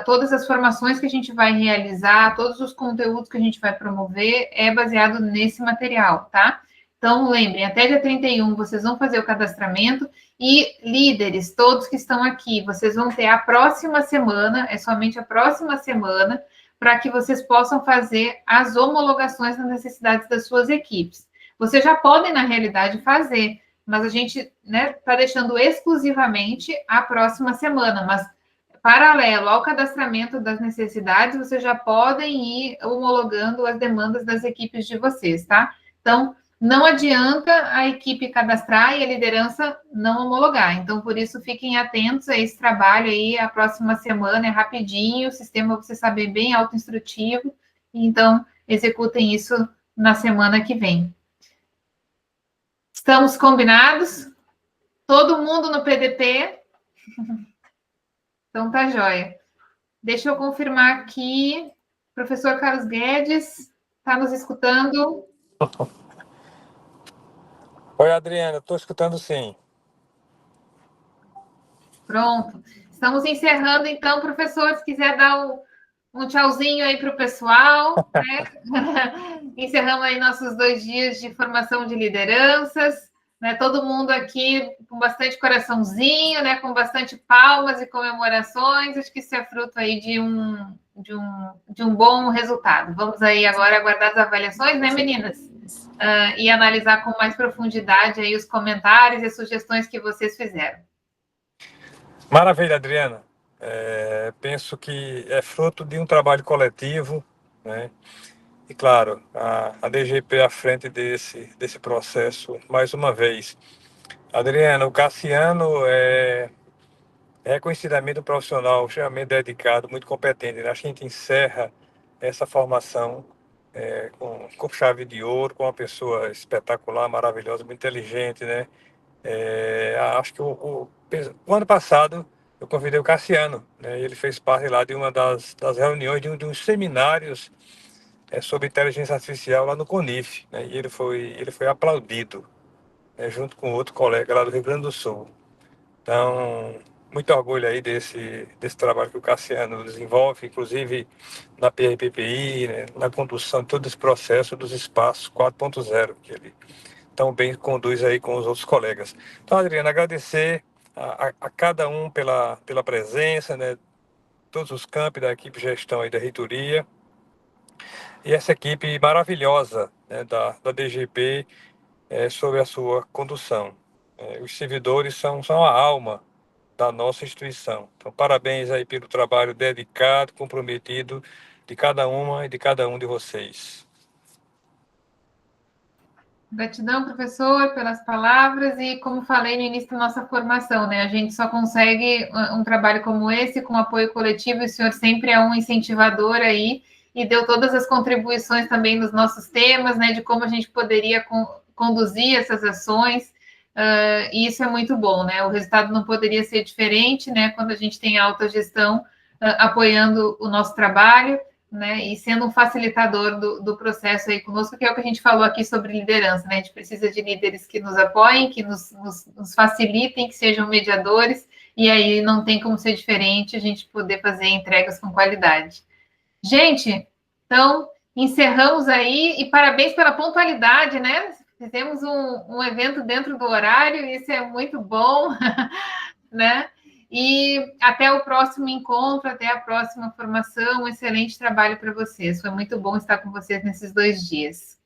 todas as formações que a gente vai realizar, todos os conteúdos que a gente vai promover, é baseado nesse material, tá? Então, lembrem, até dia 31 vocês vão fazer o cadastramento e líderes, todos que estão aqui, vocês vão ter a próxima semana, é somente a próxima semana, para que vocês possam fazer as homologações das necessidades das suas equipes. Vocês já podem, na realidade, fazer, mas a gente, né, está deixando exclusivamente a próxima semana, mas paralelo ao cadastramento das necessidades, vocês já podem ir homologando as demandas das equipes de vocês, tá? Então, não adianta a equipe cadastrar e a liderança não homologar. Então, por isso, fiquem atentos a esse trabalho aí, a próxima semana, é rapidinho, o sistema, você sabe, é bem autoinstrutivo. Então, executem isso na semana que vem. Estamos combinados? Todo mundo no PDP? Então, tá joia. Deixa eu confirmar aqui. Professor Carlos Guedes, está nos escutando? Oi, Adriana, estou escutando sim. Pronto. Estamos encerrando, então, professor, se quiser dar um tchauzinho aí para o pessoal, né? Encerramos aí nossos 2 dias de formação de lideranças, né? Todo mundo aqui com bastante coraçãozinho, né? Com bastante palmas e comemorações. Acho que isso é fruto aí de um bom resultado. Vamos aí agora aguardar as avaliações, né, meninas? E analisar com mais profundidade aí os comentários e as sugestões que vocês fizeram. Maravilha, Adriana. Penso que é fruto de um trabalho coletivo, né? E, claro, a DGP à frente desse processo, mais uma vez. Adriana, o Cassiano é reconhecidamente um profissional extremamente dedicado, muito competente, né? Acho que a gente encerra essa formação com chave de ouro, com uma pessoa espetacular, maravilhosa, muito inteligente, né? Acho que o ano passado eu convidei o Cassiano, né? Ele fez parte lá de uma das reuniões de uns seminários sobre inteligência artificial lá no CONIF, né? E ele foi aplaudido, né? Junto com outro colega lá do Rio Grande do Sul. Então, muito orgulho aí desse trabalho que o Cassiano desenvolve, inclusive na PRPPI, né? Na condução de todo esse processo dos espaços 4.0, que ele tão bem conduz aí com os outros colegas. Então, Adriana, agradecer a cada um pela presença, né? Todos os campi da equipe de gestão aí da reitoria, e essa equipe maravilhosa, né, da DGP, sob a sua condução. Os servidores são a alma da nossa instituição. Então, parabéns aí pelo trabalho dedicado, comprometido de cada uma e de cada um de vocês. Gratidão, professor, pelas palavras, e como falei no início da nossa formação, né? A gente só consegue um trabalho como esse com apoio coletivo, e o senhor sempre é um incentivador aí, e deu todas as contribuições também nos nossos temas, né? De como a gente poderia conduzir essas ações, e isso é muito bom, né? O resultado não poderia ser diferente, né? Quando a gente tem a autogestão apoiando o nosso trabalho, né, e sendo um facilitador do processo aí conosco, que é o que a gente falou aqui sobre liderança, né? A gente precisa de líderes que nos apoiem, que nos facilitem, que sejam mediadores, e aí não tem como ser diferente a gente poder fazer entregas com qualidade. Gente, então, encerramos aí, e parabéns pela pontualidade, né? Fizemos um evento dentro do horário, isso é muito bom, né? E até o próximo encontro, até a próxima formação. Um excelente trabalho para vocês. Foi muito bom estar com vocês nesses 2 dias.